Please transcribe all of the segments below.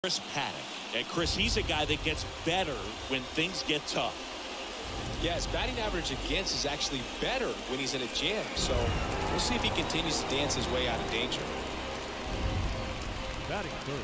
Chris Paddock. And Chris, he's a guy that gets better when things get tough. Yeah, his batting average against is actually better when he's in a jam. So we'll see if he continues to dance his way out of danger. Batting third.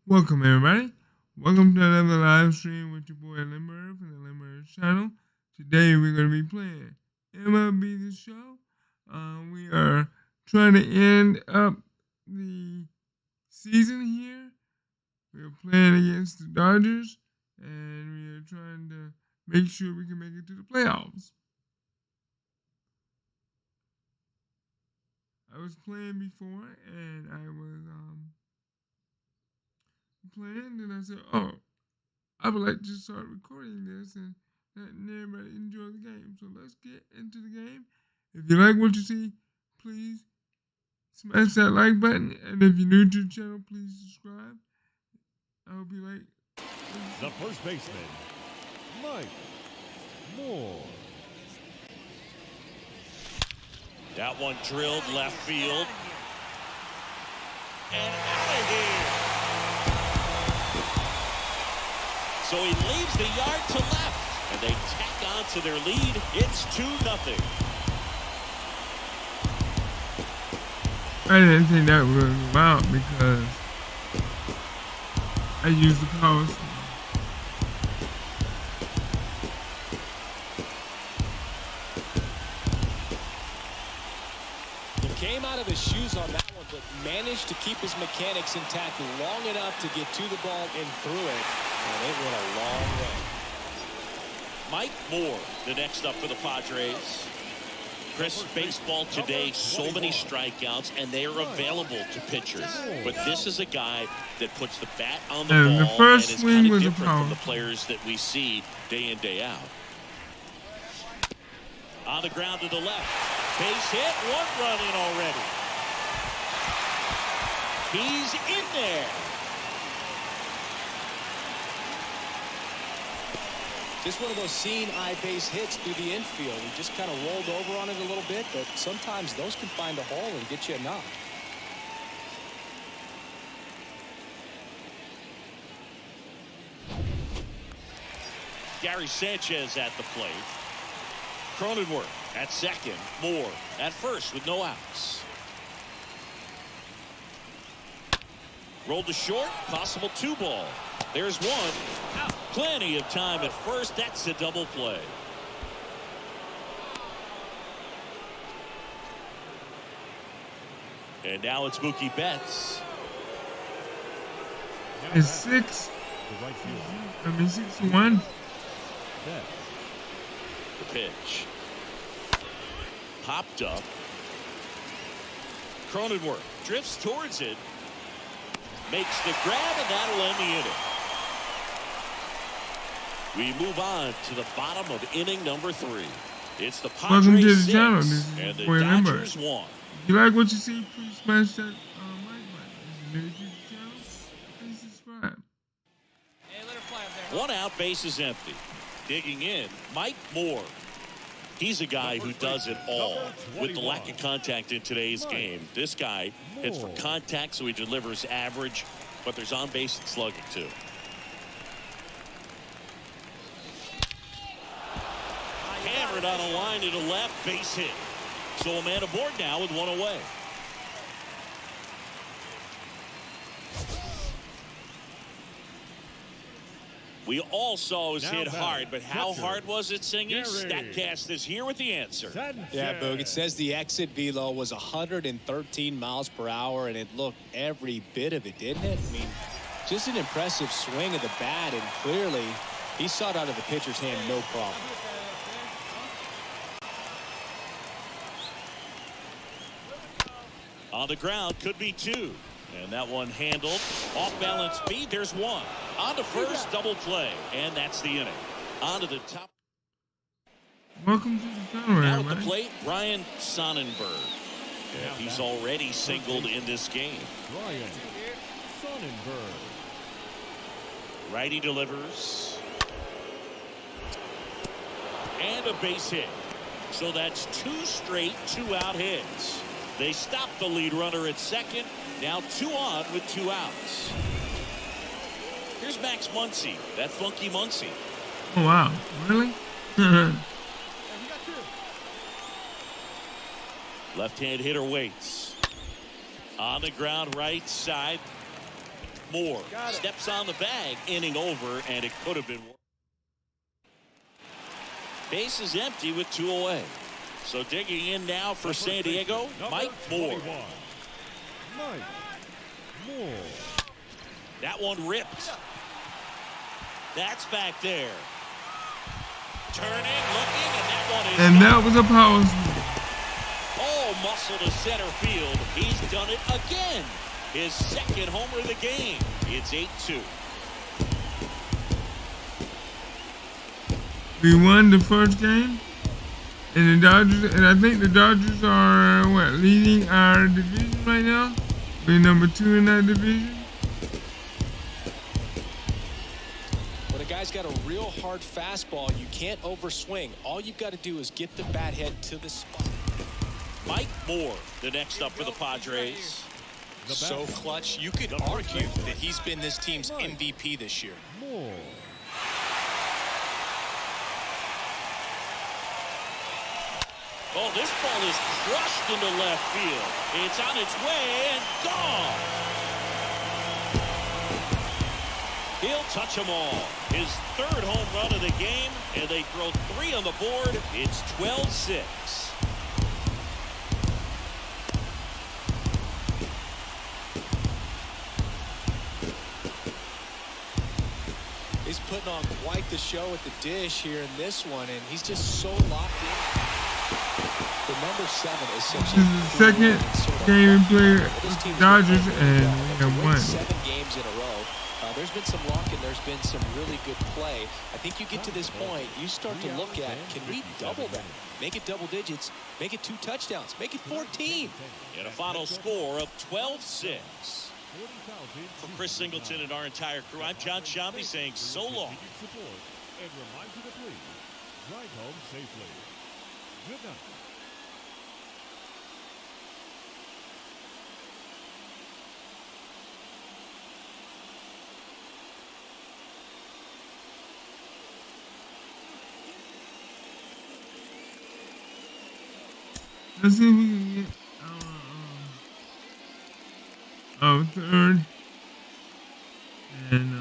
Welcome everybody. Welcome to another live stream with your boy Limber from the Limber channel. Today we're going to be playing MLB The Show. We are trying to end up the season here. We're playing against the Dodgers and we are trying to make sure we can make it to the playoffs. I was playing before and I was playing, and I said, oh, I would like to start recording this and letting everybody enjoy the game. So let's get into the game. If you like what you see, please smash that like button. And if you're new to the channel, please subscribe. I hope you like. The first baseman, Mike Moore. That one drilled left field. And out of here. So he leaves the yard to left, and they tack on to their lead. It's 2-0. I didn't think that was out because I used the power. He came out of his shoes on that one, but managed to keep his mechanics intact long enough to get to the ball and through it. And it went a long way. Mike Moore, the next up for the Padres. Chris, baseball today, so many strikeouts, and they are available to pitchers. But this is a guy that puts the bat on the ball the first and is swing kind of was different a from the foul. players that we see day in, day out. On the ground to the left. Base hit, one run in already. He's in there. Just one of those seeing eye base hits through the infield. He just kind of rolled over on it a little bit, but sometimes those can find a hole and get you a knock. Gary Sanchez at the plate. Cronenworth at second. Moore at first with no outs. Rolled to short. Possible 2-ball. There's one. Out. Plenty of time at first. That's a double play. And now it's Mookie Betts. It's 6. The right field. 6-1. Betts. The pitch. Popped up. Cronenworth drifts towards it. Makes the grab, and that'll end the inning. We move on to the bottom of inning number 3. It's the Welcome to Padres the channel. 6 This is and the Boy Limber. Dodgers 1. If you like what you see, please smash that like button. If you're new to the channel, please subscribe. Hey, let her fly up there. One out, base is empty. Digging in, Mike Moore. He's a guy who does it all with the lack of contact in today's game. This guy hits for contact, so he delivers average, but there's on-base and slugging, too. Hammered on a line to the left, base hit. So a man aboard now with one away. We all saw it was Now hit batting, hard, but how catcher, hard was it, Singing? Gary. StatCast is here with the answer. Yeah, Boog, it says the exit velo was 113 miles per hour, and it looked every bit of it, didn't it? I mean, just an impressive swing of the bat, and clearly he saw it out of the pitcher's hand, no problem. On the ground, could be 2. And that one handled. Off-balance speed, there's 1. On to first, double play. And that's the inning. On to the top. Welcome to the channel, Now at everybody. the plate, Brian Sonnenberg. And he's already singled in this game. Brian Sonnenberg. Righty delivers. And a base hit. So that's 2 straight 2-out hits. They stop the lead runner at second. Now 2 on with 2 outs. Here's Max Muncie, that funky Muncie. Oh, wow. Really? Left-hand hitter waits. On the ground, right side. Moore steps on the bag, inning over, and it could have been worse. Base is empty with 2 away. So digging in now for San Diego, Mike Moore. Mike Moore. That one ripped. That's back there. Turning, looking, and that one is And that gone. was a power swing. All muscle to center field. He's done it again. His second homer of the game. It's 8-2. We won the first game. And the Dodgers, and I think the Dodgers are, leading our division right now? We're number 2 in that division. When a guy's got a real hard fastball, you can't overswing. All you've got to do is get the bat head to the spot. Mike Moore, the next up for the Padres. So clutch, you could argue that he's been this team's MVP this year. Moore. Oh, this ball is crushed into left field. It's on its way and gone. He'll touch them all. His 3rd home run of the game, and they throw 3 on the board. It's 12-6. He's putting on quite the show at the dish here in this one, and he's just so locked in. The number 7 is such This is the second game we played with the Dodgers, and we have won. 7 games in a row. There's been some luck, and there's been some really good play. I think you get to this point, you start to look at, can we double that? Make it double digits. Make it 2 touchdowns. Make it 14. And a final score of 12-6. For Chris Singleton and our entire crew, I'm John Shambi saying so long. And remind you to please drive home safely. Good night. Let's see if we can get our 3rd. And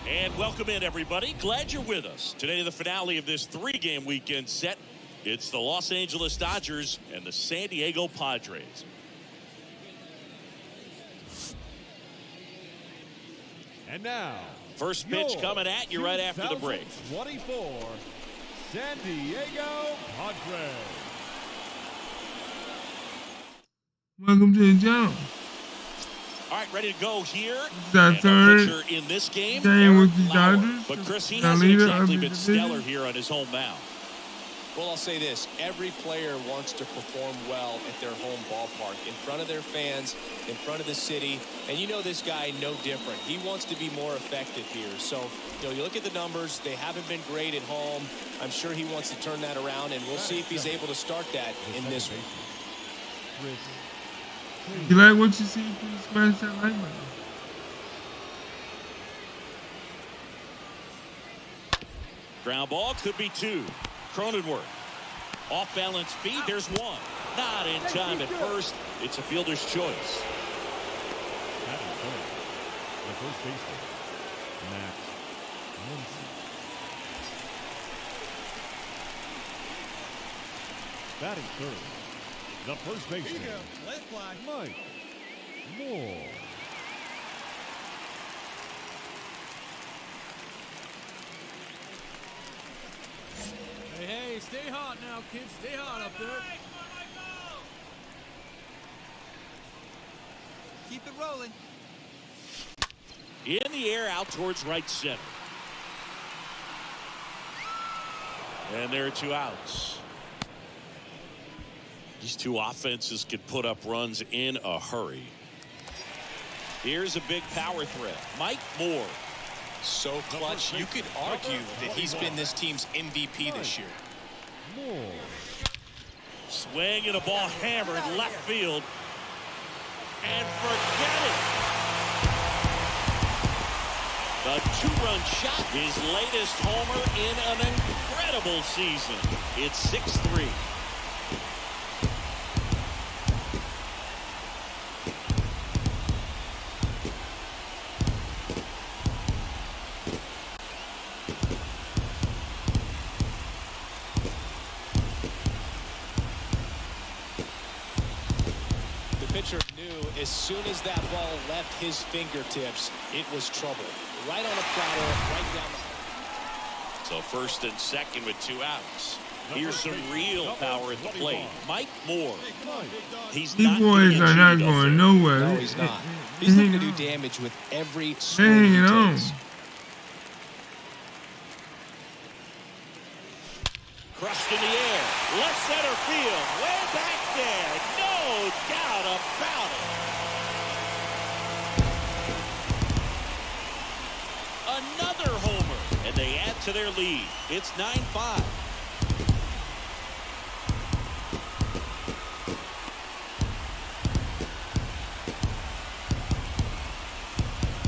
And welcome in, everybody. Glad you're with us. Today, the finale of this 3-game weekend set. It's the Los Angeles Dodgers and the San Diego Padres. And now, First pitch coming at you right after the break. 24 San Diego Padres. welcome to the channel. All right, ready to go here. It's our And third pitcher in this game, game with the Lauer. Dodgers. But Chris, he The hasn't leader of exactly the been division. stellar here on his home mound. Well, I'll say this. Every player wants to perform well at their home ballpark, in front of their fans, in front of the city. And you know this guy no different. He wants to be more effective here. So, you look at the numbers. They haven't been great at home. I'm sure he wants to turn that around, and we'll see if he's able to start that in this one. If you like what you see, please smash that like button. Ground ball could be 2. Cronenworth. Off-balance feed. There's one. Not in time at first. It's a fielder's choice. Batting third, the first baseman, Muncie. Batting third, the first baseman, Mike Moore. Hey, stay hot now, kids. Stay hot up there. Keep it rolling. In the air out towards right center. And there are 2 outs. These 2 offenses could put up runs in a hurry. Here's a big power threat. Mike Moore. So clutch, you could argue that he's been this team's MVP this year. Moore. Swing and a ball hammered left field. And forget it. The 2-run shot. His latest homer in an incredible season. It's 6-3. As soon as that ball left his fingertips, it was trouble. Right on a platter, right down the... So first and second with 2 outs. Here's some real power at the plate. Mike Moore. He's These not boys are not going nowhere. No, he's not. He's looking to do damage with every swing Hang he it on. takes. Crushed in the air. Left center field. Way back there. No doubt about it. Another homer. And they add to their lead. It's 9-5.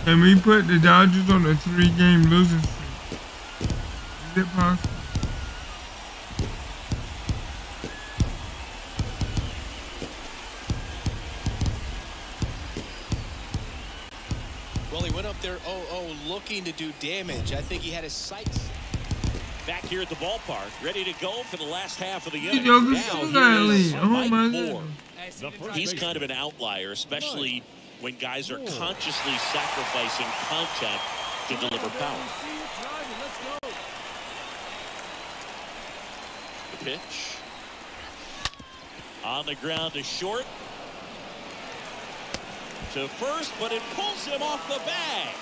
Can we put the Dodgers on a 3-game losing streak? Is it possible? Well, he went up there 0-0 looking to do damage. I think he had his sights. Back here at the ballpark, ready to go for the last half of the You inning. Joker Now still here got a is lead. Oh Mike my Moore. God. He's kind of an outlier, especially when guys are consciously sacrificing contact to deliver power. The pitch. On the ground to short. To first, but it pulls him off the bag.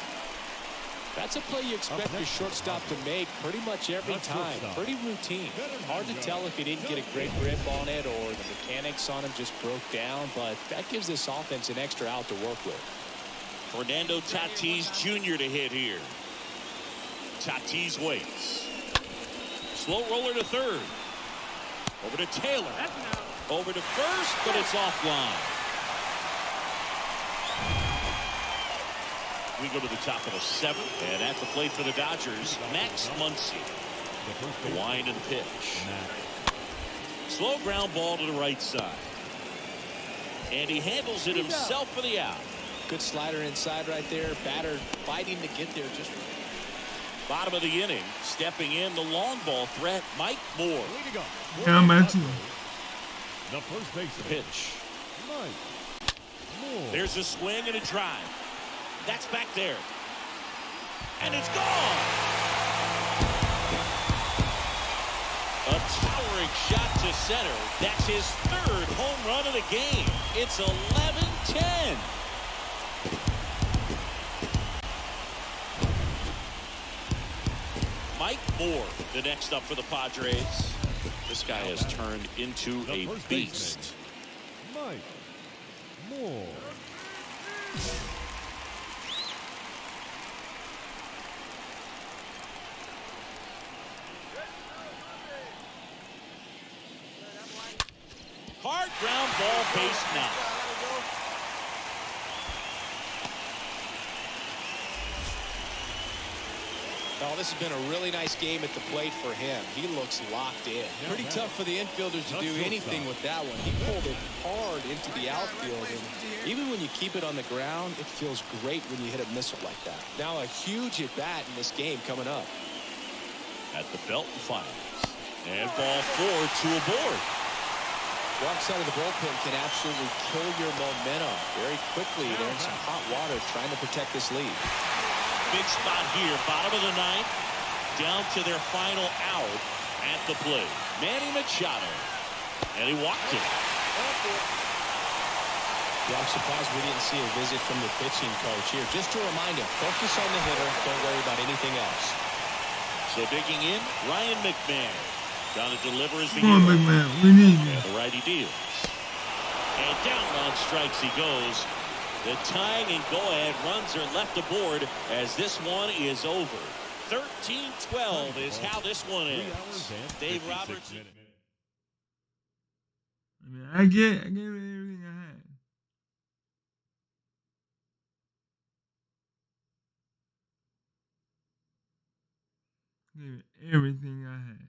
That's a play you expect your shortstop to make pretty much every time. Pretty routine. Hard to tell if he didn't get a great grip on it or the mechanics on him just broke down, but that gives this offense an extra out to work with. Fernando Tatis Jr. to hit here. Tatis waits. Slow roller to third. Over to Taylor. Over to first, but it's offline. We go to the top of the 7th, and at the plate for the Dodgers, Max Muncie. The wind and the pitch. Slow ground ball to the right side. And he handles it himself for the out. Good slider inside right there. Batter fighting to get there. Just bottom of the inning, stepping in the long ball threat, Mike Moore. How about you? The first base Pitch. Mike Moore. There's a swing and a drive. That's back there. And it's gone. A towering shot to center. That's his 3rd home run of the game. It's 11-10. Mike Moore, the next up for the Padres. This guy has turned into a beast. Mike Moore. Hard ground ball, base now. Oh, this has been a really nice game at the plate for him. He looks locked in. Pretty tough for the infielders to do anything with that one. He pulled it hard into the outfield, and even when you keep it on the ground, it feels great when you hit a missile like that. Now a huge at bat in this game coming up. At the belt and fires. And ball 4 to a board. Wrong side of the bullpen can absolutely kill your momentum very quickly. They're in some hot water trying to protect this lead. Big spot here, bottom of the ninth, down to their final out at the plate. Manny Machado, and he walked it. Yeah, I'm surprised we didn't see a visit from the pitching coach here. Just to remind him, focus on the hitter, don't worry about anything else. So digging in, Ryan McMahon. Trying to deliver as the Come on, McMahon. We need you. And the righty deals. And down on strikes he goes. The tying and go-ahead runs are left aboard as this one is over. 13-12 is how this one ends. Dave Roberts. I mean, I gave it everything I had. Gave it everything I had.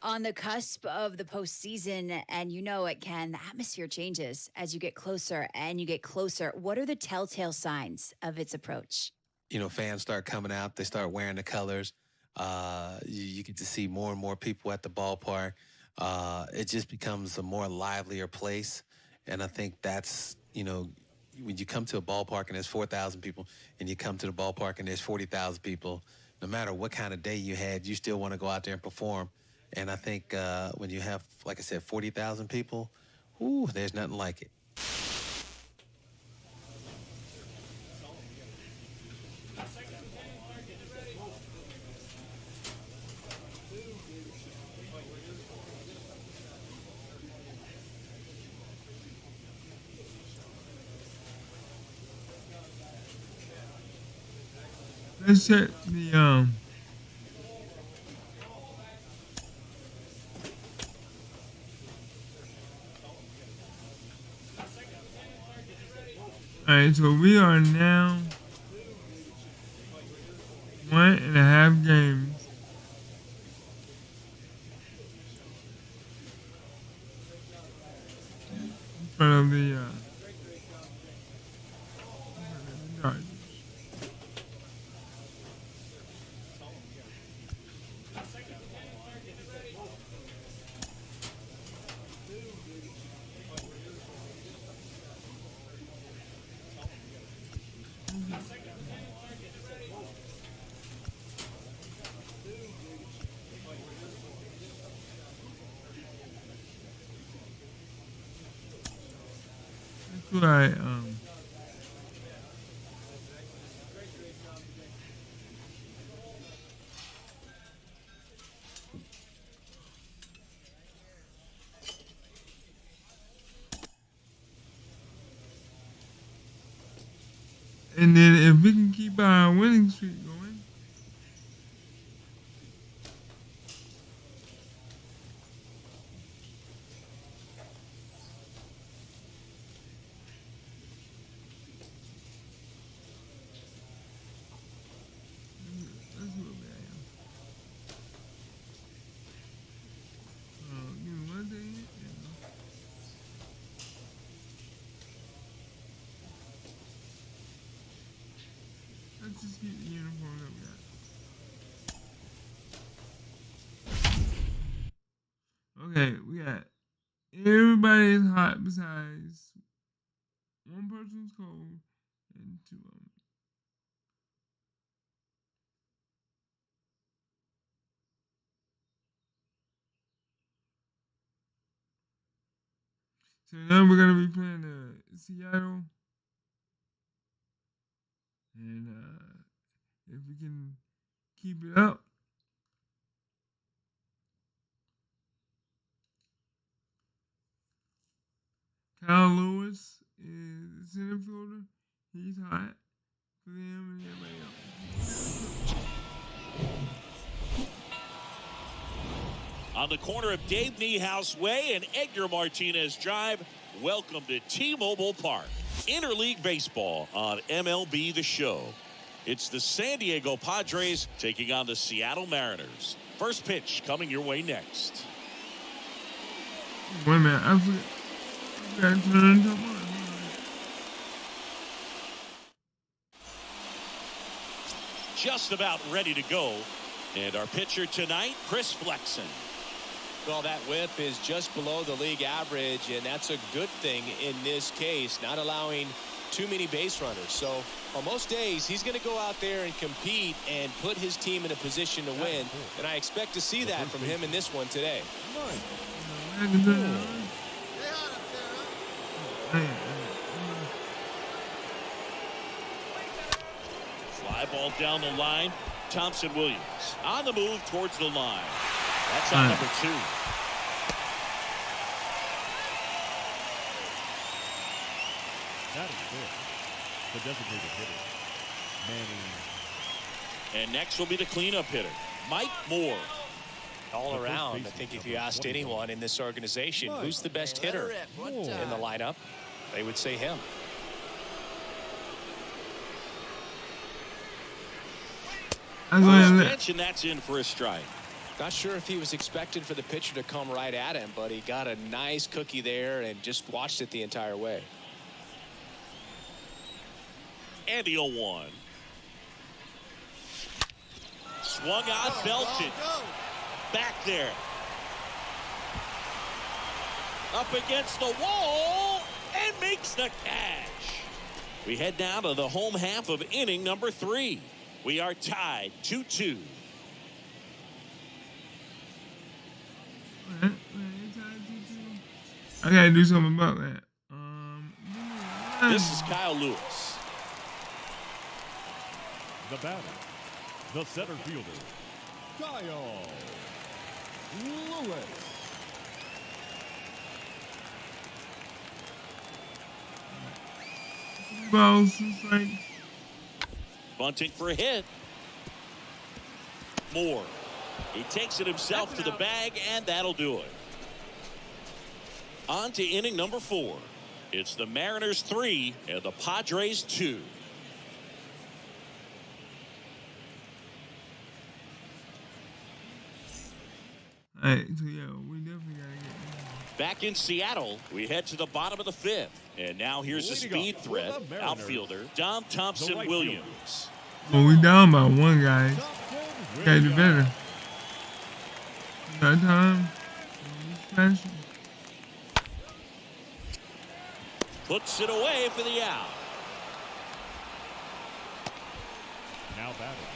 On the cusp of the postseason, and you know it, Ken, the atmosphere changes as you get closer and you get closer. What are the telltale signs of its approach? You know, fans start coming out. They start wearing the colors. You get to see more and more people at the ballpark. It just becomes a more livelier place. And I think that's, you know, when you come to a ballpark and there's 4,000 people and you come to the ballpark and there's 40,000 people, no matter what kind of day you had, you still want to go out there and perform. And I think when you have, like I said, 40,000 people, ooh, there's nothing like it. Let's check the Alright, so we are now 1.5 games in front of the Dodgers. That's why and then if we can keep our winning streak going, that's what we am. Give me one thing. Let's just keep the uniform that we got. Okay, we got everybody is hot besides one person's cold and 2 of them. So now we're gonna be playing Seattle. And if we can keep it up, Kyle Lewis is the center fielder. He's hot for them and everybody else. On On the corner of Dave Niehaus Way and Edgar Martinez Drive, welcome to T-Mobile Park. Interleague Baseball on MLB The Show. It's the San Diego Padres taking on the Seattle Mariners. First pitch coming your way next. Wait a minute, I forgot to turn it on. Just about ready to go. And our pitcher tonight, Chris Flexen. Well, that whip is just below the league average, and that's a good thing in this case, not allowing too many base runners. So on most days, he's going to go out there and compete and put his team in a position to win. And I expect to see that from him in this one today. Fly ball down the line. Thompson Williams on the move towards the line. That's on number 2. That is good. The designated hitter, Manny. And next will be the cleanup hitter, Mike Moore. All around, I think if you asked anyone in this organization who's the best hitter in the lineup, they would say him. Pitch, and that's in for a strike. Not sure if he was expected for the pitcher to come right at him, but he got a nice cookie there and just watched it the entire way. And the 0-1. Swung on, belted. Back there. Up against the wall and makes the catch. We head down to the home half of inning number 3. We are tied 2-2. I gotta do something about that. This is Kyle Lewis. The batter, the center fielder, Kyle Lewis. Balls, it's like Bunting for a hit. Moore. He takes it himself to the bag, and that'll do it. On to inning number 4. It's the Mariners 3 and the Padres 2. Alright, so yeah, we definitely gotta get Back in Seattle, we head to the bottom of the 5th. And now here's the speed threat, outfielder Dom Thompson Williams. Well, we down by 1 guy. Gotta do better. That time. Special. Puts it away for the out. Now batting,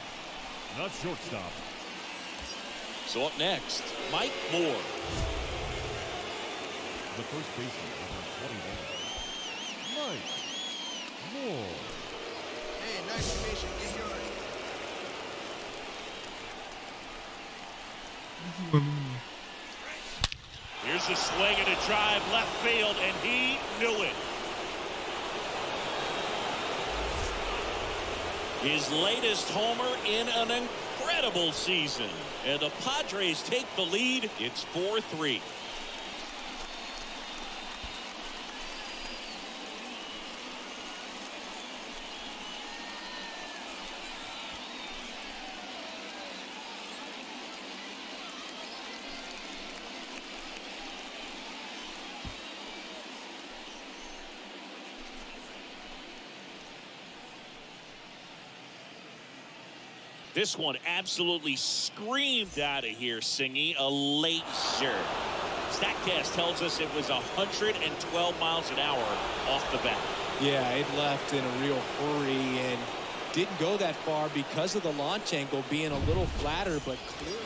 the shortstop. So up next, Mike Moore. The first baseman, number 21, Mike Moore. Hey, nice information. Get yours. Here's a swing and a drive left field, and he knew it. His latest homer in an incredible season. And the Padres take the lead. It's 4-3. This one absolutely screamed out of here, Singy. A late shirt. StatCast tells us it was 112 miles an hour off the bat. Yeah, it left in a real hurry and didn't go that far because of the launch angle being a little flatter, but clear.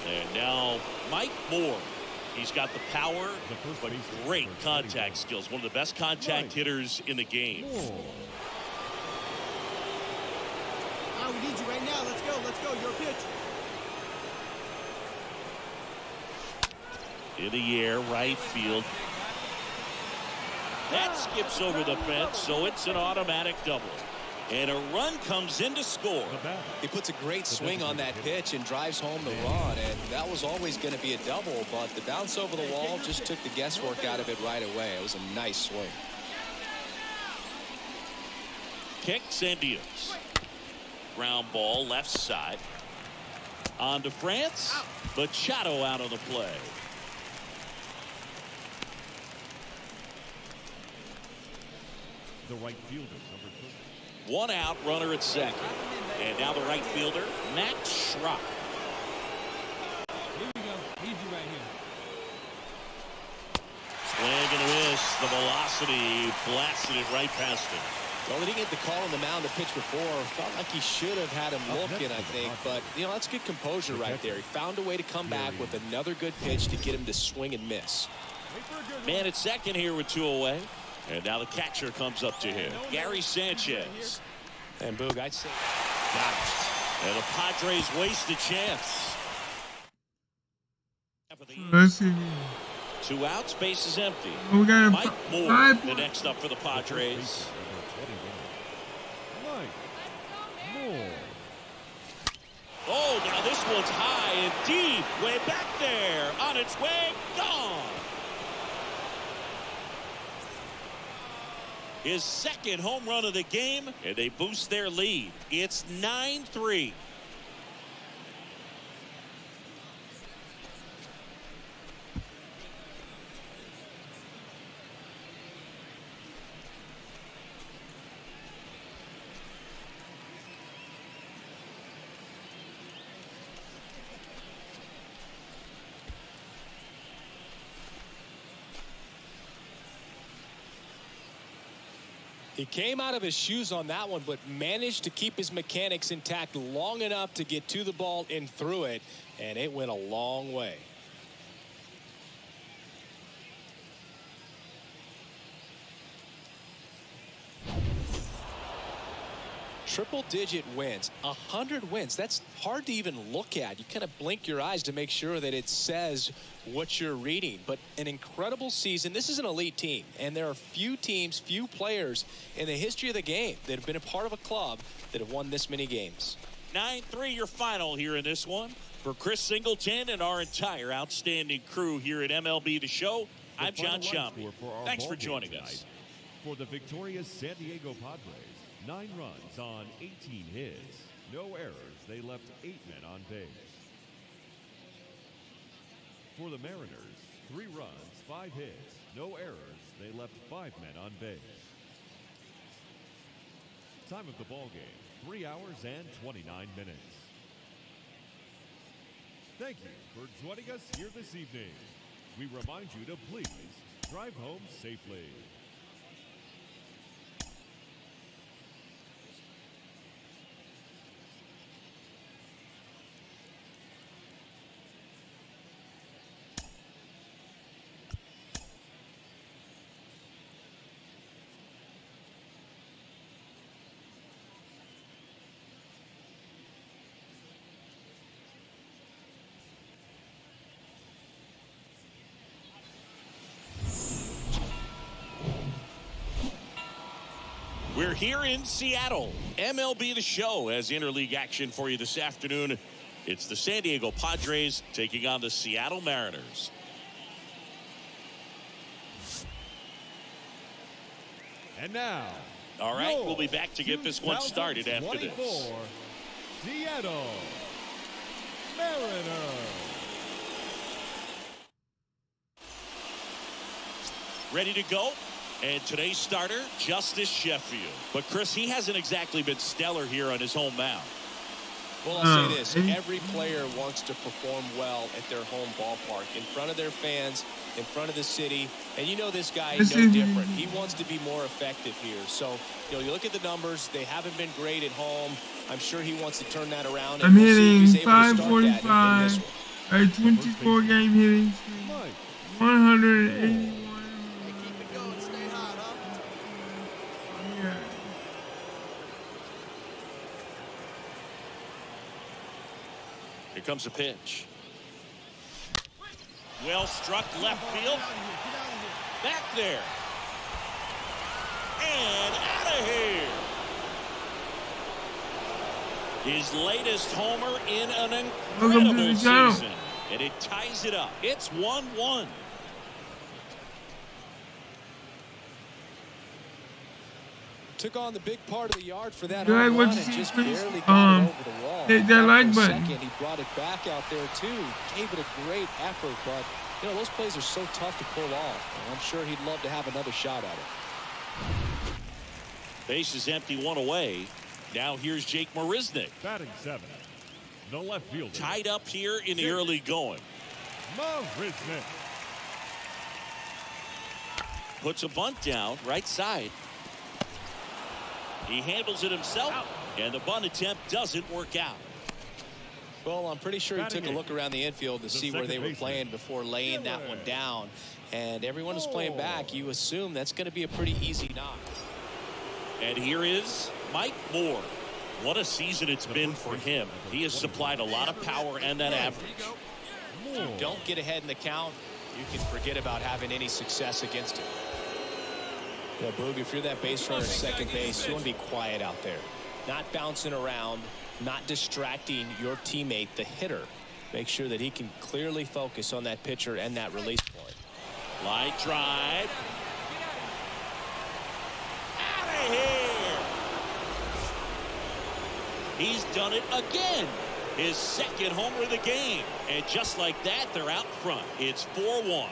And now Mike Moore. He's got the power, but great contact skills. One of the best contact hitters in the game. We need you right now. Let's go. Let's go. Your pitch. In the air, right field. That skips over the fence, so it's an automatic double. And a run comes in to score. He puts a great swing on that pitch and drives home the run, and that was always going to be a double, but the bounce over the wall just took the guesswork out of it right away. It was a nice swing. Kicks and deals. Ground ball left side. On to France. Machado out on the play. The right fielder, number 2. One out, runner at second. And now the right fielder, Max Schrock. Here we go. Easy right here. Swing and a miss. The velocity blasted it right past him. Well, he didn't get the call on the mound to pitch before. Felt like he should have had him looking, I think. But, you know, that's good composure right there. He found a way to come back with another good pitch to get him to swing and miss. Man at second here with 2 away. And now the catcher comes up to him, Gary Sanchez. And Boog, I'd say Got it. And the Padres waste a chance. Let's see. 2 outs, base is empty. We got a Mike Moore, 5 the next up for the Padres. Mike Moore. Oh, now this one's high and deep, way back there, on its way, gone. His second home run of the game, and they boost their lead. It's 9-3. he came out of his shoes on that one, but managed to keep his mechanics intact long enough to get to the ball and through it, and it went a long way. Triple-digit wins, 100 wins. That's hard to even look at. You kind of blink your eyes to make sure that it says what you're reading. But an incredible season. This is an elite team, and there are few teams, few players in the history of the game that have been a part of a club that have won this many games. 9-3 your final here in this one. For Chris Singleton and our entire outstanding crew here at MLB The Show, I'm John Shambi. Thanks for joining us. For the victorious San Diego Padres, 9 runs on 18 hits. No errors. They left 8 men on base. For the Mariners, 3 runs, 5 hits. No errors. They left 5 men on base. Time of the ball game, 3 hours and 29 minutes. Thank you for joining us here this evening. We remind you to please drive home safely. We're here in Seattle. MLB The Show has interleague action for you this afternoon. It's the San Diego Padres taking on the Seattle Mariners. And now, all right, we'll be back to get this one started after this. Seattle Mariners. Ready to go? And today's starter, Justice Sheffield. But, Chris, he hasn't exactly been stellar here on his home mound. Well, I'll say this. Every player wants to perform well at their home ballpark, in front of their fans, in front of the city. And you know this guy is no different. He wants to be more effective here. So, you know, you look at the numbers. They haven't been great at home. I'm sure he wants to turn that around. I'm hitting 545, a 24-game hitting streak, 181. Here comes a pitch. Well struck left field. Back there. And out of here. His latest homer in an Welcome to incredible the channel. season. And it ties it up. It's 1-1. Took on the big part of the yard for that You like home what run you and see, just please? barely got it over the wall. Hit that like For a button. second, he brought it back out there too. Gave it a great effort, but you know those plays are so tough to pull off. And I'm sure he'd love to have another shot at it. Base is empty, one away. Now here's Jake Mariznick. Batting 7, the left fielder. Tied up here in the early going. Mariznick. Puts a bunt down, right side. He handles it himself, and the bunt attempt doesn't work out. Well, I'm pretty sure he Batting took a eight. look around the infield to see where they were playing before laying that one down. And everyone is playing back. You assume that's going to be a pretty easy knock. And here is Mike Moore. What a season it's been for him. He has supplied a lot of power and that average. If you don't get ahead in the count, you can forget about having any success against him. Yeah, Boog, if you're that base runner at second base, you want to be quiet out there. Not bouncing around, not distracting your teammate, the hitter. Make sure that he can clearly focus on that pitcher and that release point. Line drive. Out of here. He's done it again. His second homer of the game. And just like that, they're out front. It's 4-1.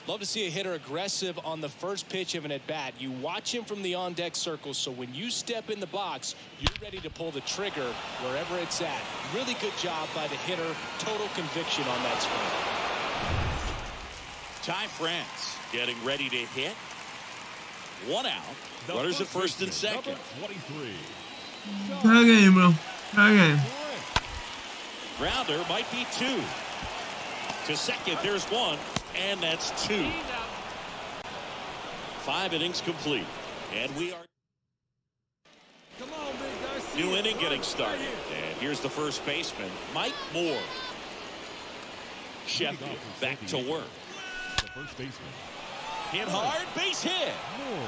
Love to see a hitter aggressive on the first pitch of an at-bat. You watch him from the on-deck circle, so when you step in the box, you're ready to pull the trigger wherever it's at. Really good job by the hitter. Total conviction on that swing. Ty France getting ready to hit. One out. Runners at first and second. 23. Tie game, bro. Tie game. Grounder might be 2. To second, there's 1. And that's 2. 5 innings complete. And we are new inning getting started. And here's the first baseman, Mike Moore. Sheffield back to work. The first baseman. Hit hard, base hit. Moore.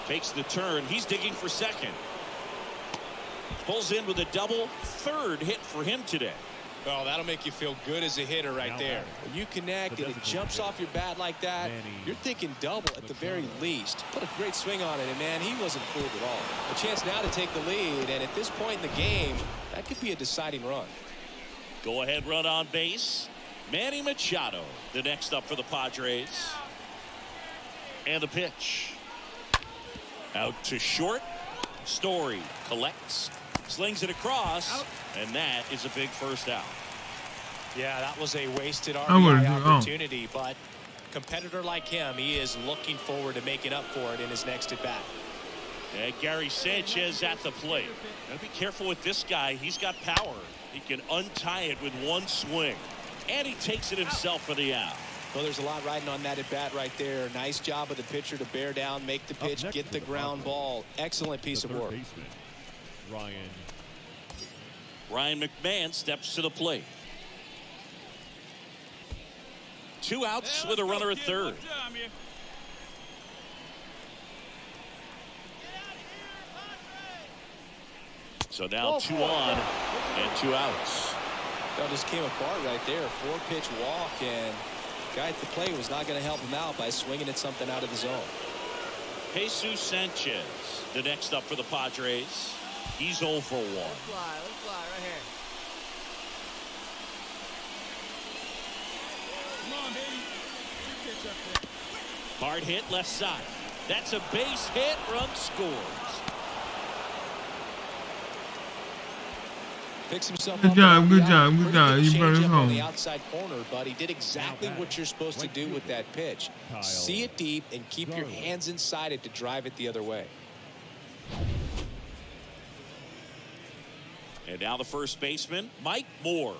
Takes the turn. He's digging for second. Pulls in with a double. Third hit for him today. Well, that'll make you feel good as a hitter right there. When you connect and it jumps off your bat like that, you're thinking double at the very least. Put a great swing on it, and man, he wasn't fooled at all. A chance now to take the lead, and at this point in the game, that could be a deciding run. Go ahead run on base. Manny Machado, the next up for the Padres. And the pitch. Out to short. Story collects. Slings it across, and that is a big first out. Yeah, that was a wasted would've RBI done- opportunity, but competitor like him, he is looking forward to making up for it in his next at-bat. And Gary Sanchez at the plate. Gotta be careful with this guy. He's got power. He can untie it with one swing. And he takes it himself for the out. Well, there's a lot riding on that at-bat right there. Nice job of the pitcher to bear down, make the pitch, next get to the the ground ball. Excellent piece The of third work. baseman. Ryan McMahon steps to the plate. 2 outs with a runner at third. So now 2 on and 2 outs. That just came apart right there. 4-pitch walk, and the guy at the plate was not going to help him out by swinging at something out of the zone. Jesus Sanchez, the next up for the Padres. He's 0 for 1. Let's fly right here. Come on, baby. Good pitch up there. Hard hit left side. That's a base hit. Run scores. Picks himself Good up. job, good Pretty job, good job. You brought us changeup on the home. outside corner, but he did exactly what you're supposed to do with that pitch. See it deep and keep your hands inside it to drive it the other way. And now the first baseman, Mike Moore.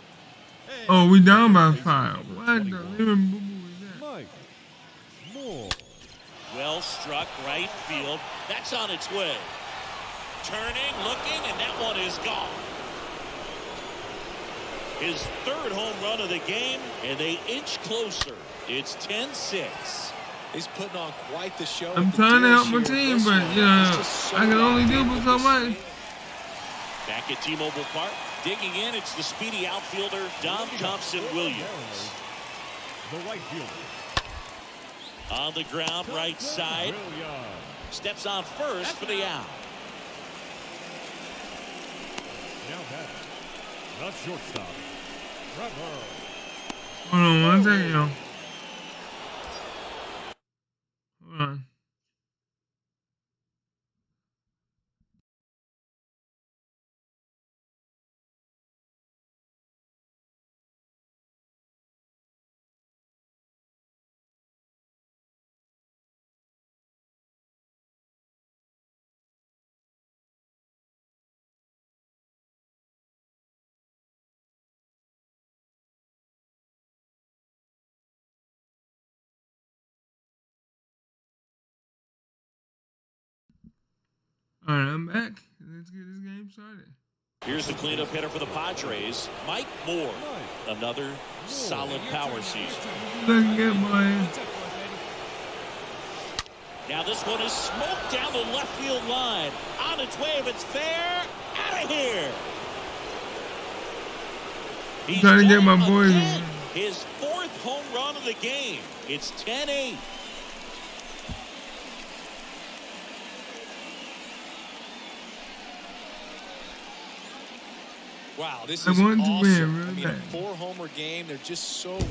Oh, we down by 5. What the living boo-boo is that? Mike Moore. Well struck right field. That's on its way. Turning, looking, and that one is gone. His third home run of the game, and they inch closer. It's 10-6. He's putting on quite the show. I'm trying to help my team, but, you know, I can only do so much. Back at T-Mobile Park, digging in, it's the speedy outfielder, Dom Thompson-Williams. The right fielder. On the ground, right side. Steps on first for the out. Now batting, the shortstop, Trevor. Hold on one second, yo. Hold on. All right, I'm back. Let's get this game started. Here's the cleanup hitter for the Padres, Mike Moore. Another solid power season. Look good, boy. Now this one is smoked down the left field line. On its way, if it's fair, out of here. He's trying to get my done boys. again. His fourth home run of the game. It's 10-8. Wow, this I is want to awesome. win, I mean, really. a 4-homer game, they're just so rare.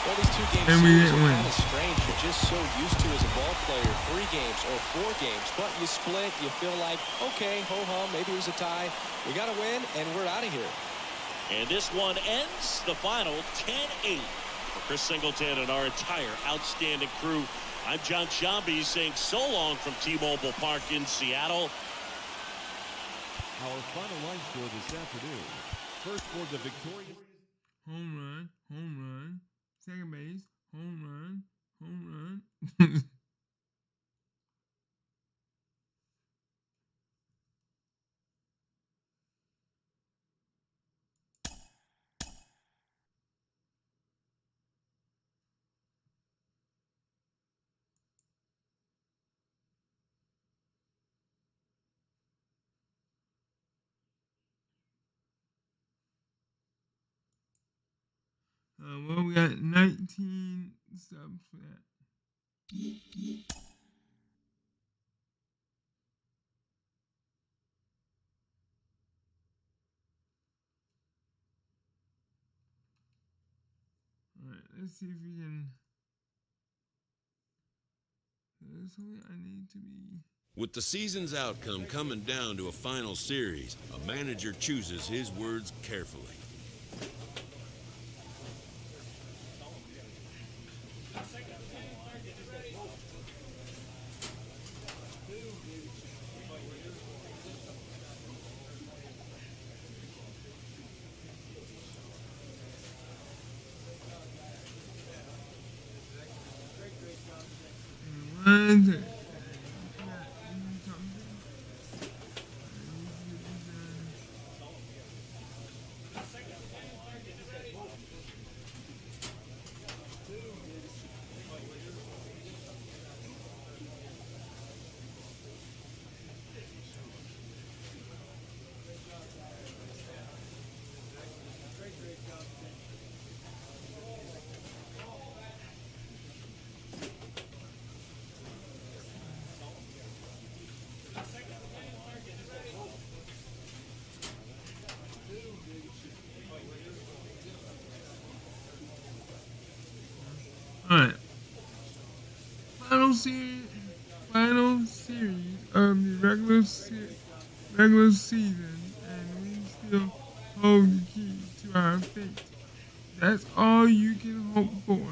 Well, these 2 games And we series didn't are win. kind of strange. You're just so used to as a ball player 3 games or 4 games, but you split, you feel like, okay, ho-hum, maybe it was a tie. We got to win, and we're out of here. And this one ends the final 10-8. For Chris Singleton and our entire outstanding crew, I'm John Shambi saying so long from T-Mobile Park in Seattle. Our final line score this afternoon. First for the victorious. Home run. Second base, home run. Well, we got 19 subs for that. All right, let's see if we can. That's what I need to be. With the season's outcome coming down to a final series, a manager chooses his words carefully. One, two. All right. Final series of the regular season, and we still hold the key to our fate. That's all you can hope for.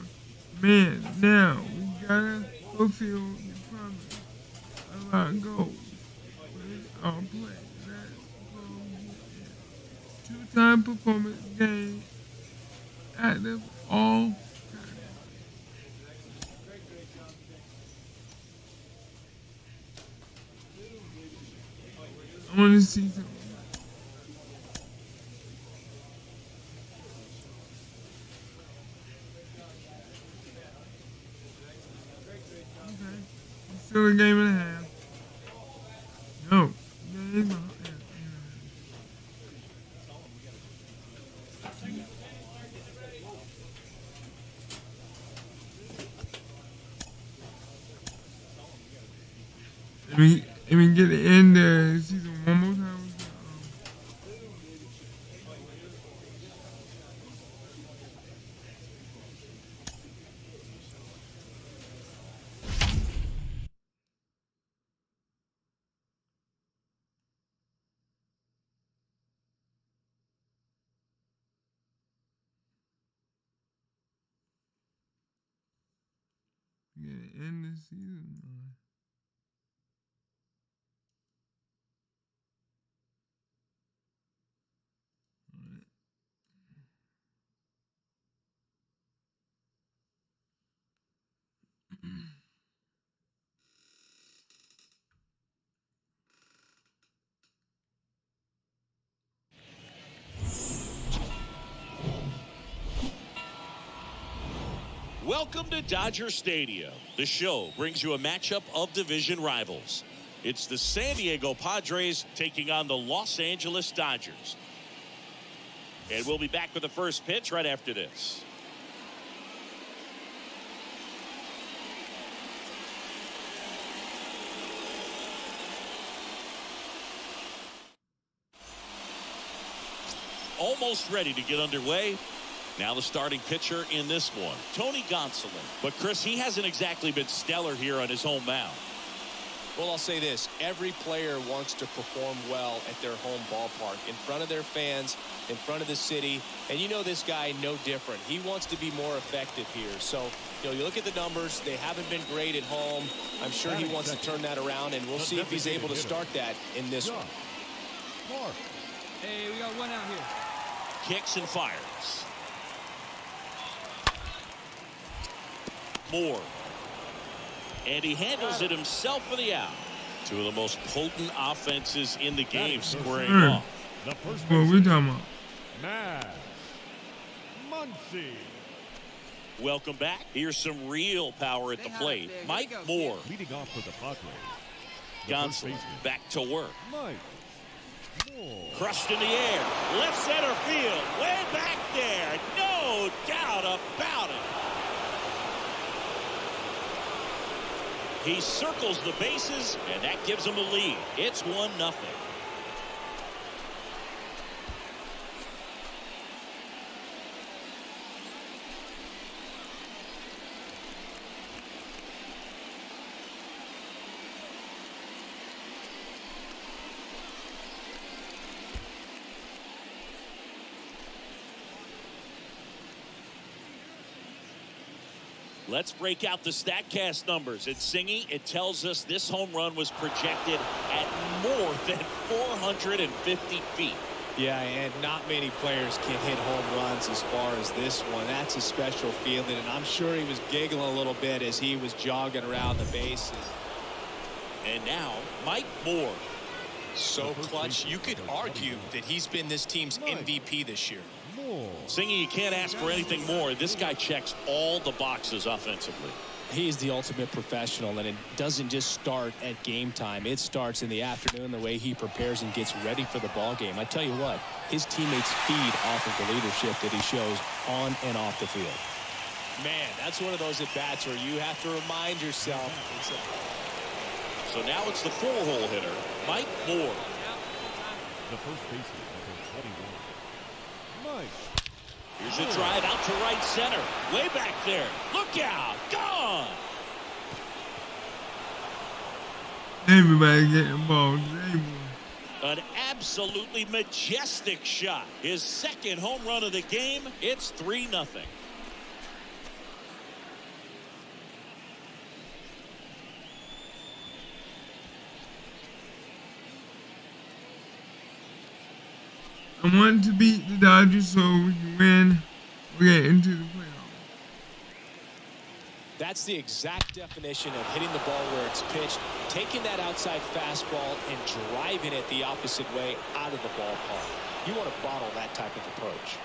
Man, now we gotta fulfill the promise of our goals with our play. Let's go get it. 2-time performance game active all. see something. Okay. It's still a game and a half. No. Game and a half. Let me get the end of the season one more time. Yeah, end the season. Welcome to Dodger Stadium. The show brings you a matchup of division rivals. It's the San Diego Padres taking on the Los Angeles Dodgers. And we'll be back with the first pitch right after this. Almost ready to get underway. Now the starting pitcher in this one, Tony Gonzalez. But Chris, he hasn't exactly been stellar here on his home mound. Well, I'll say this. Every player wants to perform well at their home ballpark, in front of their fans, in front of the city. And you know this guy no different. He wants to be more effective here. So, you look at the numbers. They haven't been great at home. I'm sure he wants to turn that around, and we'll see if he's able to start that in this one. Hey, we got one out here. Kicks and fires. Moore. And he handles it himself for the out. Two of the most potent offenses in the game squaring off. What we talking about? Muncie. Welcome back. Here's some real power at the plate. Mike Moore. Leading off for the Padres. Gonzalez back to work. Mike Moore. Crushed in the air. Left center field. Way back there. No doubt about it. He circles the bases, and that gives him a lead. It's 1-0. Let's break out the StatCast numbers. At Singy, it tells us this home run was projected at more than 450 feet. Yeah, and not many players can hit home runs as far as this one. That's a special feeling, and I'm sure he was giggling a little bit as he was jogging around the bases. And now, Mike Moore. So clutch, you could argue that he's been this team's MVP this year. Singy, you can't ask for anything more. This guy checks all the boxes offensively. He is the ultimate professional, and it doesn't just start at game time. It starts in the afternoon, the way he prepares and gets ready for the ball game. I tell you what, his teammates feed off of the leadership that he shows on and off the field. Man, that's one of those at-bats where you have to remind yourself. So now it's the four-hole hitter, Mike Moore. The first baseman, number 21. Mike. Here's a drive out to right center. Way back there. Look out. Gone. Everybody getting balls. An absolutely majestic shot. His second home run of the game. It's 3-0. I want to beat the Dodgers so we can win. We get into the playoffs. That's the exact definition of hitting the ball where it's pitched, taking that outside fastball and driving it the opposite way out of the ballpark. You want to bottle that type of approach.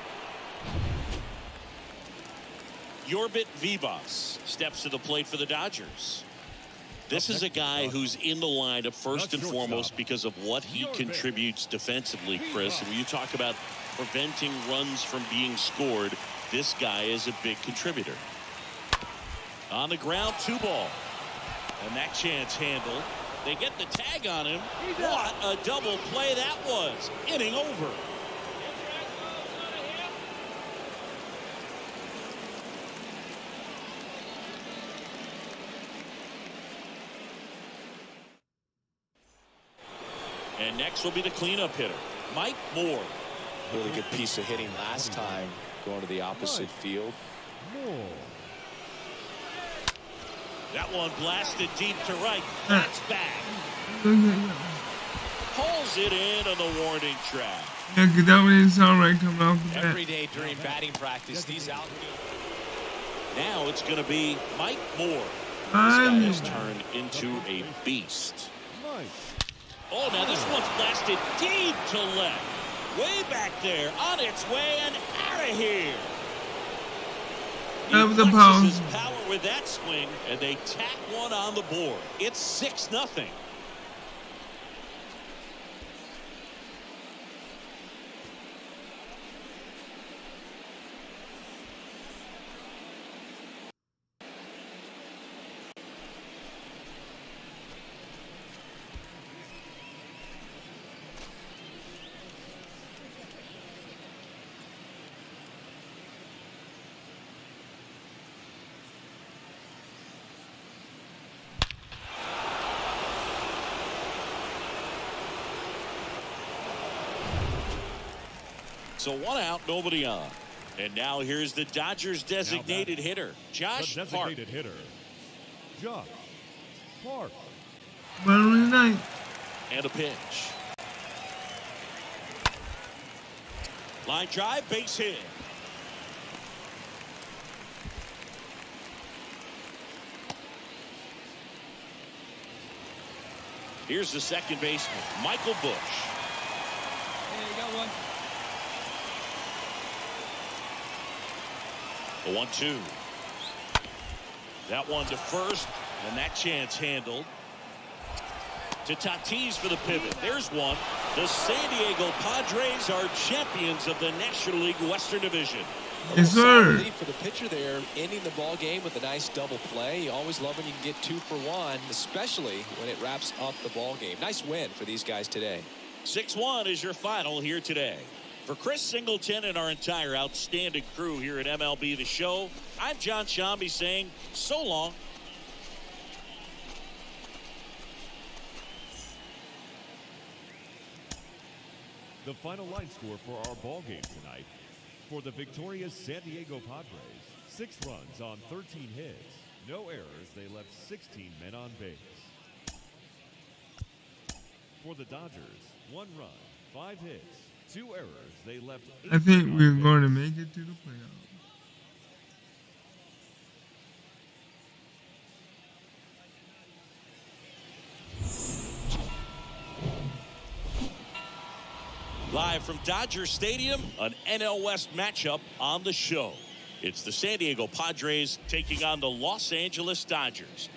Yorbit Vivas steps to the plate for the Dodgers. This is a guy who's in the lineup first and foremost because of what he contributes defensively, Chris. And when you talk about preventing runs from being scored, this guy is a big contributor. On the ground, 2 ball. And that chance handled. They get the tag on him. What a double play that was. Inning over. And next will be the cleanup hitter, Mike Moore. Really good piece of hitting last time, going to the opposite field. That one blasted deep to right. That's back. Pulls it in on the warning track. Yeah, because that one didn't sound right coming off the bat. Every day during batting practice, these outfield. Now it's going to be Mike Moore. This guy has turned into a beast. Oh, now this one's blasted deep to left. Way back there, on its way and out of here. He flexes his power with that swing, and they tack one on the board. It's 6-0. So 1 out, nobody on. And now here's the Dodgers designated hitter, Josh Park. Josh Park. And a pitch. Line drive, base hit. Here's the second baseman, Michael Bush. Hey, you got one. The 1-2. That one to first, and that chance handled. To Tatis for the pivot. There's one. The San Diego Padres are champions of the National League Western Division. Yes, sir. Lead for the pitcher there, ending the ball game with a nice double play. You always love when you can get 2 for 1, especially when it wraps up the ball game. Nice win for these guys today. 6-1 is your final here today. For Chris Singleton and our entire outstanding crew here at MLB The Show, I'm John Shambi saying so long. The final line score for our ball game tonight. For the victorious San Diego Padres, 6 runs on 13 hits. No errors, they left 16 men on base. For the Dodgers, 1 run, 5 hits. 2 errors. They left. I think we're going to make it to the playoffs. Live from Dodger Stadium, an NL West matchup on the show. It's the San Diego Padres taking on the Los Angeles Dodgers.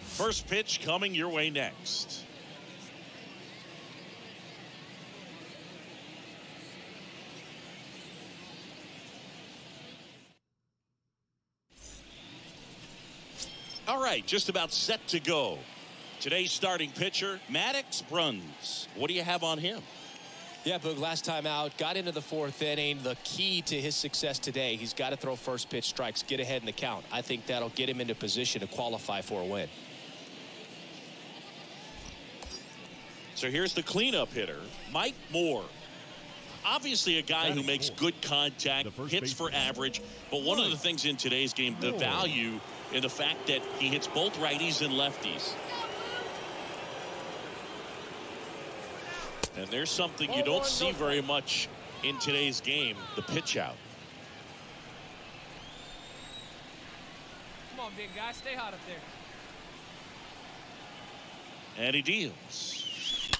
First pitch coming your way next. All right, just about set to go. Today's starting pitcher, Maddox Bruns. What do you have on him? Yeah, Boog, last time out, got into the 4th inning. The key to his success today, he's got to throw first pitch strikes, get ahead in the count. I think that'll get him into position to qualify for a win. So here's the cleanup hitter, Mike Moore. Obviously a guy who makes good contact, hits for average, but one of the things in today's game, the value in the fact that he hits both righties and lefties. And there's something you don't see very much in today's game, the pitch out. on, big guy. Stay hot up there. And he deals.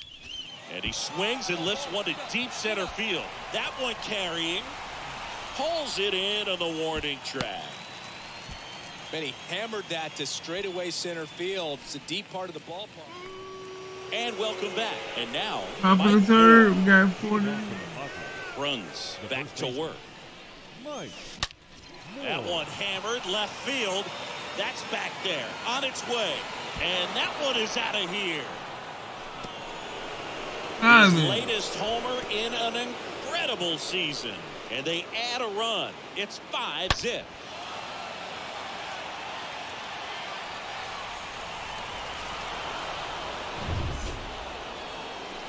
And he swings and lifts one to deep center field. That one carrying. Pulls it in on the warning track. And he hammered that to straightaway center field. It's a deep part of the ballpark. And welcome back. And now, Top of the Mike third, we got 40. runs back to work. Mike. That one hammered left field. That's back there on its way. And that one is out of here. His latest homer in an incredible season. And they add a run. It's 5-0.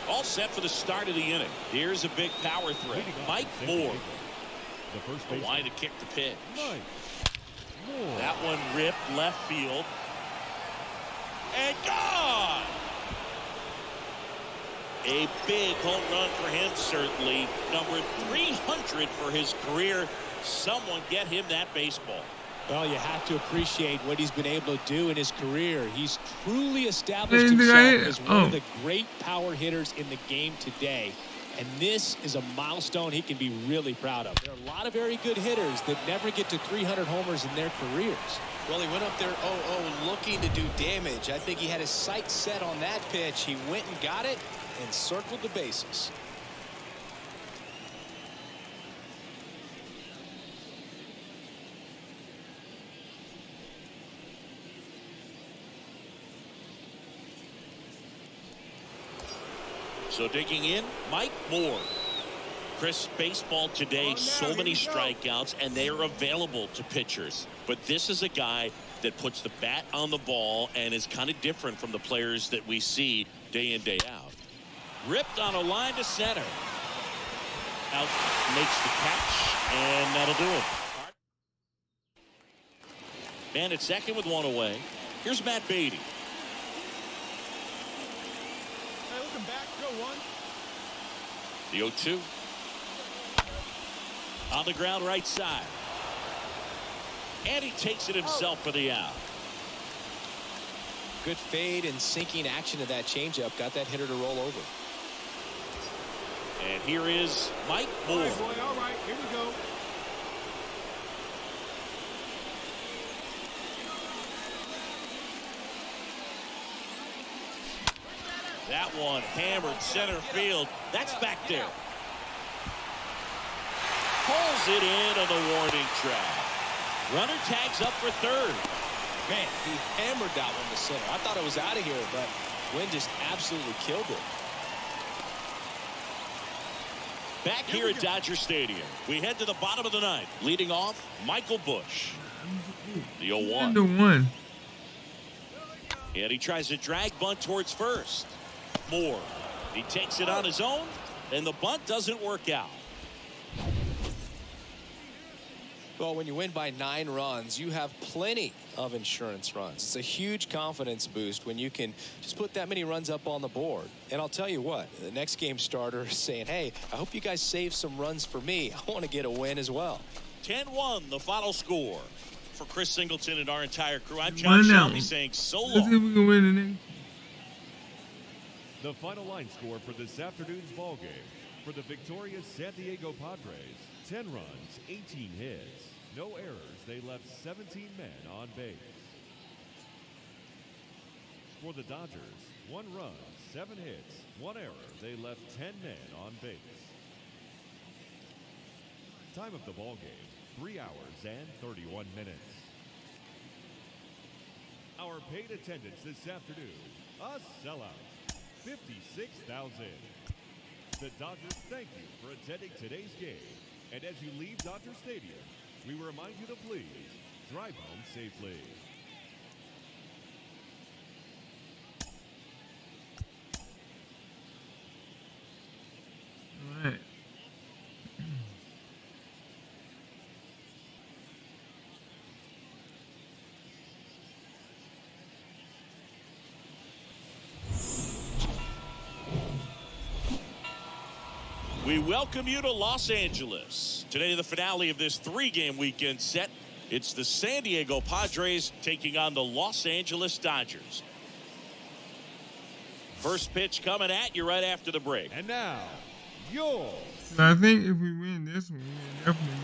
All set for the start of the inning. Here's a big power threat. Mike Moore. The line to kick the pitch. That one ripped left field. And gone! A big home run for him, certainly. Number 300 for his career. Someone get him that baseball. Well, you have to appreciate what he's been able to do in his career. He's truly established himself as one of the great power hitters in the game today. And this is a milestone he can be really proud of. There are a lot of very good hitters that never get to 300 homers in their careers. Well, he went up there 0-0 looking to do damage. I think he had his sights set on that pitch. He went and got it and circled the bases. So digging in, Mike Moore. Chris, baseball today, so many strikeouts, and they are available to pitchers. But this is a guy that puts the bat on the ball and is kind of different from the players that we see day in, day out. Ripped on a line to center. Out makes the catch, and that'll do it. Man at second with one away. Here's Matt Beatty. Hey, looking back, go one. The 0-2. On the ground right side. And he takes it himself for the out. Good fade and sinking action of that changeup. Got that hitter to roll over. And here is Mike Moore. All right, boy, all right, here we go. That one hammered center field. That's back there. Pulls it in on the warning track. Runner tags up for third. Man, he hammered that one to center. I thought it was out of here, but Wynn just absolutely killed it. Back here at Dodger Stadium, we head to the bottom of the ninth. Leading off, Michael Busch. The 0-1. And he tries to drag bunt towards first. Moore. He takes it on his own, and the bunt doesn't work out. Well, when you win by 9 runs, you have plenty of insurance runs. It's a huge confidence boost when you can just put that many runs up on the board. And I'll tell you what, the next game starter is saying, hey, I hope you guys save some runs for me. I want to get a win as well. 10-1, the final score. For Chris Singleton and our entire crew, I'm John Shelby saying so long. Let's see if we can win the next. The final line score for this afternoon's ball game. For the victorious San Diego Padres, 10 runs, 18 hits, no errors. They left 17 men on base. For the Dodgers, 1 run, 7 hits, 1 error. They left 10 men on base. Time of the ball game, 3 hours and 31 minutes. Our paid attendance this afternoon, a sellout, 56,000. The Dodgers thank you for attending today's game. And as you leave Dodger Stadium, we remind you to please drive home safely. All right. We welcome you to Los Angeles. Today, the finale of this 3-game weekend set It's the San Diego Padres taking on the Los Angeles Dodgers. First pitch coming at you right after the break. And now, your I think if we win this one, we'll definitely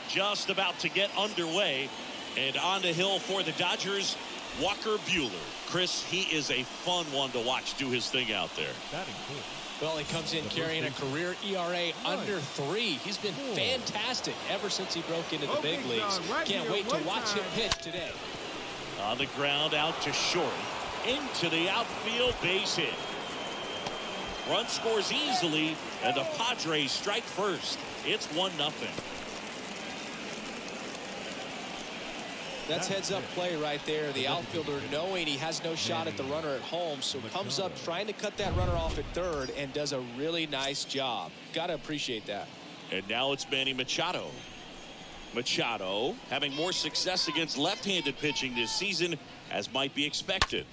Just about to get underway. And on the hill for the Dodgers, Walker Buehler. Chris, he is a fun one to watch do his thing out there. batting fourth. Well, he comes in carrying a career ERA under 3. He's been fantastic ever since he broke into the big leagues. Can't wait to watch him pitch today. On the ground, out to short. Into the outfield, base hit. Run scores easily, and the Padres strike first. It's 1-0. That's heads-up play right there. The outfielder knowing he has no shot at the runner at home, so comes up trying to cut that runner off at third and does a really nice job. Got to appreciate that. And now it's Manny Machado. Machado having more success against left-handed pitching this season, as might be expected.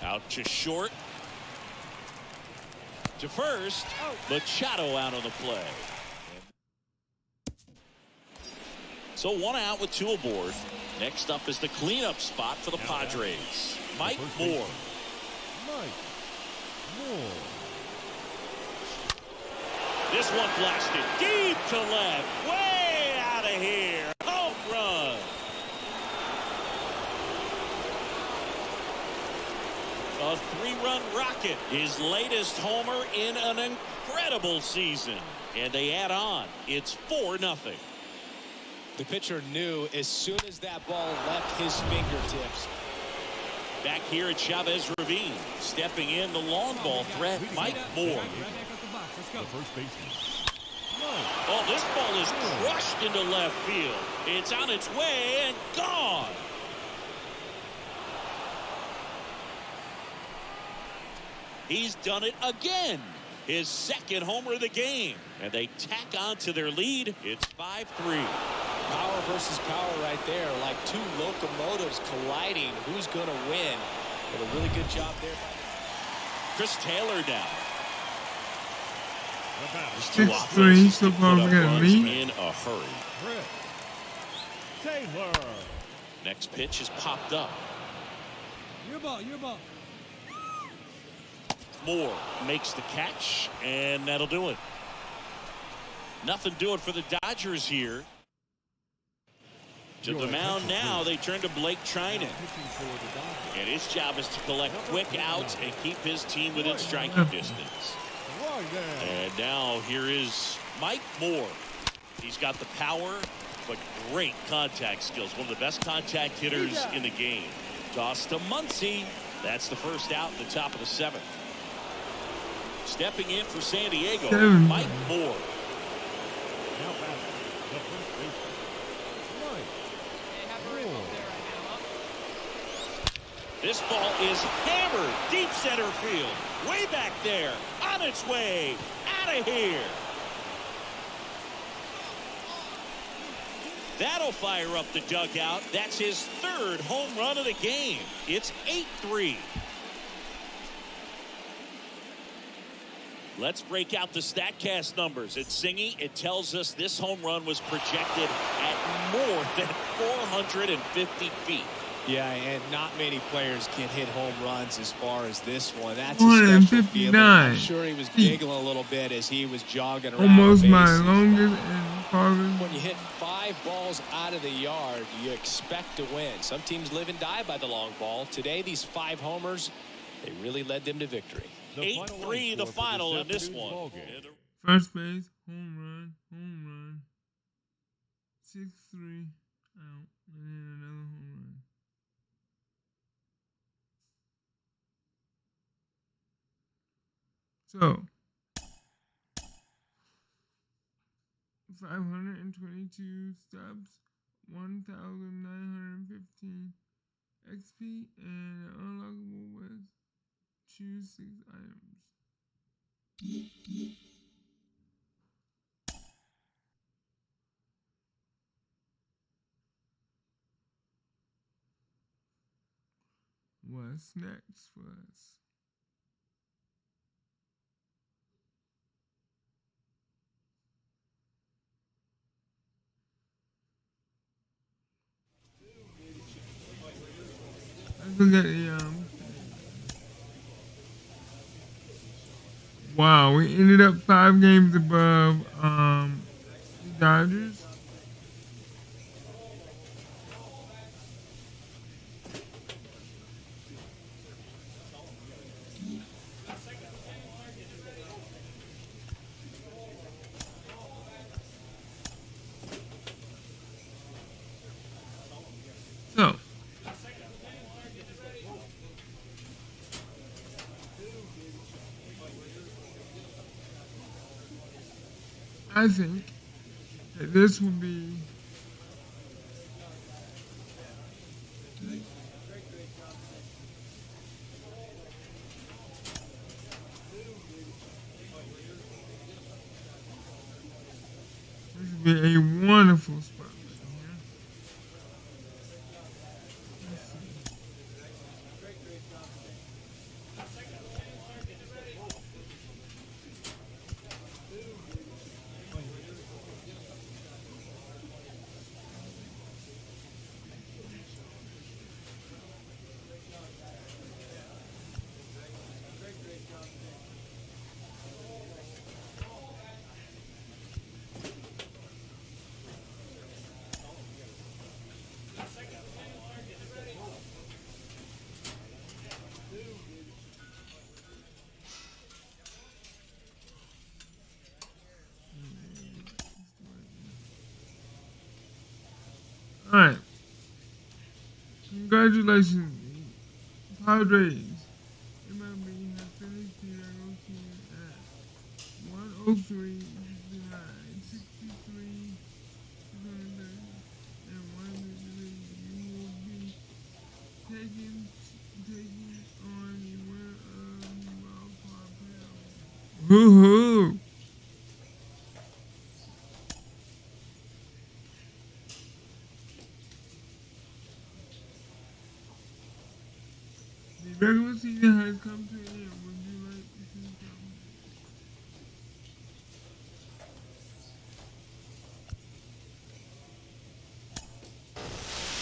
Out to short. To first. Machado out on the play. So 1 out with 2 aboard. Next up is the cleanup spot for the Padres. Mike Moore. This one blasted deep to left. Way out of here. Home run. A 3-run rocket. His latest homer in an incredible season. And they add on. It's 4-0. The pitcher knew as soon as that ball left his fingertips. Back here at Chavez Ravine. Stepping in the long ball threat, Mike Moore. The first baseman. Oh, this ball is crushed into left field. It's on its way and gone. He's done it again. His second homer of the game. And they tack on to their lead. It's 5-3. Power versus power right there, like 2 locomotives colliding. Who's going to win? Did a really good job there. Chris Taylor now. The Two 6-3, offenses so to far put we up got a runs lead. in a hurry. Chris Taylor. Next pitch is popped up. Your ball, your ball. Moore makes the catch, and that'll do it. Nothing doing for the Dodgers here. To the mound now, they turn to Blake Trinan. And his job is to collect quick outs and keep his team within striking distance. And now here is Mike Moore. He's got the power, but great contact skills. One of the best contact hitters in the game. Toss to Muncie. That's the first out in the top of the 7th. Stepping in for San Diego, Mike Moore. Now batting, the first baseman. This ball is hammered deep center field. Way back there. On its way. Out of here. That'll fire up the dugout. That's his 3rd home run of the game. It's 8-3. Let's break out the StatCast numbers. It's Singy. It tells us this home run was projected at more than 450 feet. Yeah, and not many players can hit home runs as far as this one. That's a special feeling. I'm sure he was giggling a little bit as he was jogging around. Almost my longest and farthest. When you hit 5 balls out of the yard, you expect to win. Some teams live and die by the long ball. Today, these 5 homers, they really led them to victory. 8-3 the final in this one. First base, home run, 6-3, out, and then another home run. So, 522 stubs, 1,915 XP, and unlockable was choose 6 items. What's next for us? look at the wow, we ended up 5 games above the Dodgers. So, I think that this will be a wonderful spot right here. Let's see. All right. Congratulations, Padres. MLB has finished the regular season at 103, 69, 63, 630, and 130. You will be taking on the winner of the wild card playoff. Woohoo! The regular season has come to an end. Would you like to see something?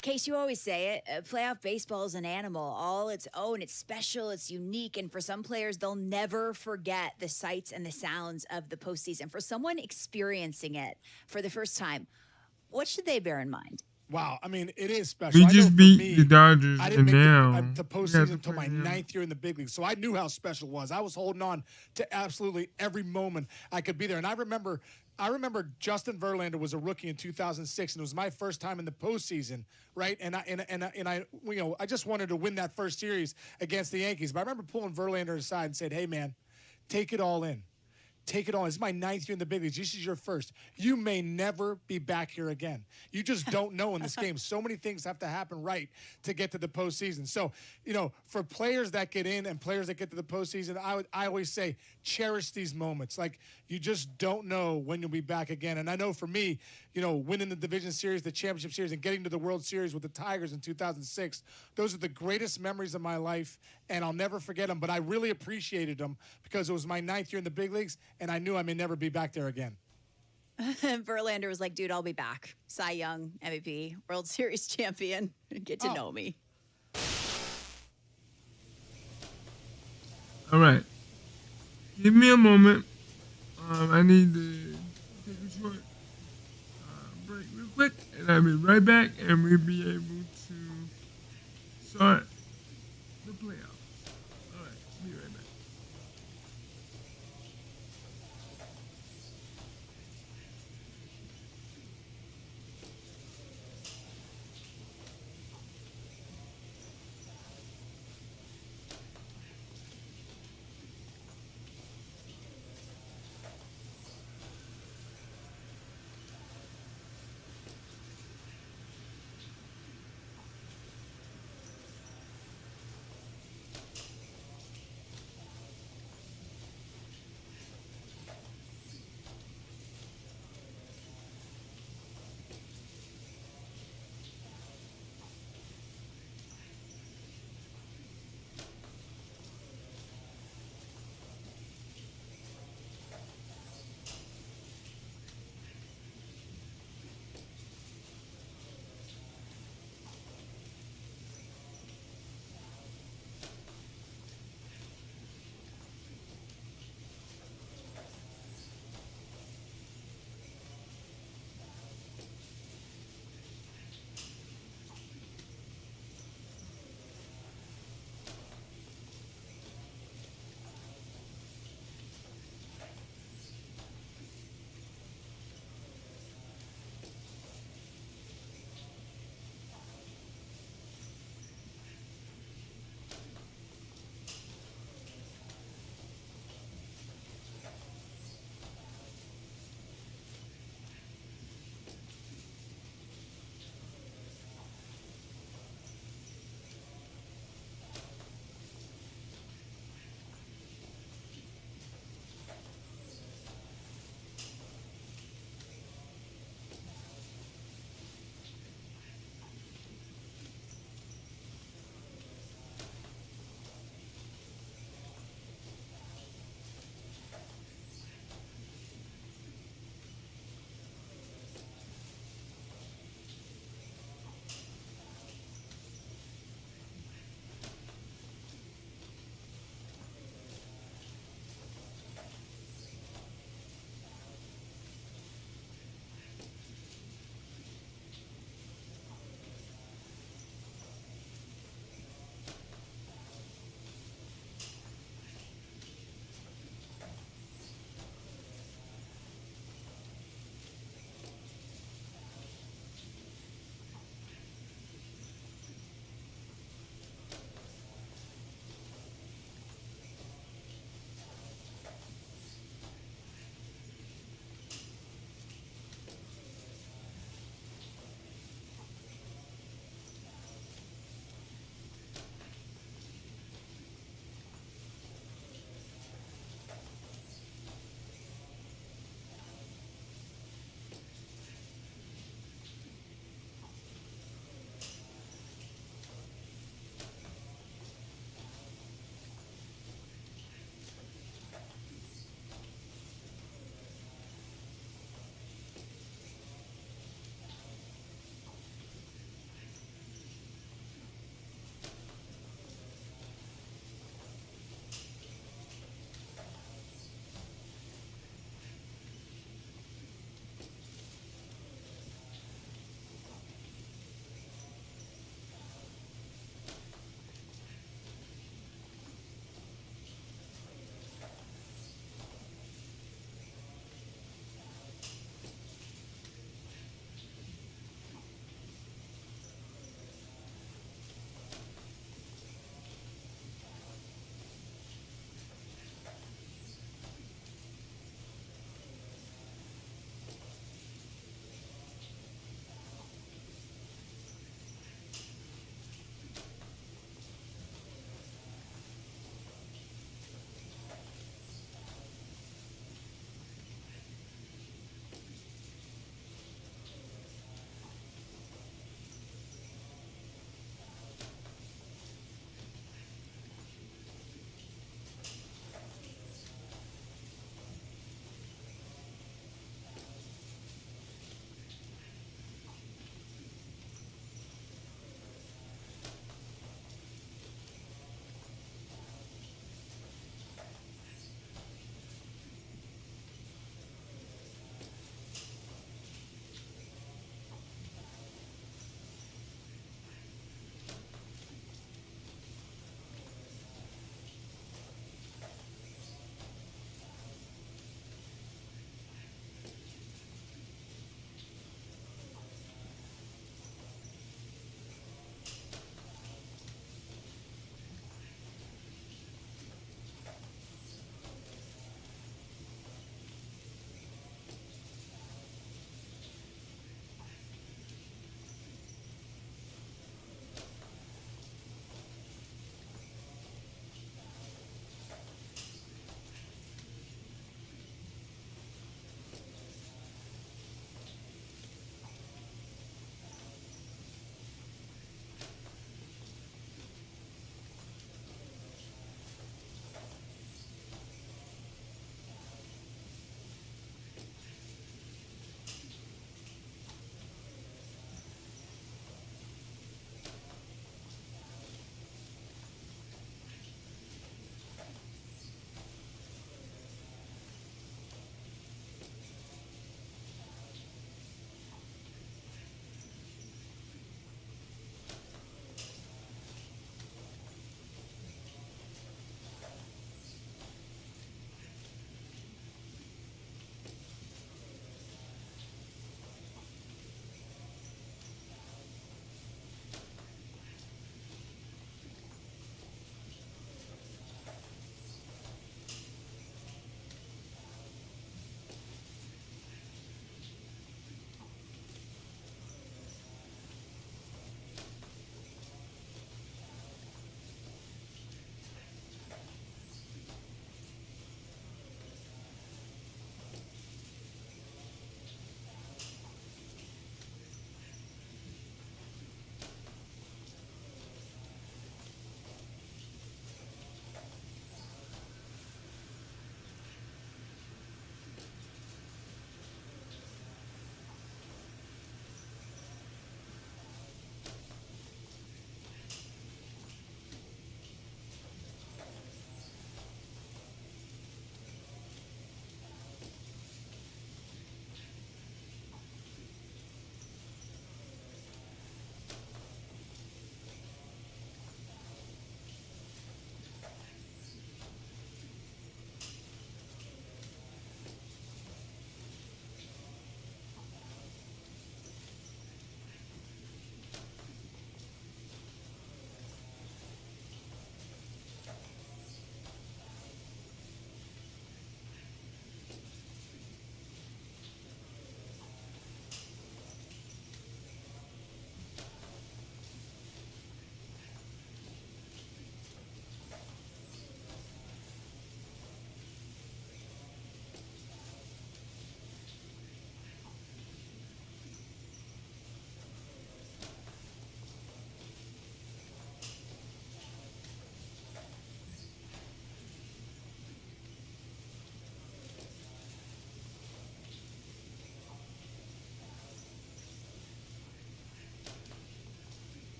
Case, you always say it, playoff baseball is an animal, all its own. It's special, it's unique, and for some players, they'll never forget the sights and the sounds of the postseason. For someone experiencing it for the first time, what should they bear in mind? Wow, I mean, it is special. We I know just for beat me, the Dodgers, I and didn't make now the we have postseason to until play my them. 9th year in the big league, so I knew how special it was. I was holding on to absolutely every moment I could be there, and I remember Justin Verlander was a rookie in 2006, and it was my first time in the postseason, right? And I I just wanted to win that first series against the Yankees, but I remember pulling Verlander aside and said, "Hey, man, take it all in." Take it on. This is my 9th year in the big leagues. This is your first. You may never be back here again. You just don't know in this game. So many things have to happen right to get to the postseason. So, for players that get in and players that get to the postseason, I always say cherish these moments. Like, you just don't know when you'll be back again. And I know for me, winning the division series, the championship series, and getting to the World Series with the Tigers in 2006, those are the greatest memories of my life, and I'll never forget them. But I really appreciated them because it was my 9th year in the big leagues, and I knew I may never be back there again. Verlander was like, dude, I'll be back. Cy Young, MVP, World Series champion. Get to know me. All right. Give me a moment. I need to take a short break real quick, and I'll be right back, and we'll be able to start the playoffs. All right. Be right back.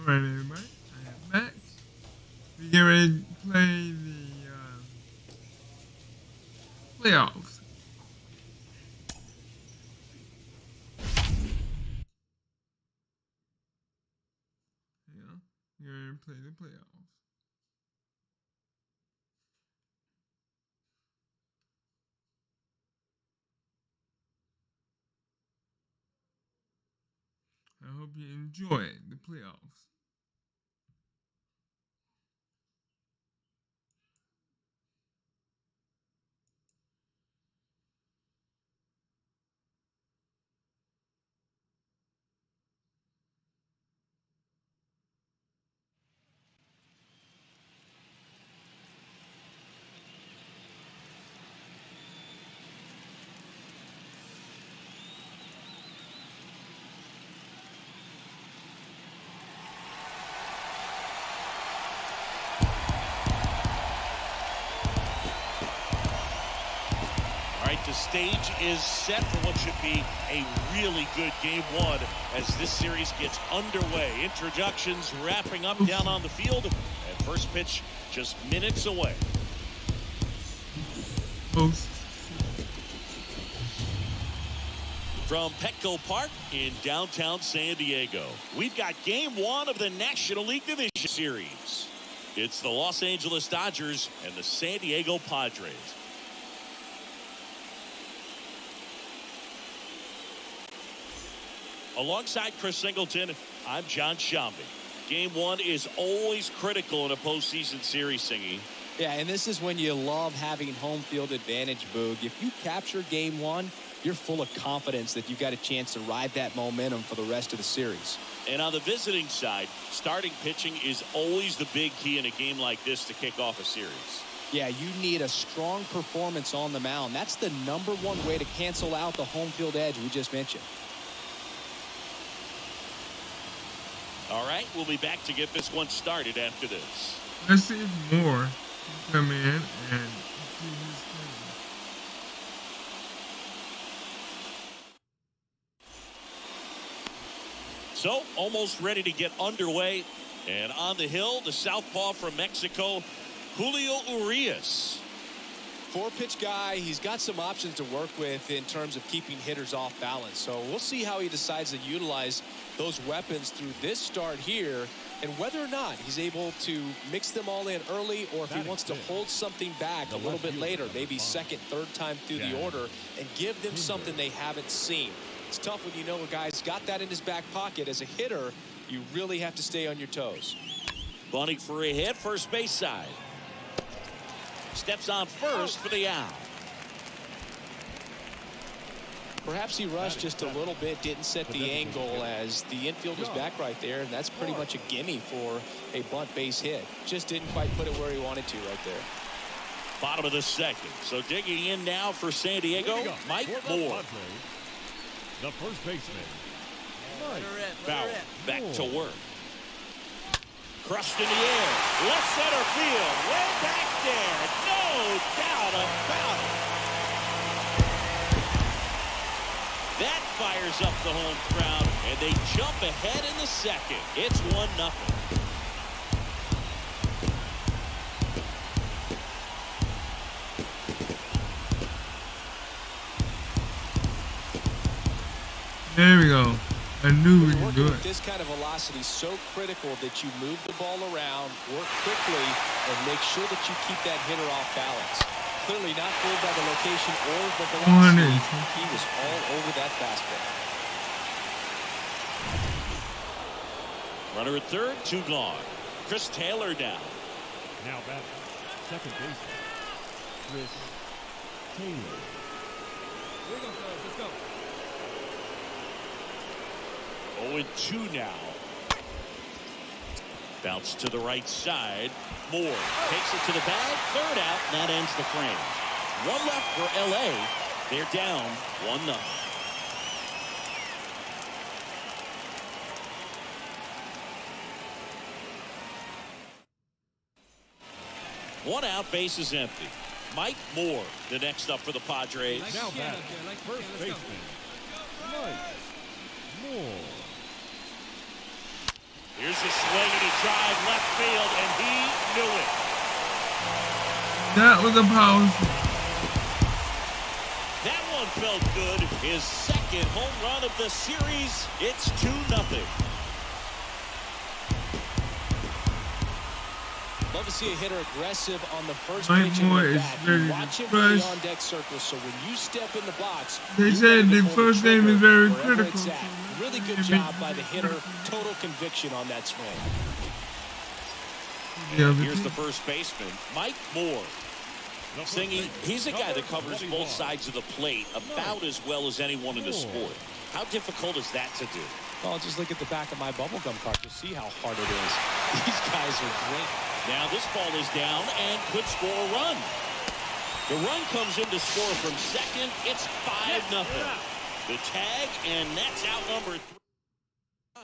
Alright, everybody. I am back. We get ready to play the playoffs. Yeah, we're ready to play the playoffs. I hope you enjoy the playoffs. The stage is set for what should be a really good game one as this series gets underway. Introductions wrapping up down on the field, and first pitch just minutes away. From Petco Park in downtown San Diego, we've got game one of the National League Division Series. It's the Los Angeles Dodgers and the San Diego Padres. Alongside Chris Singleton, I'm John Shambi. Game one is always critical in a postseason series, Singy. Yeah, and this is when you love having home field advantage, Boog. If you capture game one, you're full of confidence that you've got a chance to ride that momentum for the rest of the series. And on the visiting side, starting pitching is always the big key in a game like this to kick off a series. Yeah, you need a strong performance on the mound. That's the #1 way to cancel out the home field edge we just mentioned. All right, we'll be back to get this one started after this. Let's see if Moore can come in and do his thing. So, almost ready to get underway. And on the hill, the southpaw from Mexico, Julio Urias. 4-pitch guy. He's got some options to work with in terms of keeping hitters off balance. So we'll see how he decides to utilize those weapons through this start here, and whether or not he's able to mix them all in early, or if he wants to hold something back a little bit later, maybe second, third time through the order, and give them something they haven't seen. It's tough when you know a guy's got that in his back pocket. As a hitter, you really have to stay on your toes. Bunting for a hit, first base side. Steps on first for the out. Perhaps he rushed just a little bit, didn't set the angle as the infield was back right there, and that's pretty much a gimme for a bunt base hit. Just didn't quite put it where he wanted to right there. Bottom of the second. So digging in now for San Diego, Mike Moore. The first baseman, Bauer back to work. Crushed in the air. Left center field. Way back there. No doubt about it. That fires up the home crowd, and they jump ahead in the second. It's 1-0. There we go. I knew we could do it. With this kind of velocity, so critical that you move the ball around, work quickly, and make sure that you keep that hitter off balance. Clearly not fooled by the location or the velocity. He was all over that fastball. Runner at third, 2 gone. Chris Taylor down. now batting, second baseman, Chris Taylor. Here we go, fellas. Let's go. 0-2 now. Bounce to the right side. Moore takes it to the bag. Third out. And that ends the frame. One left for LA. They're down 1-0. One out, base is empty. Mike Moore, the next up for the Padres. Now batting, first baseman, Mike Moore. Here's Here's a swing and a drive left field, and he knew it. That was a power. That one felt good. His second home run of the series. It's 2-0. Love to see a hitter aggressive on the first Mike pitch Moore of the is bat. very Watch him in the fresh. on-deck circle, so when you step in the box, They you're said ready to the pull first trigger game is very wherever critical. it's at. Really good job by the hitter. Total conviction on that swing. Here's the first baseman, Mike Moore. Singy, he's a guy that covers both sides of the plate about as well as anyone in the sport. How difficult is that to do? Well, just look at the back of my bubblegum card to see how hard it is. These guys are great. Now this ball is down and could score a run. The run comes in to score from second. It's 5-0. The tag, and that's out number 3.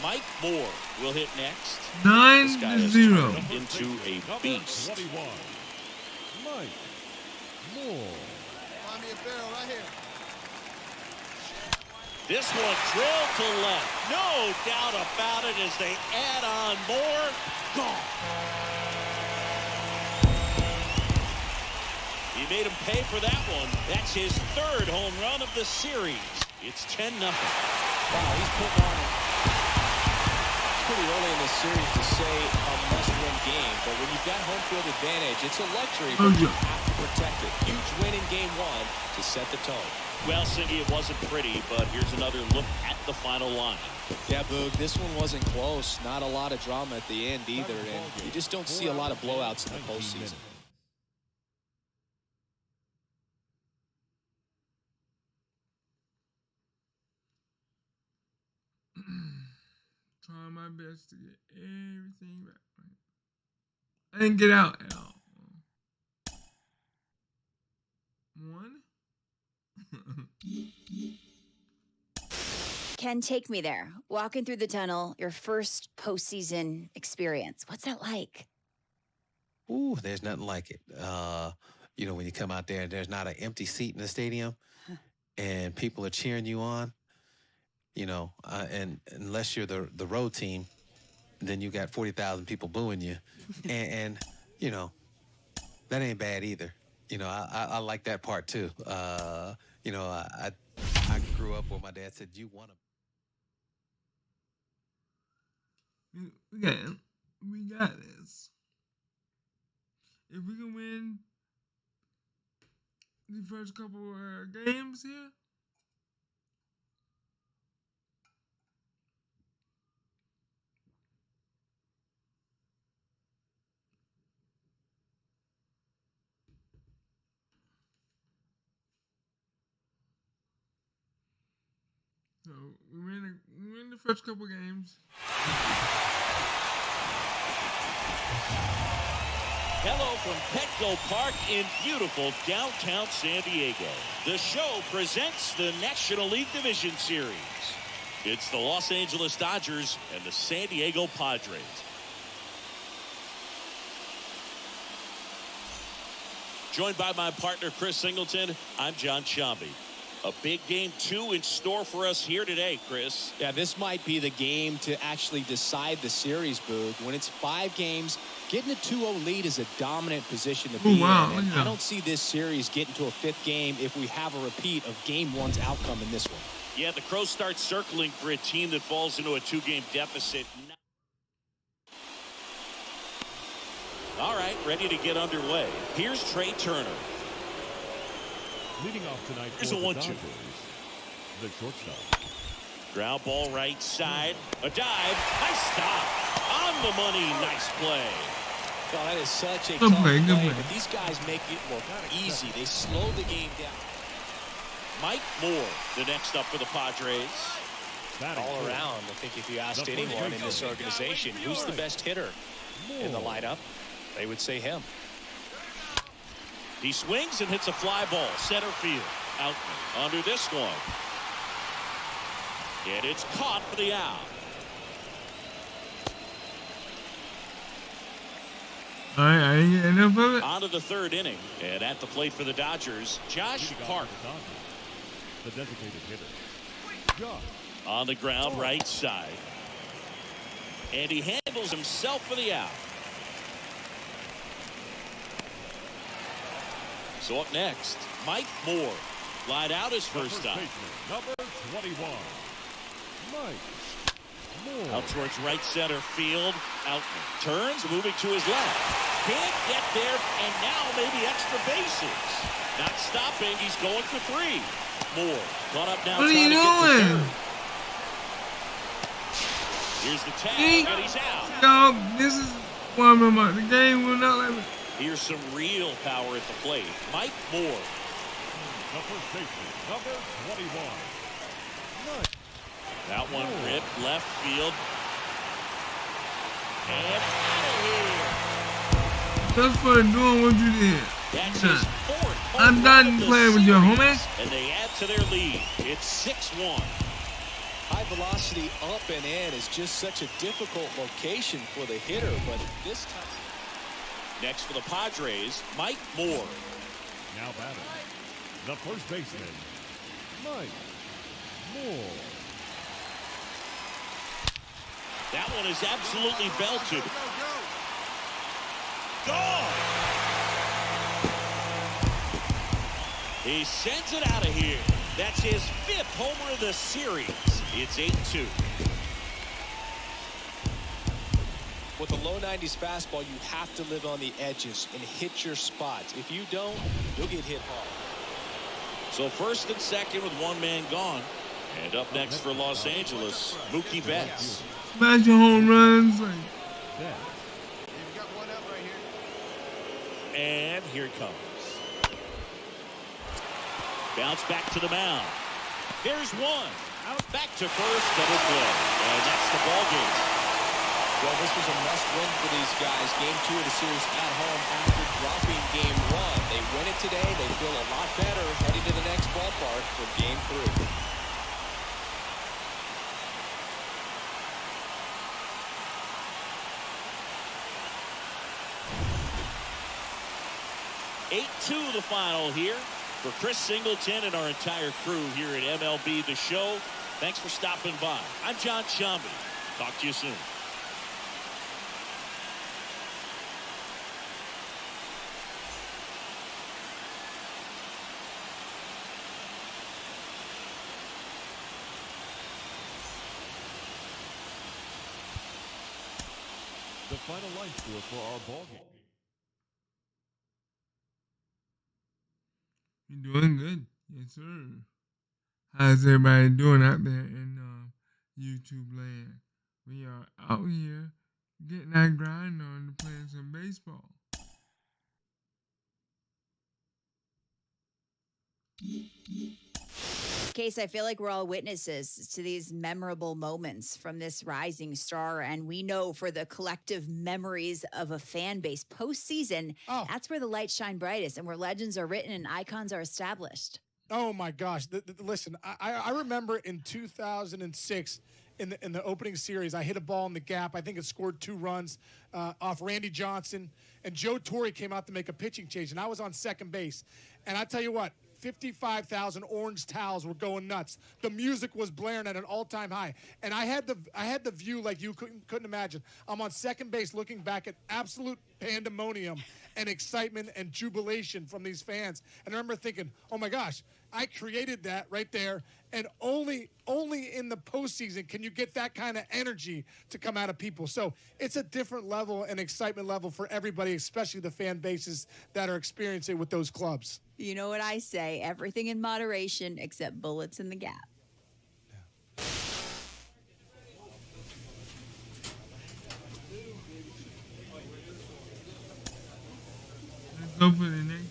Mike Moore will hit next. 9-0. Into a beast. 21. Mike Moore. Find me a barrel right here. This one drilled to left. No doubt about it as they add on more. Gone. He made him pay for that one. That's his third home run of the series. It's 10-0. Wow, he's putting on it. It's pretty early in this series to say a must-win game, but when you've got home field advantage, it's a luxury, but you have to protect it. Huge win in game one to set the tone. Well, Cindy, it wasn't pretty, but here's another look at the final line. Yeah, Boog, this one wasn't close. Not a lot of drama at the end either, and you just don't see a lot of blowouts in the postseason. Trying my best to get everything right. I didn't get out at all. One. Ken, take me there. Walking through the tunnel, your first postseason experience. What's that like? Ooh, there's nothing like it. You know, when you come out there and there's not an empty seat in the stadium and people are cheering you on, you know, and unless you're the road team, then you got 40,000 people booing you. and, you know, that ain't bad either. You know, I like that part too. You know, I grew up where my dad said, you want to. We got this. If we can win the first couple games here, so we win the first couple games. Hello from Petco Park in beautiful downtown San Diego. The show presents the National League Division Series. It's the Los Angeles Dodgers and the San Diego Padres. Joined by my partner, Chris Singleton, I'm John Shambi. A big game 2 in store for us here today, Chris. Yeah, this might be the game to actually decide the series, Boog. When it's 5 games, getting a 2-0 lead is a dominant position to be in. And I don't see this series getting to a 5th game if we have a repeat of game 1's outcome in this one. Yeah, the Crows start circling for a team that falls into a 2-game deficit. All right, ready to get underway. Here's Trey Turner. Leading off tonight Here's for a the 1-2. Dodgers, the shortstop. Ground ball right side. A dive. Nice stop. On the money. Nice play. Oh, that is such a Good tough play, good play. but these guys make it look easy. They slow the game down. Mike Moore, the next up for the Padres. All around, I think if you asked anyone in this organization who's the best hitter in the lineup, they would say him. He swings and hits a fly ball. Center field. Out under this one. And it's caught for the out. All right, I didn't get enough of it. On to the 3rd inning. And at the plate for the Dodgers, Josh Park. The designated hitter. Josh. On the ground right side. And he handles himself for the out. So up next, Mike Moore. Lied out his first time. Number 21, Mike Moore. Out towards right center field. Out turns, moving to his left. Can't get there, and now maybe extra bases. Not stopping, he's going for 3. Moore caught up now. What are you doing? Here's the tag, and he's out. Yo, this is one of my. The game will not let me. Here's some real power at the plate. Mike Moore. The first baseman, number 21, Mike. That one ripped left field. And out of here. Just for doing what you did. That's his 4th home I'm run done of the playing with you, series, homie. and they add to their lead. It's 6-1. High velocity up and in is just such a difficult location for the hitter, but this time. Next for the Padres, Mike Moore. Now batting, the first baseman, Mike Moore. That one is absolutely belted. Gone! He sends it out of here. That's his 5th homer of the series. It's 8-2. With a low 90s fastball, you have to live on the edges and hit your spots. If you don't, you'll get hit hard. So first and second with one man gone. And up next for Los Angeles, Mookie Betts. Smash your home runs. Like, You've got one up right here. And here it comes. Bounce back to the mound. There's one. Out back to first, double play. And that's the ball game. Well, this was a must-win for these guys. Game 2 of the series at home after dropping Game 1. They win it today. They feel a lot better heading to the next ballpark for Game 3. (8-2) the final here. For Chris Singleton and our entire crew here at MLB The Show, thanks for stopping by. I'm John Shambi. Talk to you soon. The final line score for our ball game. you're doing good. Yes, sir. How's everybody doing out there in YouTube land? We are out here getting our grind on to playing some baseball. Case, I feel like we're all witnesses to these memorable moments from this rising star. And we know for the collective memories of a fan base postseason, that's where the lights shine brightest and where legends are written and icons are established. Oh, my gosh. Listen, I remember in 2006 in the opening series, I hit a ball in the gap. I think it scored 2 runs off Randy Johnson. And Joe Torre came out to make a pitching change. And I was on second base. And I tell you what, 55,000 orange towels were going nuts. The music was blaring at an all-time high, and I had the view like you couldn't imagine. I'm on second base, looking back at absolute pandemonium and excitement and jubilation from these fans. And I remember thinking, "Oh my gosh, I created that right there." And only in the postseason can you get that kind of energy to come out of people. So it's a different level and excitement level for everybody, especially the fan bases that are experiencing it with those clubs. You know what I say, everything in moderation except bullets in the gap. Let's go for the next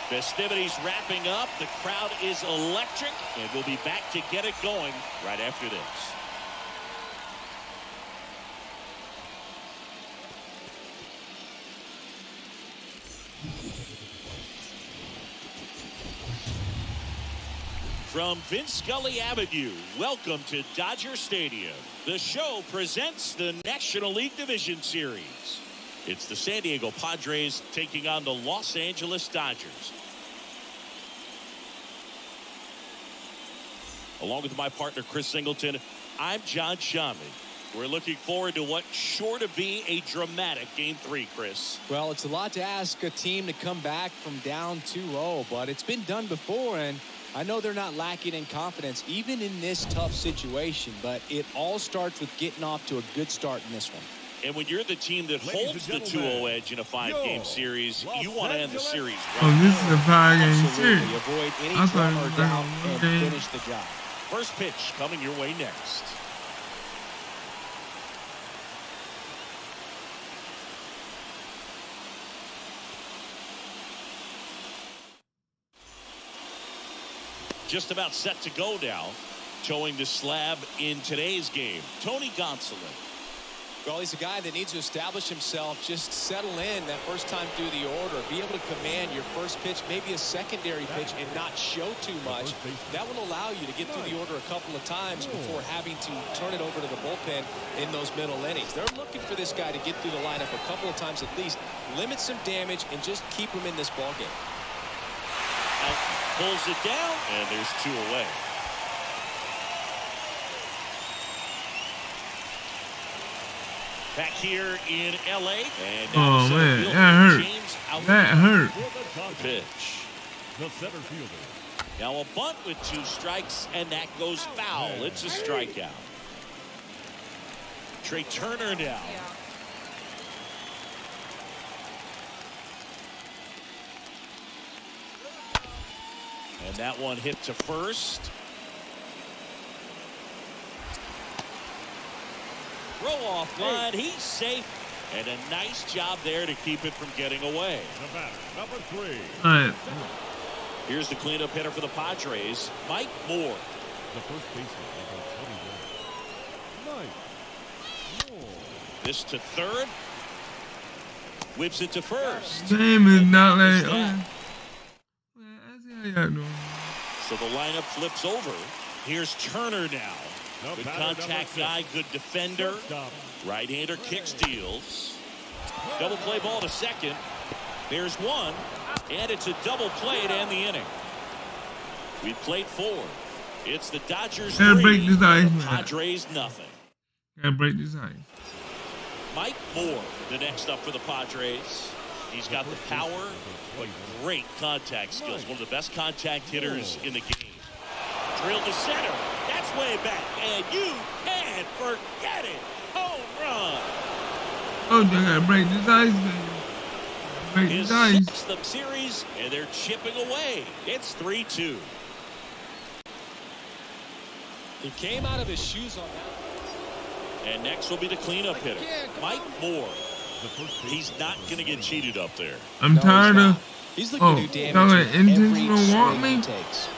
Festivities wrapping up. The crowd is electric, and we'll be back to get it going right after this. From Vince Scully Avenue, welcome to Dodger Stadium. The show presents the National League Division Series. It's the San Diego Padres taking on the Los Angeles Dodgers. Along with my partner, Chris Singleton, I'm John Shammy. We're looking forward to what's sure to be a dramatic Game 3, Chris. Well, it's a lot to ask a team to come back from down 2-0, but it's been done before, and I know they're not lacking in confidence, even in this tough situation, but it all starts with getting off to a good start in this one. And when you're the team that holds the 2-0 edge in a 5-game series, you want to end the series right. Oh, this is a 5-game series. Absolutely. Avoid any I thought drama it or was doubt like and a finish the job. First pitch coming your way next. Just about set to go now. Towing the slab in today's game, Tony Gonzalez. Well, he's a guy that needs to establish himself, just settle in that first time through the order, be able to command your first pitch, maybe a secondary pitch, and not show too much. That will allow you to get through the order a couple of times before having to turn it over to the bullpen in those middle innings. They're looking for this guy to get through the lineup a couple of times at least, limit some damage, and just keep him in this ballgame. Pulls it down, and there's 2 away. Back here in L.A. And oh, man, that hurt. Pitch. The center fielder. Now a bunt with 2 strikes, and that goes foul. It's a strikeout. Trey Turner now. And that one hit to first. Throw off line. He's safe. And a nice job there to keep it from getting away. The batter, number 3. All right. Here's the cleanup hitter for the Padres, Mike Moore. The first baseman, number 21. Mike Moore. This to third. Whips it to first. Game is not like. Okay. I see how y'all doing. So the lineup flips over. Here's Turner now. Good contact guy, good defender. Right-hander kick steals. Double play ball to second. There's one. And it's a double play to end the inning. We played 4. It's the Dodgers 3. Break this ice, man. Padres nothing. Gotta break this ice. Mike Moore, the next up for the Padres. He's got the power, but great contact skills. One of the best contact hitters in the game. Drilled to center. That's way back. And you can't forget it. Home run. Oh, they gotta break this ice, man. Break His this ice. 6th of series, and they're chipping away. It's 3-2. He came out of his shoes on that. And next will be the cleanup hitter, Mike Moore. He's not going to get cheated up there. I'm tired of. He's looking to do damage y'all with got intentional every walk swing me? he takes.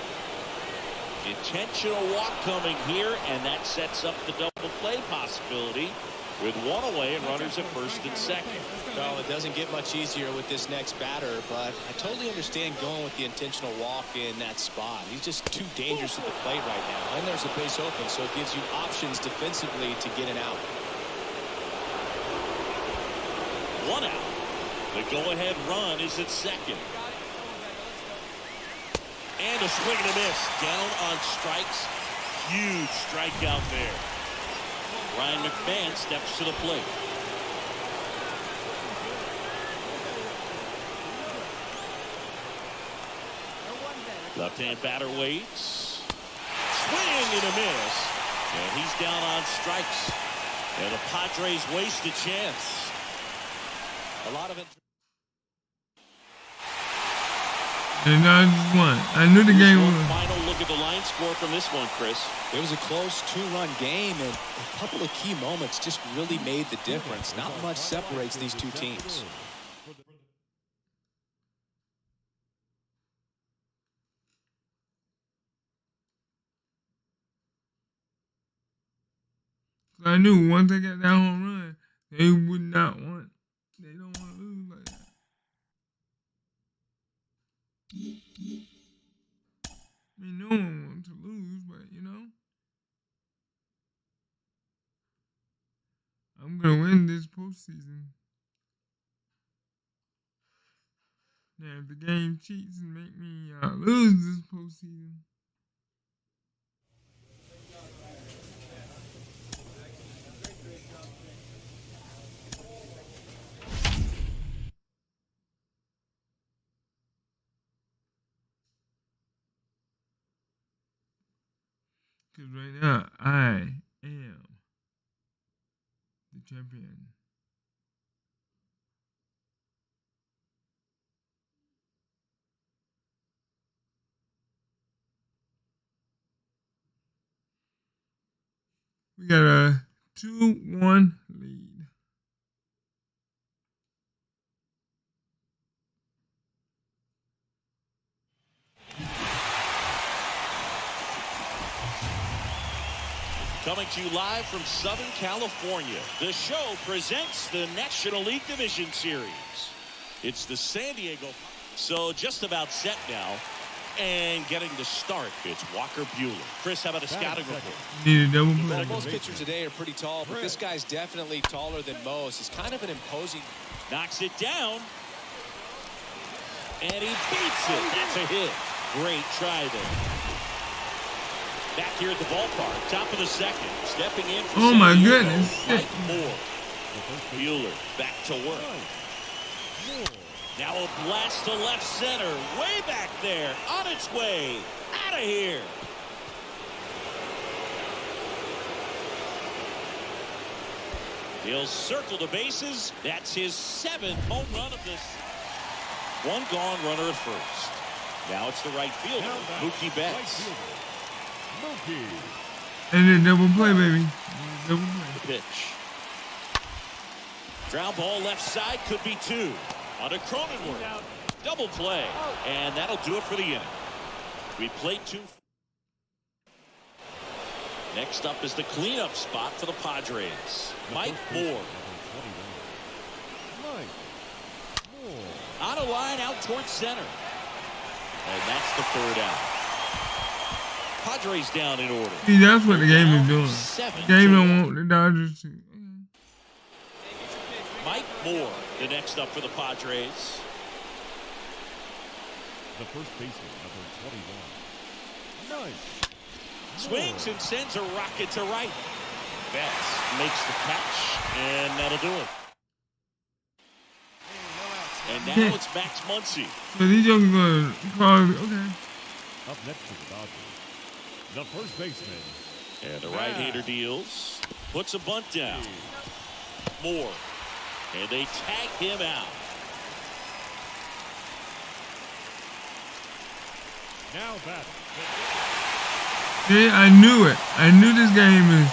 Intentional walk coming here, and that sets up the double play possibility with 1 away and runners at first and second. Well, it doesn't get much easier with this next batter, but I totally understand going with the intentional walk in that spot. He's just too dangerous at the plate right now, and there's a base open, so it gives you options defensively to get an out. 1 out. The go-ahead run is at second. And a swing and a miss. Down on strikes. Huge strikeout there. Ryan McMahon steps to the plate. Left-hand batter waits. Swing and a miss. And he's down on strikes. And the Padres waste a chance. A lot of it. And I just won. I knew the game was. Final look at the line score from this one, Chris. It was a close 2-run game, and a couple of key moments just really made the difference. Not much separates these two teams. So I knew once they got that home run, they would not want. They don't want to lose like that. I mean, no one wants to lose, but you know, I'm gonna win this postseason. Now, if the game cheats and make me lose this postseason. Because right now, I am the champion. We got a 2-1 lead. Coming to you live from Southern California, the show presents the National League Division Series. It's the San Diego. So just about set now. And getting the start, it's Walker Buehler. Chris, how about a scouting report? Need a double play. Well, most pitchers today are pretty tall, but this guy's definitely taller than most. He's kind of an imposing. Knocks it down. And he beats it. That's a hit. Great try there. Back here at the ballpark, top of the second. Stepping in for Oh San my Diego, goodness. Mike Moore. Buehler back to work. Now a blast to left center. Way back there. On its way. Out of here. He'll circle the bases. That's his 7th home run of this. One gone runner at first. Now it's the right fielder, Mookie Betts. And then double play, baby. Double play. The pitch. Ground ball left side, could be 2. On to Cronenworth. Double play. And that'll do it for the inning. We played 2. Next up is the cleanup spot for the Padres. Mike Moore. On a line out towards center. And that's the 3rd out. Padres down in order. See, that's what the game is doing. The game don't want the Dodgers to. Mike Moore, the next up for the Padres. The first baseman, number 21. Swings and sends a rocket to right. Betts makes the catch, and that'll do it. And now it's Max Muncie. So these jokers going to call. Okay. Up next to the Dodgers, the first baseman. And the right-hander deals. Puts a bunt down. Moore. And they tag him out. Now batting. See, I knew it. I knew this game is.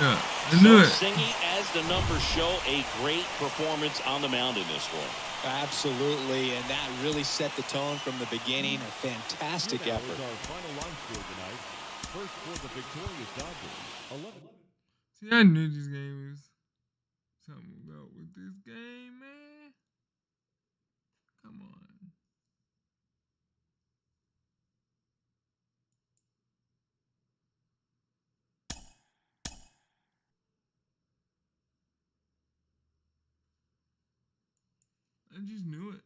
Yeah, I knew it. Singy, as the numbers show, a great performance on the mound in this one. Absolutely, and that really set the tone from the beginning. A fantastic effort. Our final line score tonight. First for the victorious Dodgers, 11. See, I knew this game was something about with this game, man. Come on. I just knew it.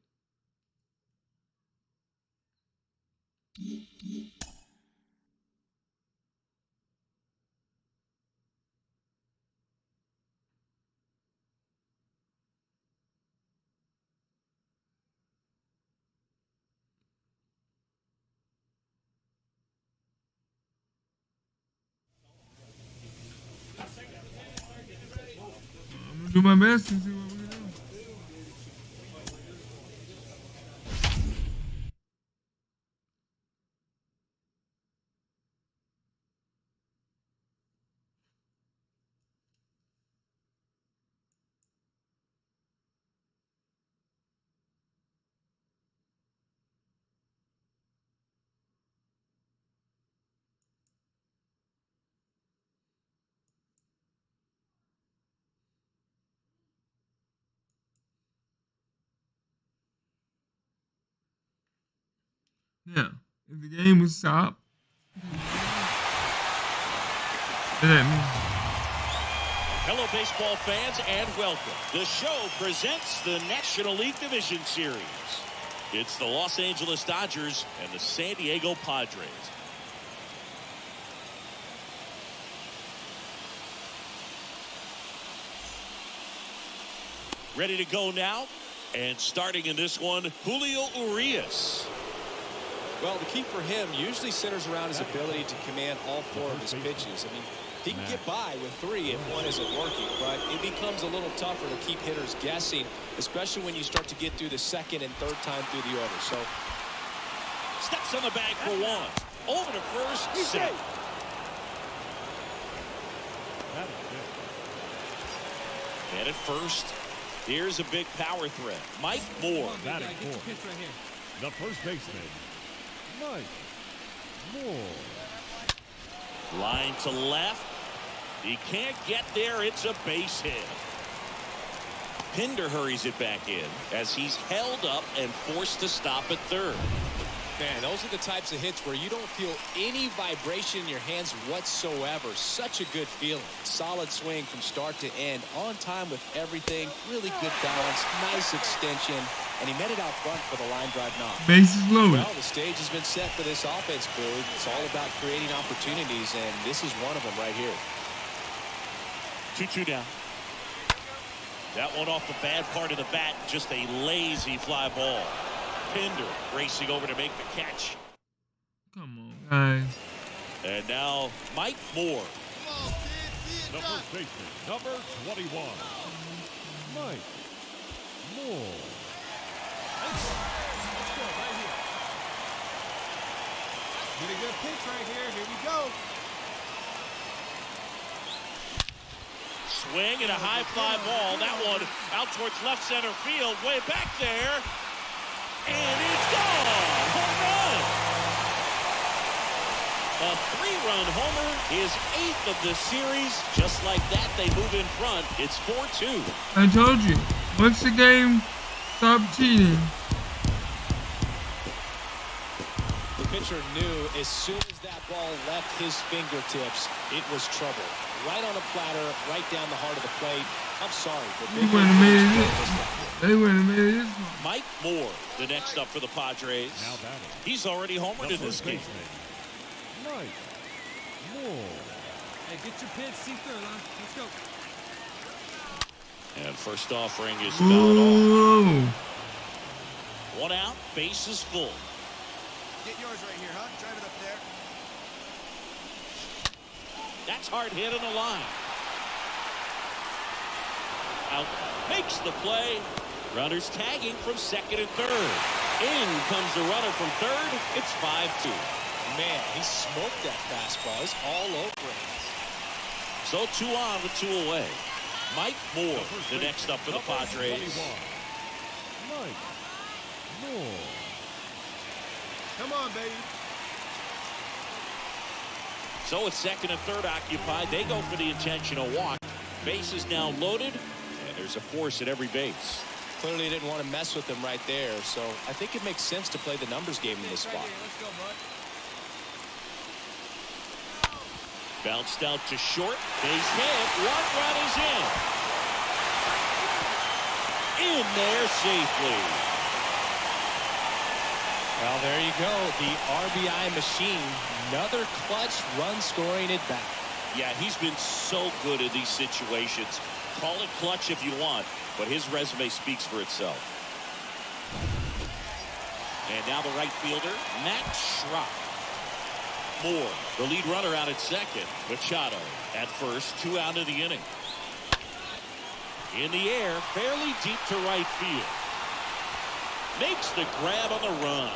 I'm gonna do my best and see what we can do. Now, if the game was stopped, what does that mean? Hello, baseball fans, and welcome. The show presents the National League Division Series. It's the Los Angeles Dodgers and the San Diego Padres. Ready to go now, and starting in this one, Julio Urias. Well, the key for him usually centers around his ability to command all four of his pitches. I mean, he can get by with three if one isn't working, but it becomes a little tougher to keep hitters guessing, especially when you start to get through the second and third time through the order. So, steps on the bag for one. Over to first, safe. And at first, here's a big power threat. Mike Moore. Batting fourth. The first baseman, Mike Moore. Line to left. He can't get there. It's a base hit. Pinder hurries it back in as he's held up and forced to stop at third. man, those are the types of hits where you don't feel any vibration in your hands whatsoever. Such a good feeling. Solid swing from start to end. On time with everything. Really good balance. Nice extension. And he met it out front for the line drive knock. Bases loaded. Well, the stage has been set for this offense, Boog. It's all about creating opportunities, and this is one of them right here. 2-2 down. That one off the bad part of the bat. Just a lazy fly ball. Pinder racing over to make the catch. Come on, guys. And now Mike Moore. The first baseman, number 21, Mike Moore. Let's go, right here. Get a good pitch right here. Here we go. Swing and a high fly ball. That one out towards left center field. Way back there. And it's gone. Home run. A 3-run homer, his 8th of the series. Just like that, they move in front. It's 4-2. I told you. Once the game stopped cheating. The pitcher knew as soon as that ball left his fingertips, it was trouble. Right on a platter, right down the heart of the plate. I'm sorry, but They wouldn't have made it. They wouldn't have made it. Mike Moore, the next up for the Padres. Now batting. He's already homered in this game. Mike Moore. Hey, get your pitch, see through, huh? Let's go. And first offering is fouled off. Whoa. One out, base is full. Get yours right here, huh? Drive it up there. That's hard hit on the line. Out, makes the play. Runners tagging from second and third. In comes the runner from third. It's 5-2. Man, he smoked that fastball. It's all over him. So 2 on with 2 away. Mike Moore, the next up for the Padres. Mike Moore. Come on, baby. So it's second and third occupied. They go for the intentional walk. Base is now loaded, and there's a force at every base. Clearly didn't want to mess with him right there, so I think it makes sense to play the numbers game in this spot. Let's go, bud. Bounced out to short. Base hit. 1 run is in. In there safely. Well, there you go. The RBI machine. Another clutch run scoring at bat. Yeah, he's been so good in these situations. Call it clutch if you want, but his resume speaks for itself. And now the right fielder, Schrock. Moore, the lead runner out at second. Machado at first, 2 out of the inning. In the air, fairly deep to right field. Makes the grab on the run.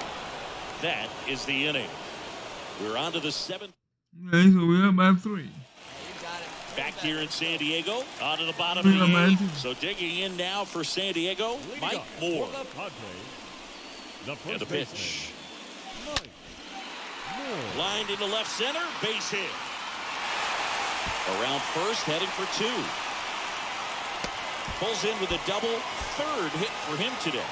That is the inning. We're on to the 7th. Okay, so we're up by 3. Back here in San Diego, on to the bottom of the 8th. So digging in now for San Diego, Mike Moore. For the Padres, the first And the baseman, pitch. Mike Moore. Lined into left center, base hit. Around first, heading for 2. Pulls in with a double, 3rd hit for him today.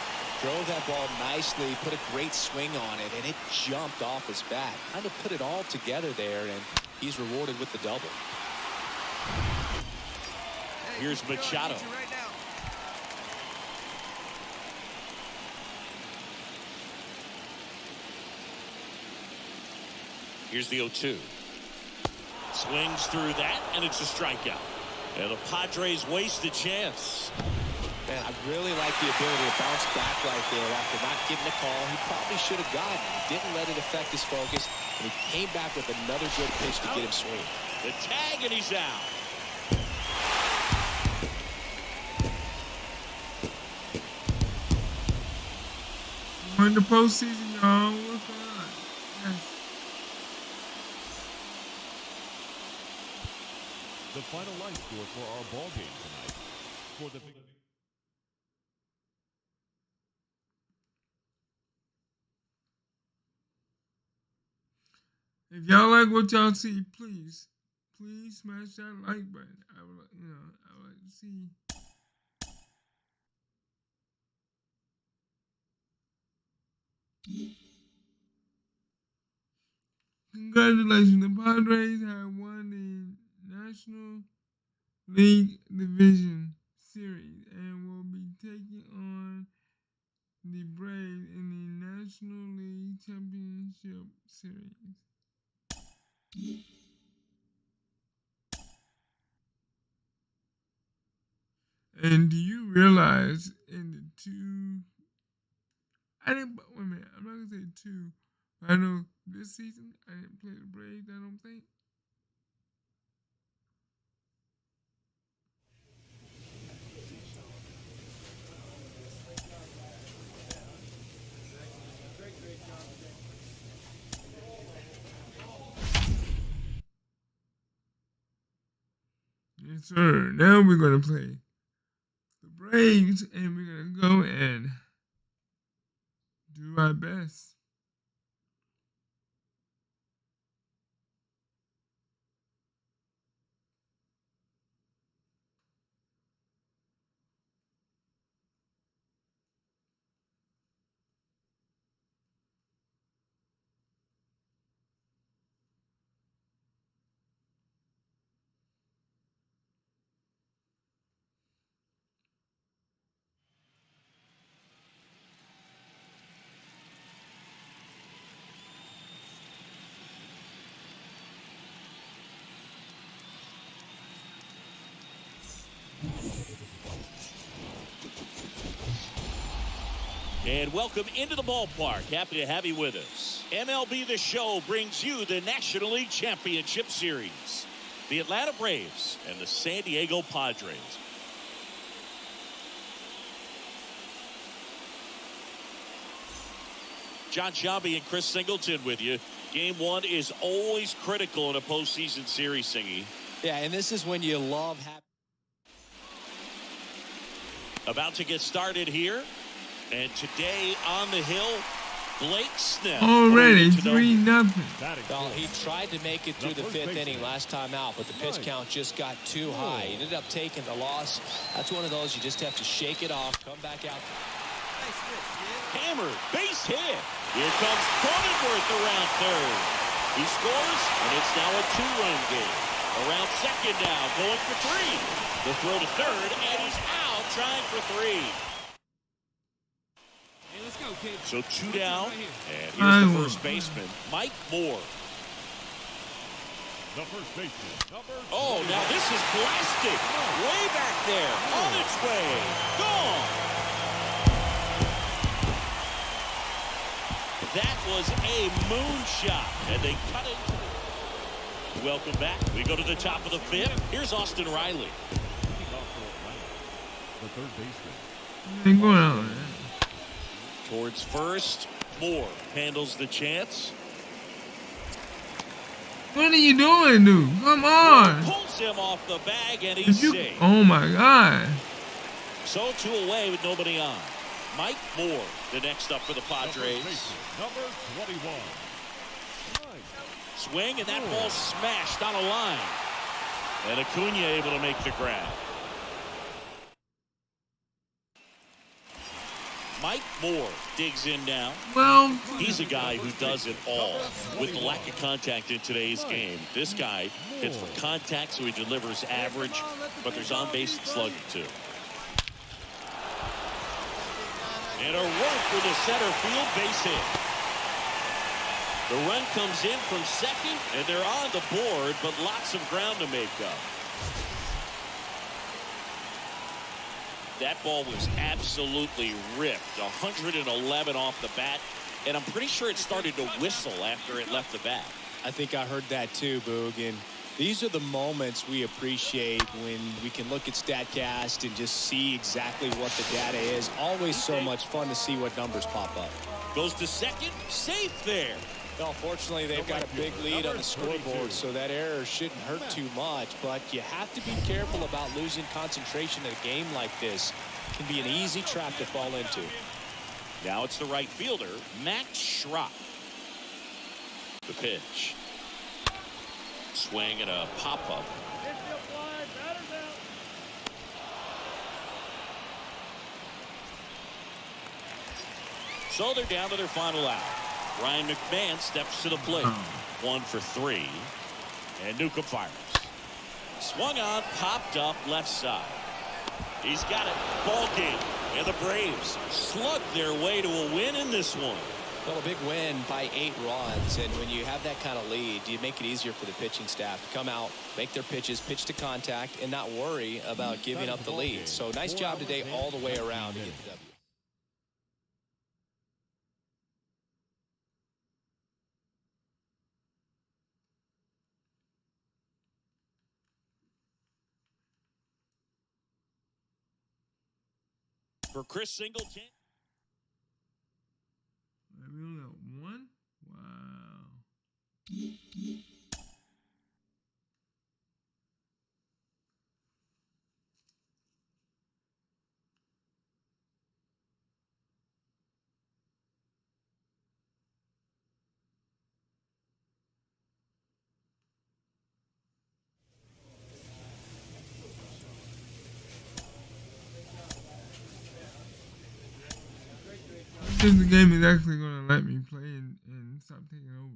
Drove that ball nicely, put a great swing on it, and it jumped off his bat. Kind of put it all together there, and he's rewarded with the double. Here's Machado. Right now. Here's the 0-2. Swings through that, and it's a strikeout. And the Padres waste a chance. Man, I really like the ability to bounce back right there after not getting a call he probably should have gotten. He didn't let it affect his focus, and he came back with another good pitch to get him swinging. The tag, and he's out. We're in the postseason, y'all. What's on? Yes. The final line score for our ball game tonight. For the If y'all like what y'all see, please smash that like button. I would like to see. Congratulations, the Padres have won the National League Division Series and will be taking on the Braves in the National League Championship Series. And do you realize in the two, wait a minute, I'm not going to say two, but I know this season I didn't play the Braves, I don't think. Yes, sir. Now we're going to play the Braves, and we're going to go and do our best. And welcome into the ballpark. Happy to have you with us. MLB The Show brings you the National League Championship Series. The Atlanta Braves and the San Diego Padres. John Shabby and Chris Singleton with you. Game one is always critical in a postseason series, Singy. Yeah, and this is when you love having. About to get started here. And today on the hill, Blake Snell. Already 3-0. Well, he tried to make it through the fifth inning last time out, but the pitch count just got too high. He ended up taking the loss. That's one of those you just have to shake it off, come back out. Hammered, base hit. Here comes Cronenworth around third. He scores, and it's now a two-run game. Around second now, going for three. The throw to third, and he's out trying for three. Hey, let's go, kid. So two down, Right here. and here's the first baseman, Mike Moore. The first baseman, number Oh, now this is blasted. Way back there, on its way, gone. That was a moonshot, and they cut it. Welcome back. We go to the top of the fifth. Here's Austin Riley. leading off for Atlanta. The third baseman. What's going on, man? Towards first, Moore handles the chance. What are you doing, dude? Come on. Pulls him off the bag, and he's safe. Oh, my God. So two away with nobody on. Mike Moore, the next up for the Padres. Number 21. Swing, and that ball smashed on a line. And Acuna able to make the grab. Mike Moore digs in now. Well, He's a guy who does it all with the lack of contact in today's game. This guy hits for contact, so he delivers average, but there's on-base slugging too. And a rope for the center field base hit. The run comes in from second, and they're on the board, but lots of ground to make up. That ball was absolutely ripped. 111 off the bat, and I'm pretty sure it started to whistle after it left the bat. I think I heard that too, Boog. And these are the moments we appreciate when we can look at StatCast and just see exactly what the data is. Always so much fun to see what numbers pop up. Goes to second, safe there. Well, fortunately, they've got a big lead on the scoreboard, so that error shouldn't hurt too much. But you have to be careful about losing concentration in a game like this. It can be an easy trap to fall into. Now it's the right fielder, Max Schrock. The pitch. Swing and a pop-up. So they're down to their final out. Ryan McMahon steps to the plate. 1 for 3. And Newcomb fires. Swung on, popped up left side. He's got it. Ball game. And the Braves slug their way to a win in this one. Well, a big win by 8 runs. And when you have that kind of lead, you make it easier for the pitching staff to come out, make their pitches, pitch to contact, and not worry about giving up the lead. So nice job today all the way around to get the W. For Chris Singleton. maybe only one? Wow. I think the game is actually going to let me play and stop taking over.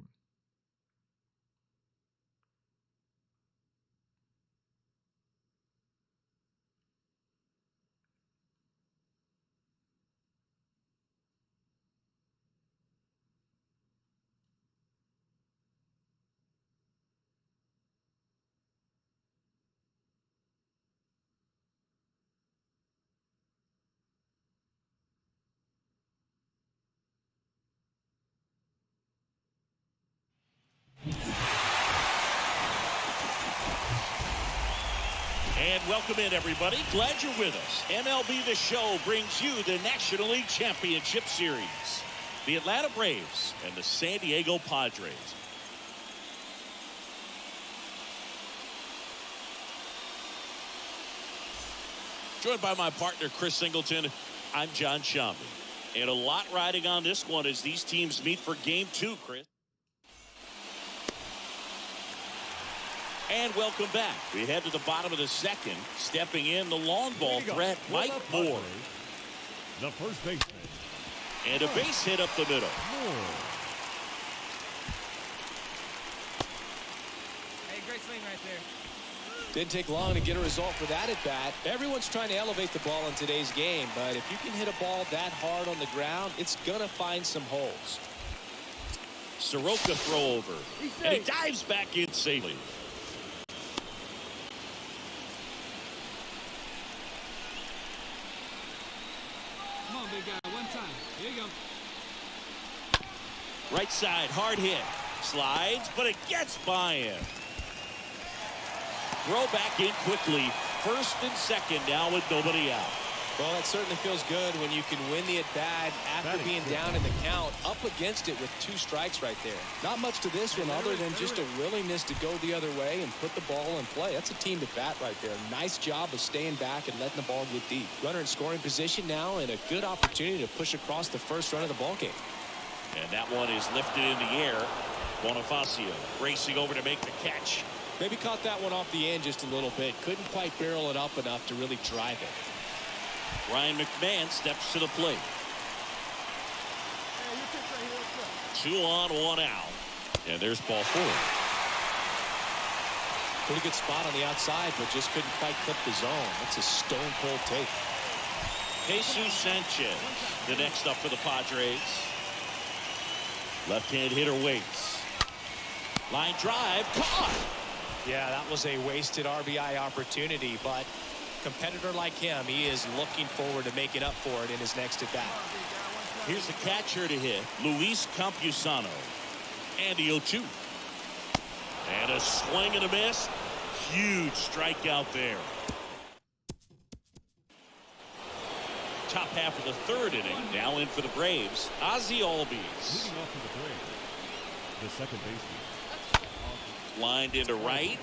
And welcome in, everybody. Glad you're with us. MLB The Show brings you the National League Championship Series. The Atlanta Braves and the San Diego Padres. Joined by my partner, Chris Singleton. I'm John Shambi. And a lot riding on this one as these teams meet for Game 2, Chris. And welcome back. We head to the bottom of the second. Stepping in, the long ball threat, Mike Moore. The first baseman. And a base hit up the middle. Hey, great swing right there. Didn't take long to get a result for that at bat. Everyone's trying to elevate the ball in today's game, but if you can hit a ball that hard on the ground, it's gonna find some holes. Soroka throw over. And he dives back in safely. Come on, big guy, one time. Here you go. Right side, hard hit. Slides, but it gets by him. Throw back in quickly. First and second now with nobody out. Well, that certainly feels good when you can win the at-bat after being down in the count, up against it with 2 strikes right there. Not much to this one other than just a willingness to go the other way and put the ball in play. That's a team at bat right there. Nice job of staying back and letting the ball get deep. Runner in scoring position now and a good opportunity to push across the first run of the ball game. And that one is lifted in the air. Bonifacio racing over to make the catch. Maybe caught that one off the end just a little bit. Couldn't quite barrel it up enough to really drive it. Ryan McMahon steps to the plate. 2 on, 1 out. And there's ball 4. Pretty good spot on the outside, but just couldn't quite clip the zone. That's a stone cold take. Jesus Sanchez, the next up for the Padres. Left-hand hitter waits. Line drive, caught. Yeah, that was a wasted RBI opportunity, but competitor like him, he is looking forward to making up for it in his next at-bat. Here's the catcher to hit, Luis Campusano. And the 0-2. And a swing and a miss. Huge strikeout there. Top half of the 3rd inning. Now in for the Braves, Ozzie Albies. Leading off for the Braves, the second baseman. Lined into right.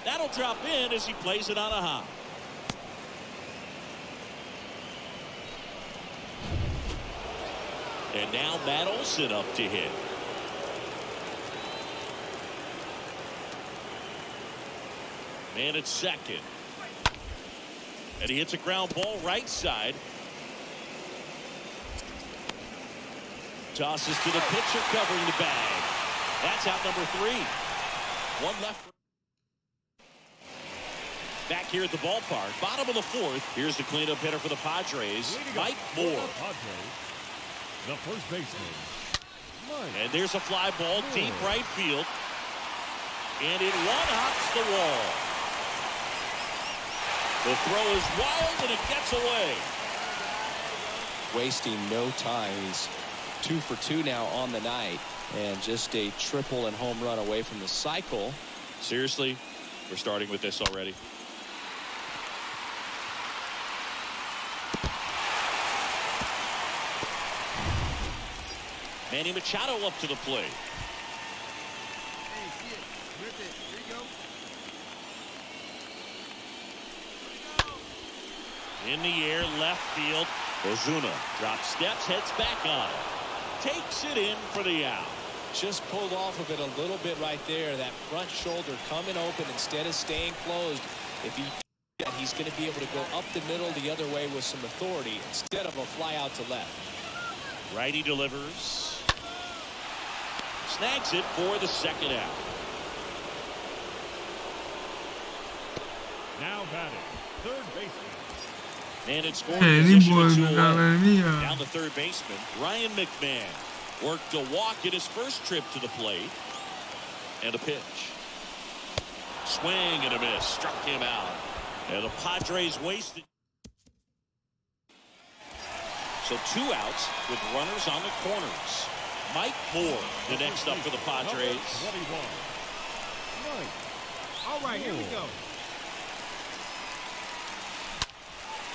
That'll drop in as he plays it on a hop. And now Matt Olson up to hit. Man at second. And he hits a ground ball right side. Tosses to the pitcher covering the bag. That's out number 3. 1 left. Back here at the ballpark. Bottom of the 4th. Here's the cleanup hitter for the Padres, Mike Moore. Padres, the first baseman. And there's a fly ball deep right field. And it one-hops the wall. The throw is wild and it gets away. Wasting no time. He's 2 for 2 now on the night, and just a triple and home run away from the cycle. Seriously, we're starting with this already. Manny Machado up to the plate. Hey, see it. Rip it. Here you go. In the air, left field. Ozuna drops steps, heads back on it. Takes it in for the out. Just pulled off of it a little bit right there. That front shoulder coming open instead of staying closed. If he's going to be able to go up the middle the other way with some authority instead of a fly out to left. Righty delivers. Snags it for the second out. Now batting, third baseman. And it's scoring Hey, these position boys at 2 are not letting me out. Down the third baseman, Ryan McMahon worked a walk in his first trip to the plate. And a pitch. Swing and a miss. Struck him out. And the Padres wasted. So 2 outs with runners on the corners. Mike Moore, the next up for the Padres. 21. Mike. All right, here we go.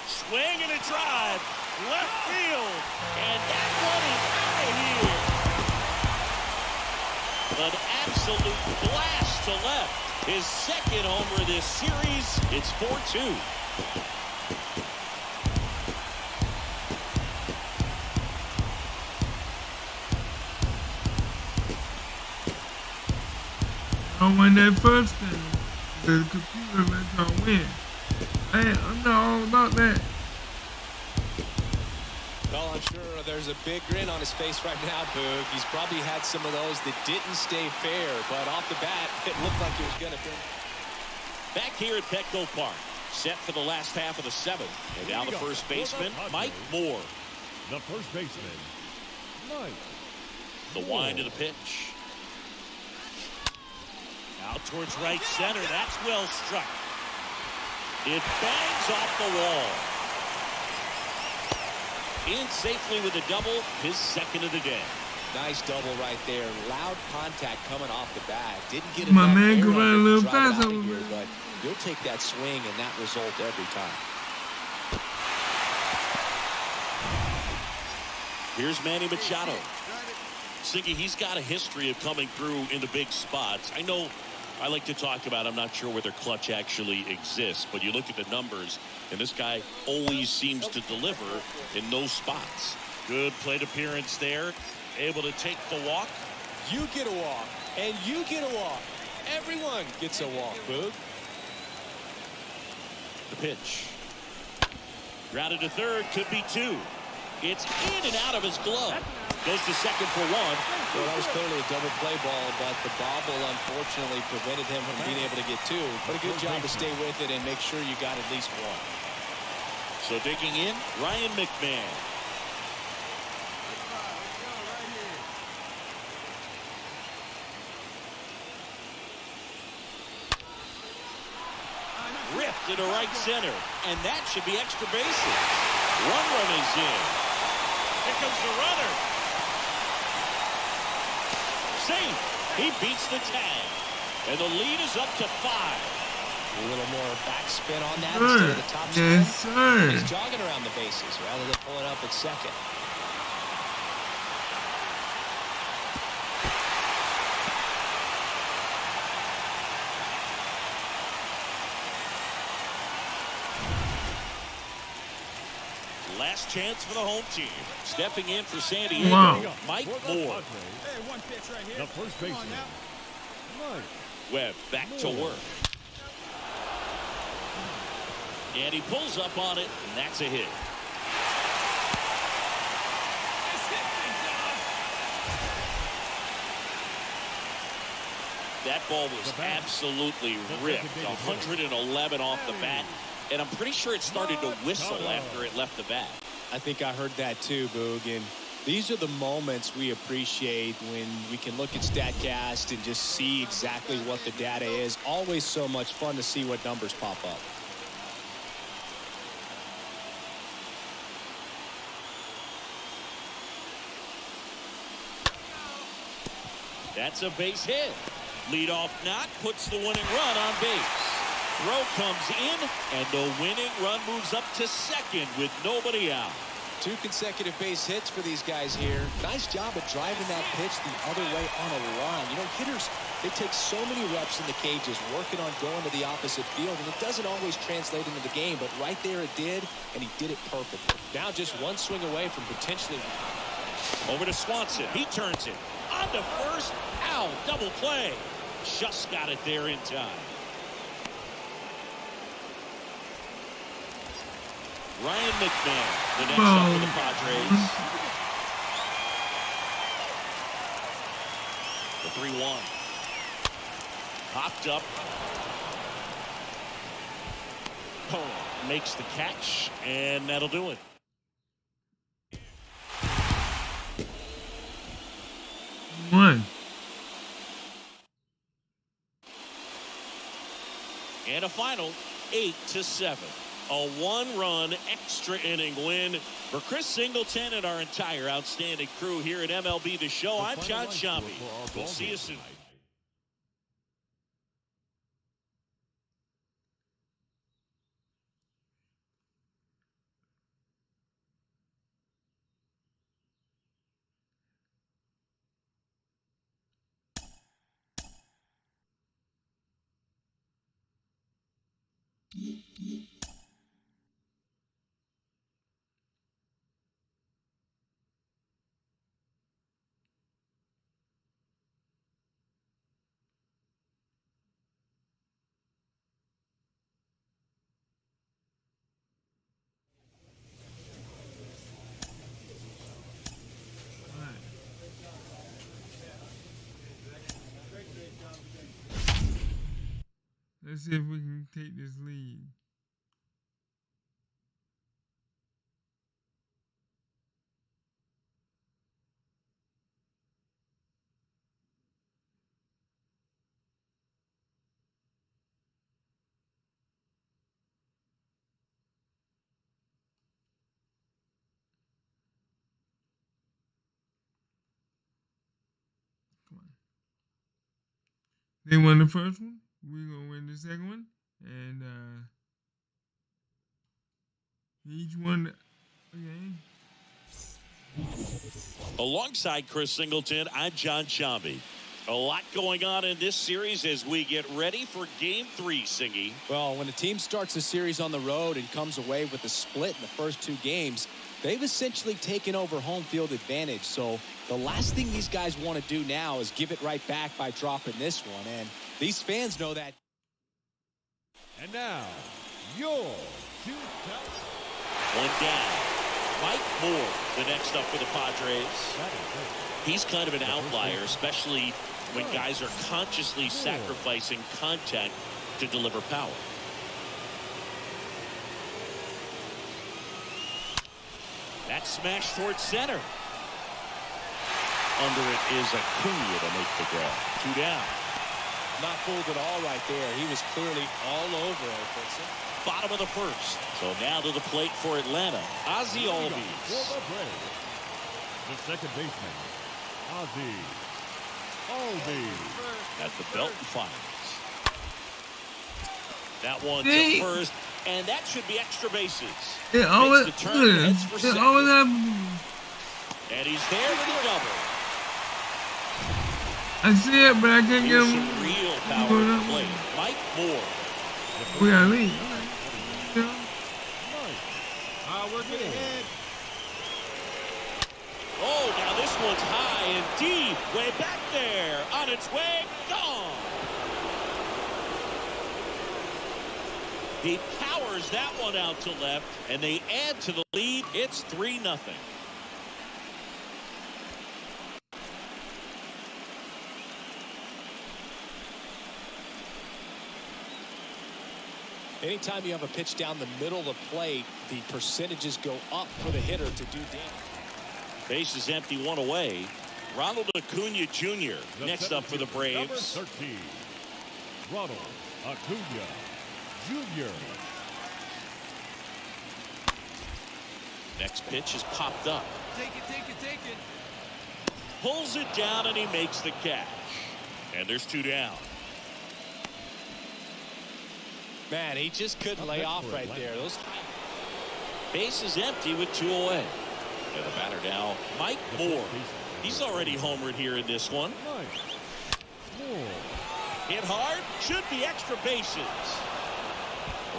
Swing and a drive. Left field. And that one is out of here. An absolute blast to left. His second homer this series. It's 4-2. I won that first game. The computer let y'all win. Hey, I'm not all about that. Well, I'm sure there's a big grin on his face right now, Boog. He's probably had some of those that didn't stay fair, but off the bat, it looked like it was going to be. Back here at Petco Park, set for the last half of the 7th. And now the first baseman, Mike Moore. The first baseman, Mike. The wind of the pitch. Out towards right center. That's well struck. It bangs off the wall. In safely with a double, his second of the day. Nice double right there. Loud contact coming off the bat. Didn't get My enough man air can run a under little to drive it fast out of over here, there. but you'll take that swing and that result every time. Here's Manny Machado. Siggy, he's got a history of coming through in the big spots. I know I like to talk about, I'm not sure whether clutch actually exists, but you look at the numbers, and this guy always seems to deliver in those spots. Good plate appearance there. Able to take the walk. You get a walk, and you get a walk. Everyone gets a walk, Boog. The pitch. Grounded to third, could be 2. It's in and out of his glove. Goes to second for one. Well, that was clearly a double play ball, but the bobble unfortunately prevented him from being able to get two. But a good job to stay with it and make sure you got at least one. So digging in, Ryan McMahon. Ripped into right center, and that should be extra bases. One run is in. Here comes the runner. Safe. He beats the tag, and the lead is up to 5. A little more backspin on that Sir. instead of the top spin. Yes, sir. He's jogging around the bases rather than pulling up at second. Last chance for the home team. Stepping in for San Diego, Wow. Mike For the Moore. Padres, Hey, one pitch right here. the first Come on baseman, now. Mike. Webb back to work. And he pulls up on it, and that's a hit. That ball was absolutely ripped. 111 off the bat. And I'm pretty sure it started to whistle after it left the bat. I think I heard that too, Boog. And these are the moments we appreciate when we can look at StatCast and just see exactly what the data is. Always so much fun to see what numbers pop up. That's a base hit. Leadoff knock puts the winning run on base. Throw comes in, and the winning run moves up to second with nobody out. 2 consecutive base hits for these guys here. Nice job of driving that pitch the other way on a line. You know, hitters, they take so many reps in the cages, working on going to the opposite field, and it doesn't always translate into the game, but right there it did, and he did it perfectly. Now just one swing away from potentially. Over to Swanson. He turns it. On to first. Ow, double play. Just got it there in time. Ryan McMahon, the next up for the Padres. The 3-1. Popped up. Oh, makes the catch, and that'll do it. One. And a final 8-7. A 1-run extra inning win for Chris Singleton and our entire outstanding crew here at MLB The Show. I'm John Shambi. We'll see you soon. Let's see if we can take this lead. Come on. They won the first one. We're going to win the second one. And each one again. Alongside Chris Singleton, I'm John Shambi. A lot going on in this series as we get ready for Game 3, Singy. Well, when a team starts a series on the road and comes away with a split in the first 2 games, they've essentially taken over home field advantage. So the last thing these guys want to do now is give it right back by dropping this one. And these fans know that. And now, your 2000. One down. Mike Moore, the next up for the Padres. He's kind of an outlier, especially when guys are consciously sacrificing contact to deliver power. That smash towards center. Under it is Acuna to make the grab. 2 down. Not fooled at all right there. He was clearly all over it. Bottom of the first. So now to the plate for Atlanta. Ozzie For Albies. the Braves, the second baseman, Ozzie Albies. At the belt and fires. That one Hey. to first. And that should be extra bases. It always, Makes the turn and heads for it second. always happens. And he's there with the double. I see it, but I can't get Here's him. some real power at the plate. Mike Moore. We gotta leave. Yeah. Working ahead. Oh, now this one's high and deep. Way back there. On its way. Gone. He powers that one out to left, and they add to the lead. It's 3-0. Anytime you have a pitch down the middle of the plate, the percentages go up for the hitter to do damage. Base is empty, 1 away. Ronald Acuna Jr. next up for the Braves. Number 13, Ronald Acuna Jr. Next pitch is popped up. Take it, take it, take it. Pulls it down, and he makes the catch. And there's 2 down. Man, he just couldn't lay off right there. Those Base is empty with 2 away. And the batter now, Mike Moore. He's already homered here in this one. Hit hard, should be extra bases.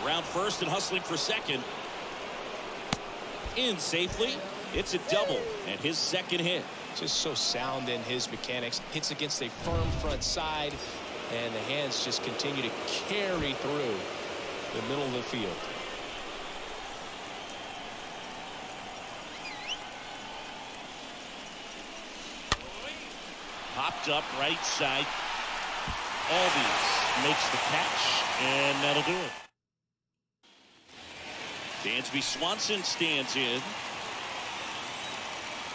Around first and hustling for second. In safely, it's a double and his second hit. just so sound in his mechanics. Hits against a firm front side, and the hands just continue to carry through the middle of the field. Popped up right side. Albies makes the catch, and that'll do it. Dansby Swanson stands in.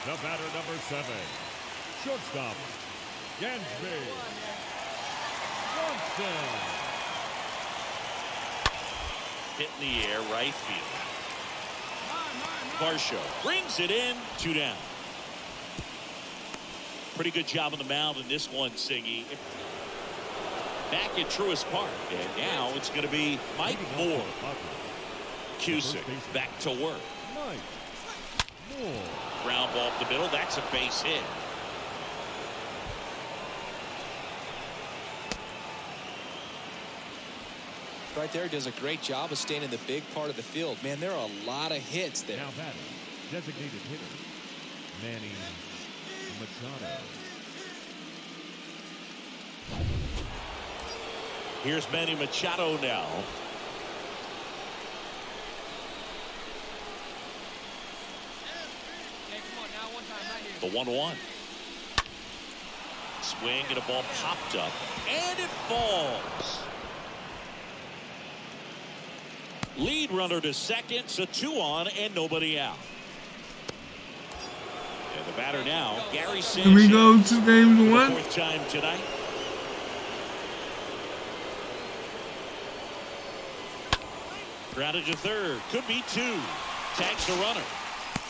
The batter, number 7, shortstop, Dansby Swanson. Hit in the air, right field. Varsho brings it in, 2 down. Pretty good job on the mound in this one, Siggy. Back at Truist Park, and now it's going to be Mike Moore. Cusick back to work. Mike Moore. Ground ball up the middle. That's a base hit. Right there, does a great job of staying in the big part of the field. Man, there are a lot of hits there. Now batting, designated hitter, Manny Machado. Here's Manny Machado now. Hey, come on now, one time, right here. The 1-1. Swing and a ball popped up, and it falls. Lead runner to second, so 2 on and nobody out. And the batter now, Gary Sanchez. Can we go 2 games to 1? 4th time tonight. Grounded to third, could be 2. Tags the runner.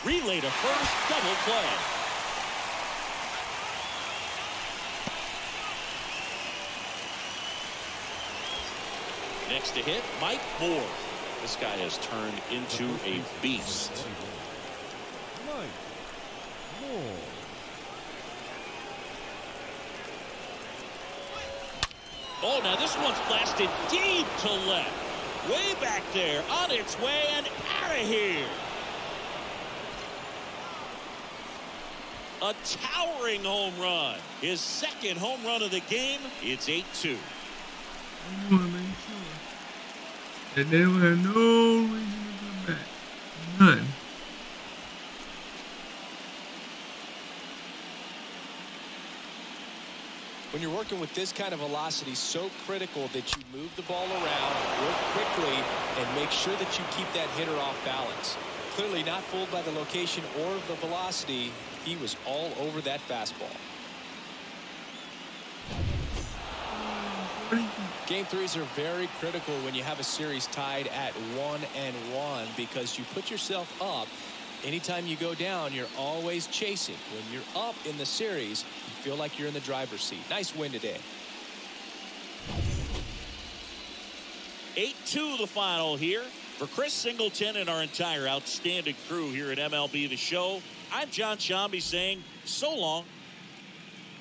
Relay to first, double play. Next to hit, Mike Moore. This guy has turned into a beast. Mike Moore. Oh, now this one's blasted deep to left. Way back there, on its way and out of here. A towering home run. His 2nd home run of the game. It's 8-2. I want to make sure that they will have no reason to come back. None. When you're working with this kind of velocity, so critical that you move the ball around, work quickly, and make sure that you keep that hitter off balance. Clearly not fooled by the location or the velocity. He was all over that fastball. Game threes are very critical when you have a series tied at 1-1 because you put yourself up. Anytime you go down, you're always chasing. When you're up in the series, you feel like you're in the driver's seat. Nice win today. 8-2 the final here. For Chris Singleton and our entire outstanding crew here at MLB The Show, I'm John Shambi saying so long.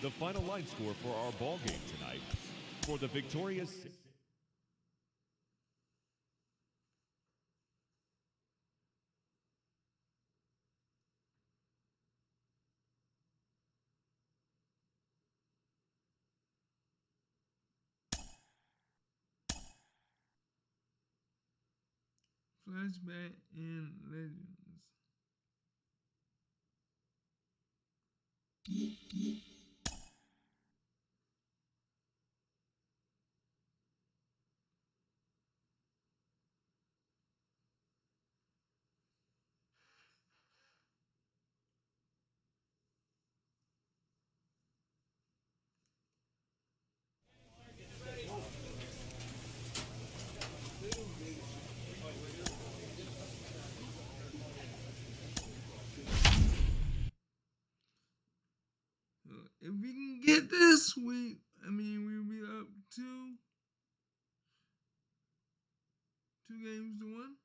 The final line score for our ball game tonight. For the victorious Flashback and Legends. If we can get this week, I mean, we'll be up two games to 1.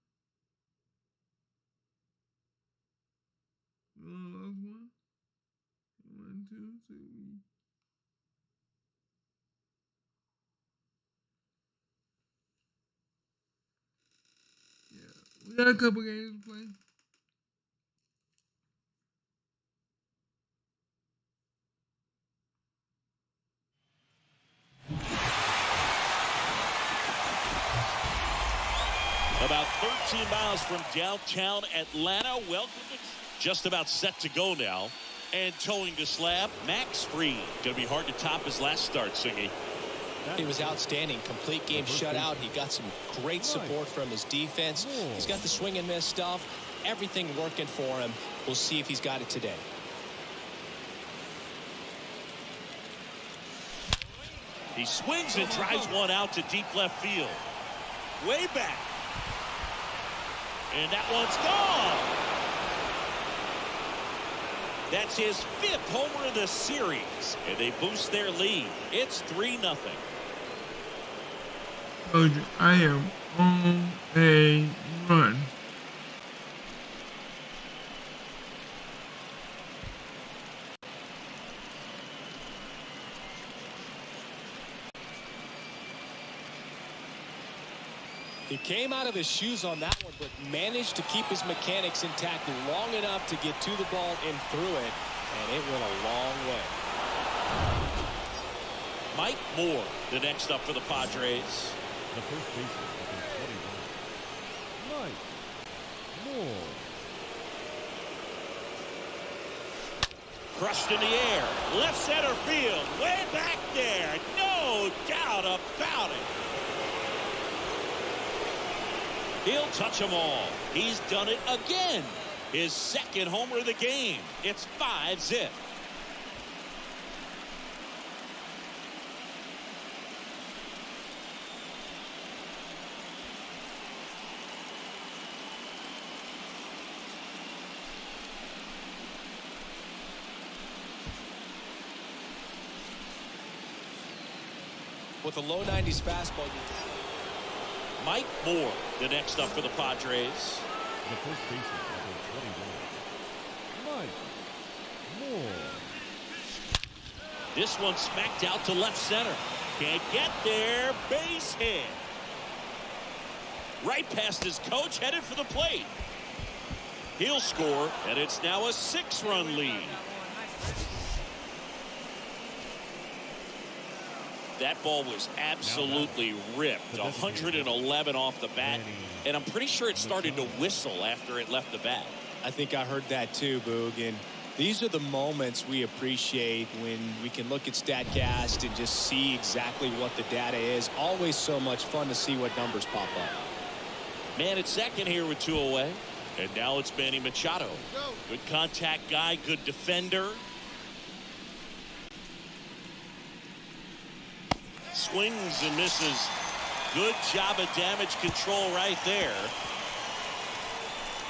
We only lost 1. 1, 2, so we got a couple games to play. About 13 miles from downtown Atlanta. Welcome to just about set to go now. And towing the slab, Max Fried. Going to be hard to top his last start, Singy. He was outstanding. Complete game shutout. He got some great support from his defense. He's got the swing and miss stuff. Everything working for him. We'll see if he's got it today. He swings and drives one out to deep left field. Way back. And that one's gone. That's his 5th homer of the series. And they boost their lead. It's 3-0. Told you, I am on a run. He came out of his shoes on that one, but managed to keep his mechanics intact long enough to get to the ball and through it, and it went a long way. Mike Moore, the next up for the Padres. the first baseman number 21, Mike Moore. Crushed in the air, left center field, way back there, no doubt about it. He'll touch them all. He's done it again. His 2nd homer of the game. It's 5-0. With a low 90s fastball. Mike Moore, the next up for the Padres. The first baseman number 21, Mike Moore. This one smacked out to left center. Can't get there. Base hit. Right past his coach, headed for the plate. He'll score, and it's now a 6-run lead. That ball was absolutely ripped. 111 off the bat. And I'm pretty sure it started to whistle after it left the bat. I think I heard that too, Boog. And These are the moments we appreciate when we can look at StatCast and just see exactly what the data is. Always so much fun to see what numbers pop up. Man at second here with 2 away. And now it's Manny Machado. Good contact guy, good defender. Swings and misses. Good job of damage control right there.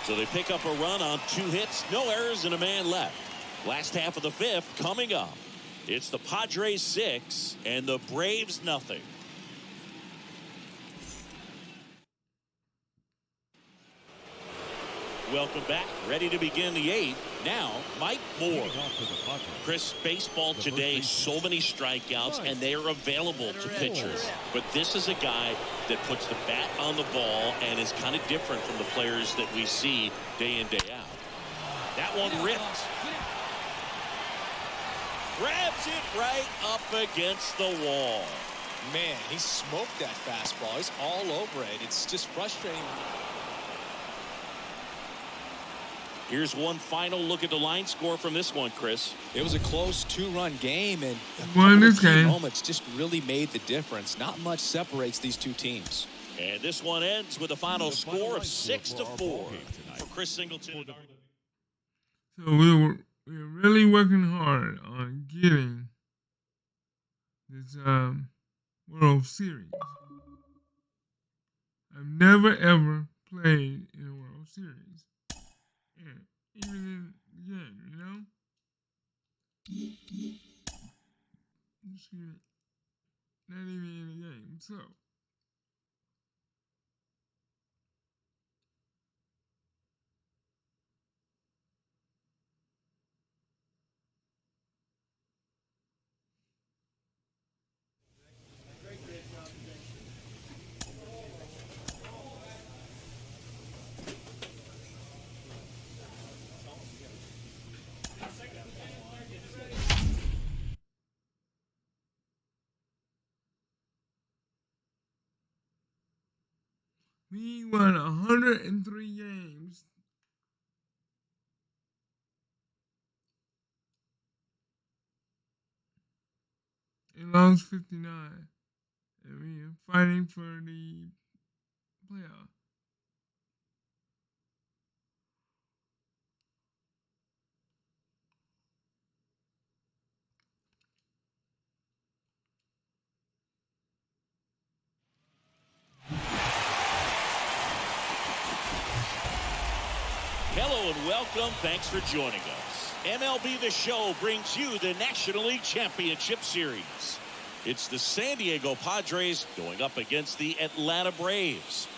So they pick up a run on 2 hits, no errors, and a man left. Last half of the 5th coming up. It's the Padres 6 and the Braves nothing. Welcome back. Ready to begin the 8th. Now, Mike Moore. Chris, baseball today, so many strikeouts, and they are available to pitchers. But this is a guy that puts the bat on the ball and is kind of different from the players that we see day in, day out. That one ripped. Grabs it right up against the wall. Man, he smoked that fastball. He's all over it. It's just frustrating. Here's one final look at the line score from this one, Chris. It was a close 2-run game, and this game moments just really made the difference. Not much separates these two teams. And this one ends with a final score of 6-4 for Chris Singleton. So we're really working hard on getting this World Series. I've never ever played in a World Series. Yeah, even in the game, you know? Not even in the game. So we won 103 games. And lost 59. And we are fighting for the playoff. Hello and welcome. Thanks for joining us. MLB The Show brings you the National League Championship Series. It's the San Diego Padres going up against the Atlanta Braves.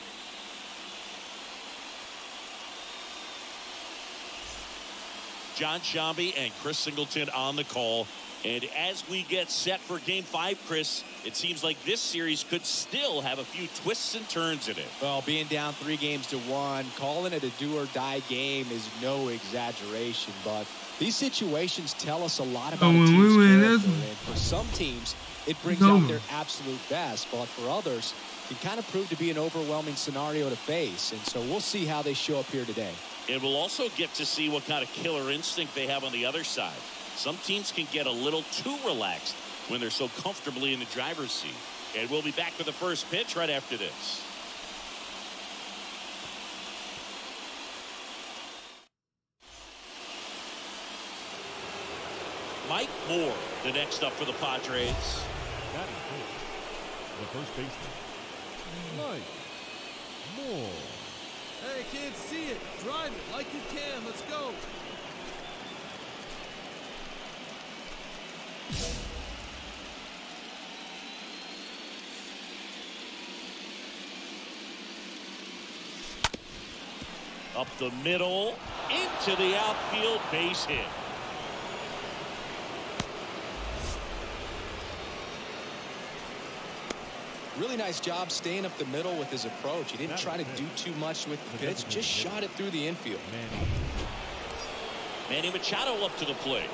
John Shambi and Chris Singleton on the call. And as we get set for Game 5, Chris, it seems like this series could still have a few twists and turns in it. Well, being down 3-1, calling it a do-or-die game is no exaggeration. But these situations tell us a lot about a team's character. And for some teams, it brings out their absolute best. But for others, it kind of proved to be an overwhelming scenario to face. And so we'll see how they show up here today. And we'll also get to see what kind of killer instinct they have on the other side. Some teams can get a little too relaxed when they're so comfortably in the driver's seat. And we'll be back for the first pitch right after this. Mike Moore, the next up for the Padres. That is good. The first baseman, Mike Moore. Hey, can't see it. Drive it like you can. Let's go. Up the middle, into the outfield, base hit. Really nice job staying up the middle with his approach. He didn't try to do too much with the pitch, just shot it through the infield. Manny Machado up to the plate.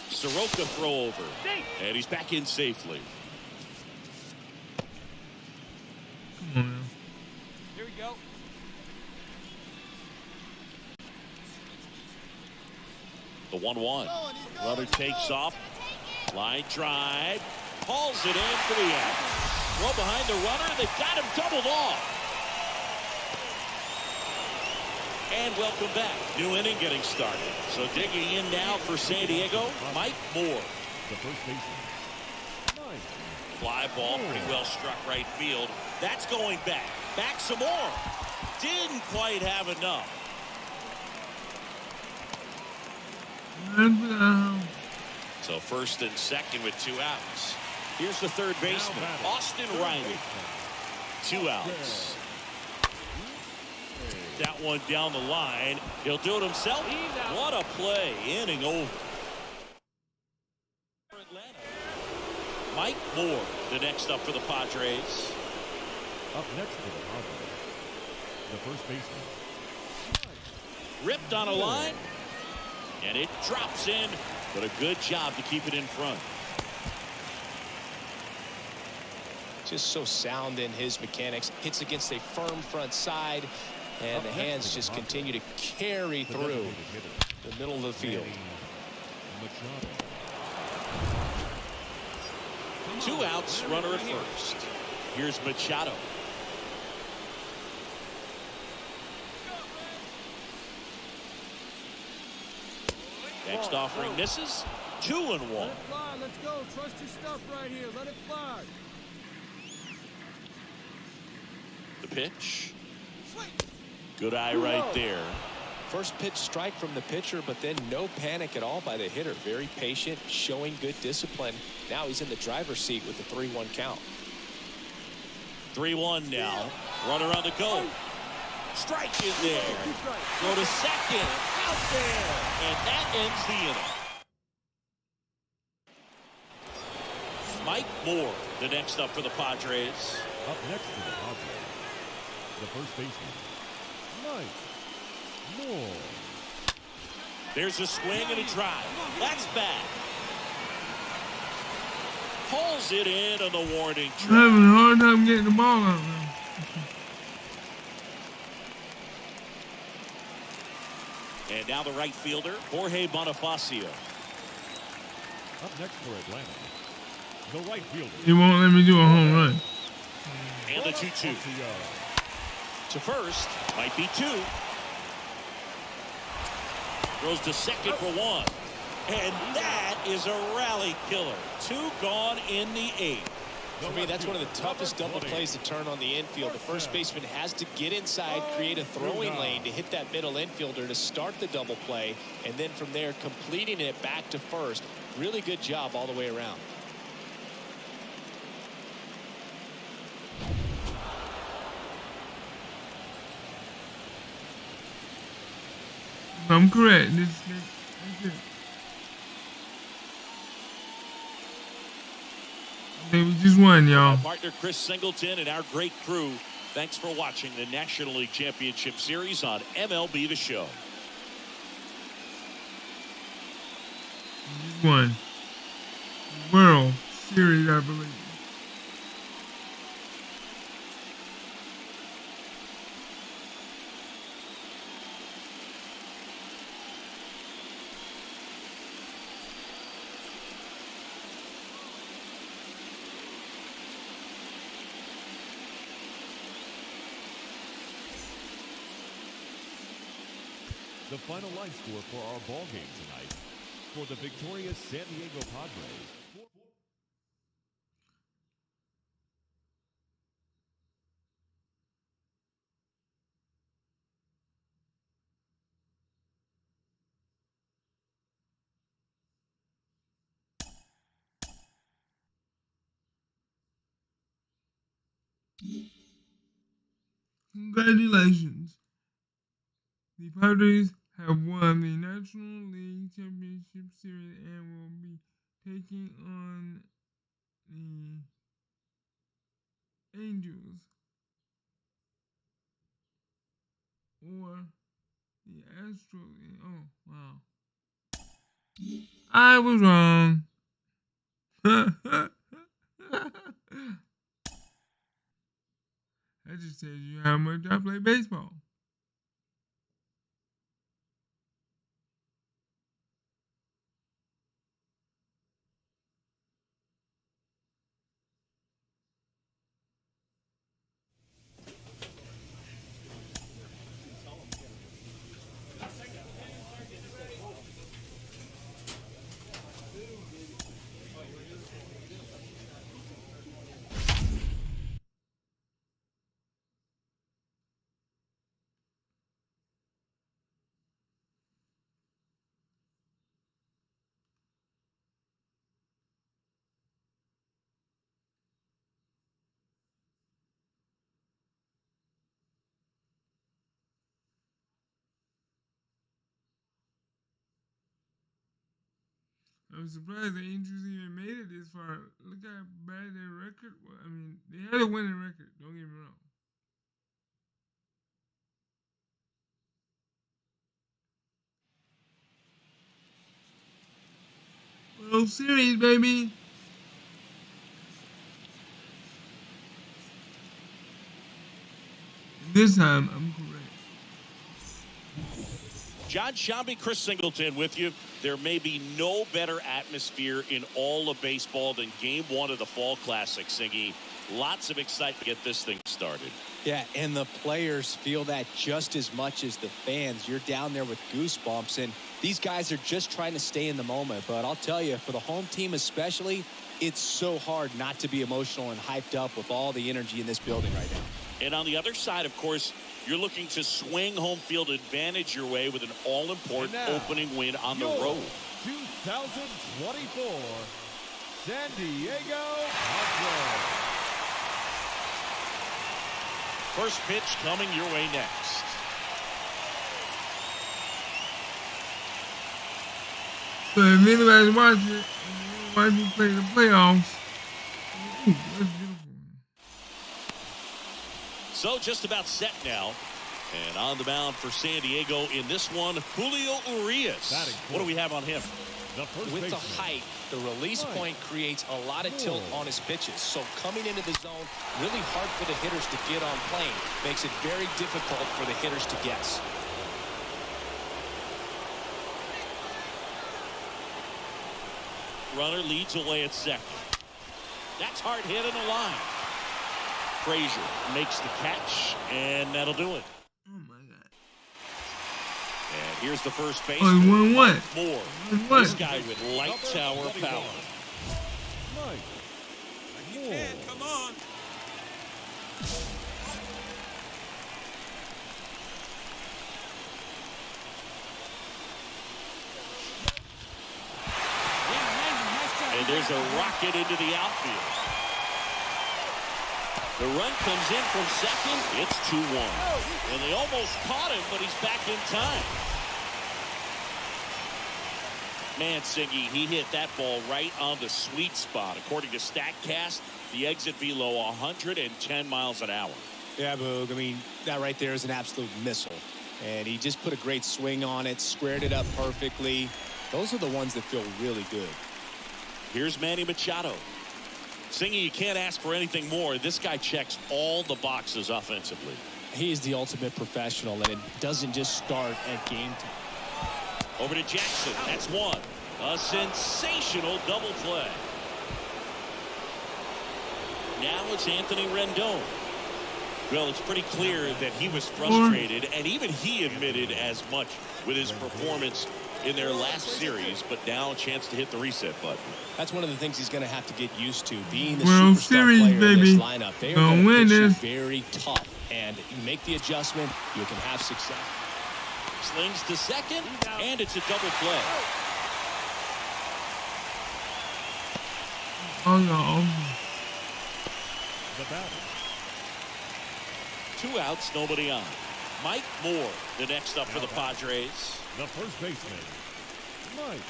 Soroka throw over. And he's back in safely. Come on now. The 1-1. Runner takes off. Line drive. Hauls it in for the out. Throw behind the runner. They've got him doubled off. And welcome back. New inning getting started. So digging in now for San Diego, Mike Moore. The first baseman. Fly ball, pretty well struck right field. That's going back. Back some more. Didn't quite have enough. So first and second with 2 outs. Here's the third baseman, Austin Riley. 2 outs. That one down the line. He'll do it himself. What a play. Inning over. Mike Moore, the next up for the Padres. Up next for the Padres, the first baseman. Ripped on a line. And it drops in. But a good job to keep it in front. Just so sound in his mechanics. Hits against a firm front side. And the hands just continue to carry through the middle of the field. Machado. 2 outs, runner at first. Here's Machado. Next offering misses. 2-1. Let it fly. Let's go. Trust your stuff right here. Let it fly. The pitch. Good eye right there. First pitch strike from the pitcher, but then no panic at all by the hitter. Very patient, showing good discipline. Now he's in the driver's seat with the 3-1 count. 3-1 now. Runner on the go. Strike is there. Go to second. Out there. And that ends the inning. Mike Moore, the next up for the Padres. Up next for the Padres, the first baseman, Mike Moore. There's a swing and a drive. That's back. Pulls it in on the warning track. I'm having a hard time getting the ball out there. And now the right fielder, Jorge Bonifacio. Up next for Atlanta, the right fielder. He won't let me do a home run. And the 2-2. To first, might be 2. Throws to second for 1. And that is a rally killer. 2 gone in the 8th. For me, that's one of the toughest double plays to turn on the infield. The first baseman has to get inside, create a throwing lane to hit that middle infielder to start the double play, and then from there completing it back to first. Really good job all the way around. I'm correct. That's it. I think we just won, y'all. Our partner Chris Singleton and our great crew, thanks for watching the National League Championship Series on MLB The Show. We just won. World Series, I believe. The final line score for our ball game tonight for the victorious San Diego Padres. Congratulations. The Padres have won the National League Championship Series and will be taking on the Angels or the Astros. Oh, wow. I was wrong. That just tells you how much I play baseball. I'm surprised the Angels even made it this far. Look how bad their record was. I mean, they had a winning record. Don't get me wrong. World Series, baby. And this time, I'm correct. John Shambi, Chris Singleton with you. There may be no better atmosphere in all of baseball than Game 1 of the Fall Classic, Singy. Lots of excitement to get this thing started. Yeah, and the players feel that just as much as the fans. You're down there with goosebumps, and these guys are just trying to stay in the moment. But I'll tell you, for the home team especially, it's so hard not to be emotional and hyped up with all the energy in this building right now. And on the other side, of course, you're looking to swing home field advantage your way with an all-important opening win on the road. 2024 San Diego Padres. First pitch coming your way next. So if anybody's watching, watch me play the playoffs. Ooh, that's beautiful. So just about set now. And on the mound for San Diego in this one, Julio Urias. What do we have on him? With the height, the release point creates a lot of tilt on his pitches. So coming into the zone, really hard for the hitters to get on plane. Makes it very difficult for the hitters to guess. Runner leads away at second. That's hard hit in the line. Frazier makes the catch, and that'll do it. Oh, my God. And here's the first base. Oh, 1-1. Moore. This guy with light tower power. You can, come on. And there's a rocket into the outfield. The run comes in from second. It's 2-1. And they almost caught him, but he's back in time. Man, Siggy, he hit that ball right on the sweet spot. According to StatCast, the exit velo 110 miles an hour. Yeah, Boog. I mean, that right there is an absolute missile. And he just put a great swing on it, squared it up perfectly. Those are the ones that feel really good. Here's Manny Machado. Singy, you can't ask for anything more. This guy checks all the boxes offensively. He is the ultimate professional, and it doesn't just start at game time. Over to Jackson. That's one. A sensational double play. Now it's Anthony Rendon. Well, it's pretty clear that he was frustrated, and even he admitted as much with his performance in their last series, but now a chance to hit the reset button. That's one of the things he's going to have to get used to, being the World superstar Series, player baby. in this lineup. They are Gonna going win to this. very tough, and you make the adjustment, you can have success. Slings to second, and it's a double play. Oh, no. The batter. 2 outs, nobody on. Mike Moore, the next up for the Padres. The first baseman, Mike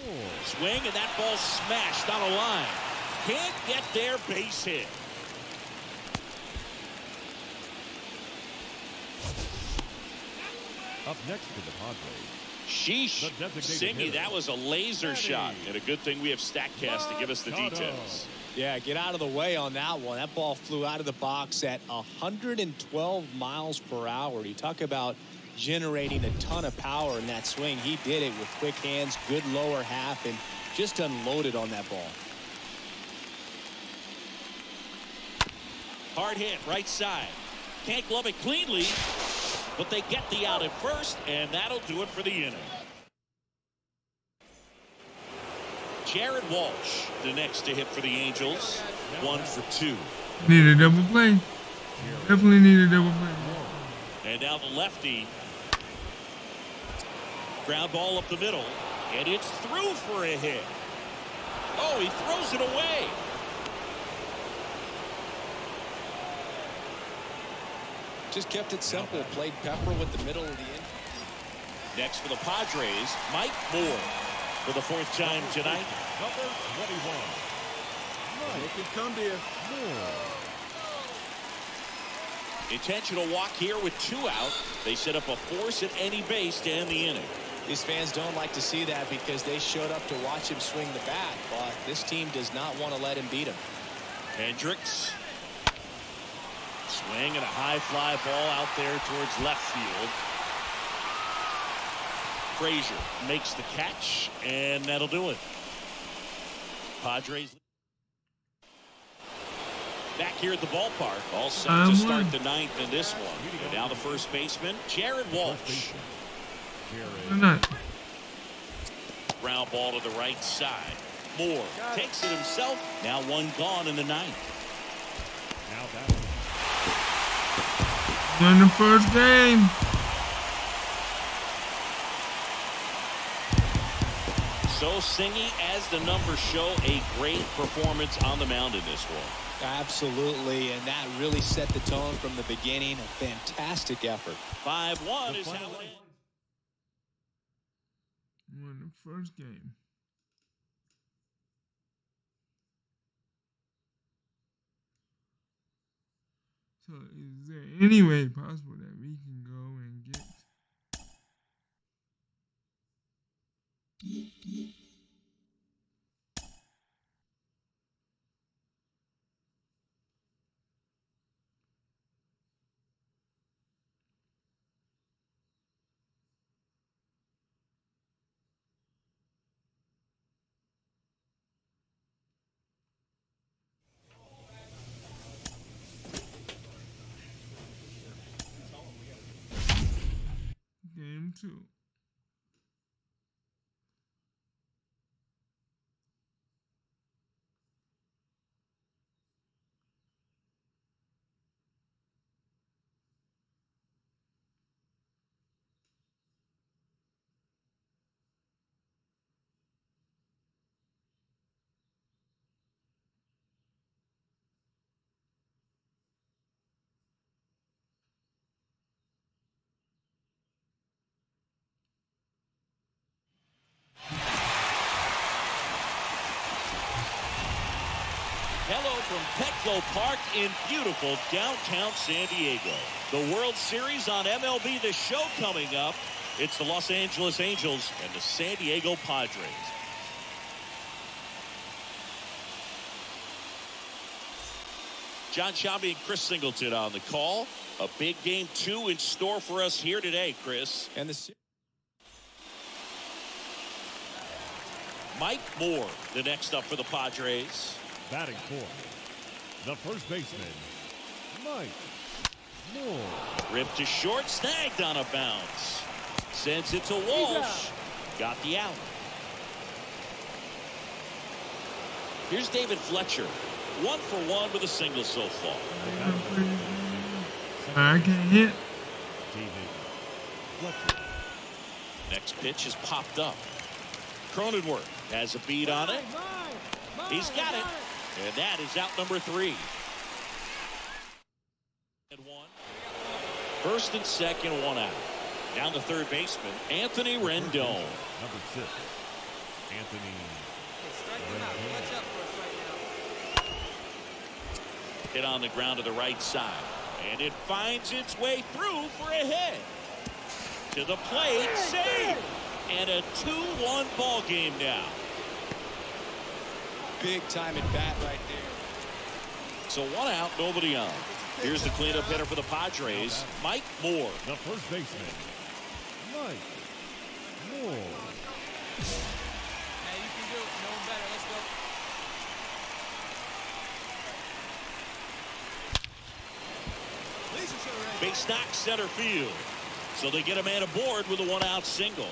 Moore. Swing, and that ball smashed on a line. Can't get there, base hit. Up next for the Padres. Sheesh. The designated Singy, hitter. that was a laser Manny shot. And a good thing we have StatCast to give us the Machado. details. Yeah, get out of the way on that one. That ball flew out of the box at 112 miles per hour. You talk about generating a ton of power in that swing. He did it with quick hands, good lower half, and just unloaded on that ball. Hard hit, right side. Can't glove it cleanly, but they get the out at first, and that'll do it for the inning. Jared Walsh, the next to hit for the Angels. 1 for 2. Need a double play. Definitely need a double play. And now the lefty. Ground ball up the middle, and it's through for a hit. Oh, he throws it away. Just kept it simple. Played pepper with the middle of the inning. Next for the Padres, Mike Moore. for the 4th time tonight. Number 21. They can come to you. Intentional walk here with 2 out. They set up a force at any base to end the inning. These fans don't like to see that because they showed up to watch him swing the bat, but this team does not want to let him beat him. Hendricks. Swing and a high fly ball out there towards left field. Frazier makes the catch, and that'll do it. Padres back here at the ballpark. All set to start the 9th in this one. And now the first baseman, Jared Walsh. Ground ball to the right side. Moore takes it himself. Now 1 gone in the 9th. Now batting. In the first game. So Singy, as the numbers show, a great performance on the mound in this one. Absolutely, and that really set the tone from the beginning. A fantastic effort. 5-1 is how it ends. Won the first game. So is there any way possible that we can go and get game 2? Hello from Petco Park in beautiful downtown San Diego. The World Series on MLB The Show coming up. It's the Los Angeles Angels and the San Diego Padres. John Shambi and Chris Singleton on the call. A big game 2 in store for us here today, Chris. And the Mike Moore, the next up for the Padres. Batting fourth, the first baseman, Mike Moore. Ripped to short, snagged on a bounce. Sends it to Walsh. Got the out. Here's David Fletcher. 1 for 1 with a single so far. I can hit. Next pitch is popped up. Cronenworth has a beat on it. He's got it. And that is out number 3. And 1. First and second, 1 out. Down the third baseman, Anthony Rendon. Number 6, Anthony Rendon. Hit on the ground to the right side. And it finds its way through for a hit. To the plate, save. And a 2-1 ball game now. big time at bat right there. So 1 out, nobody on. Here's the cleanup hitter for the Padres, Mike Moore. The first baseman, Mike Moore. Hey, you can do it. No one better. Let's go. Base knock center field. So they get a man aboard with a 1-out single.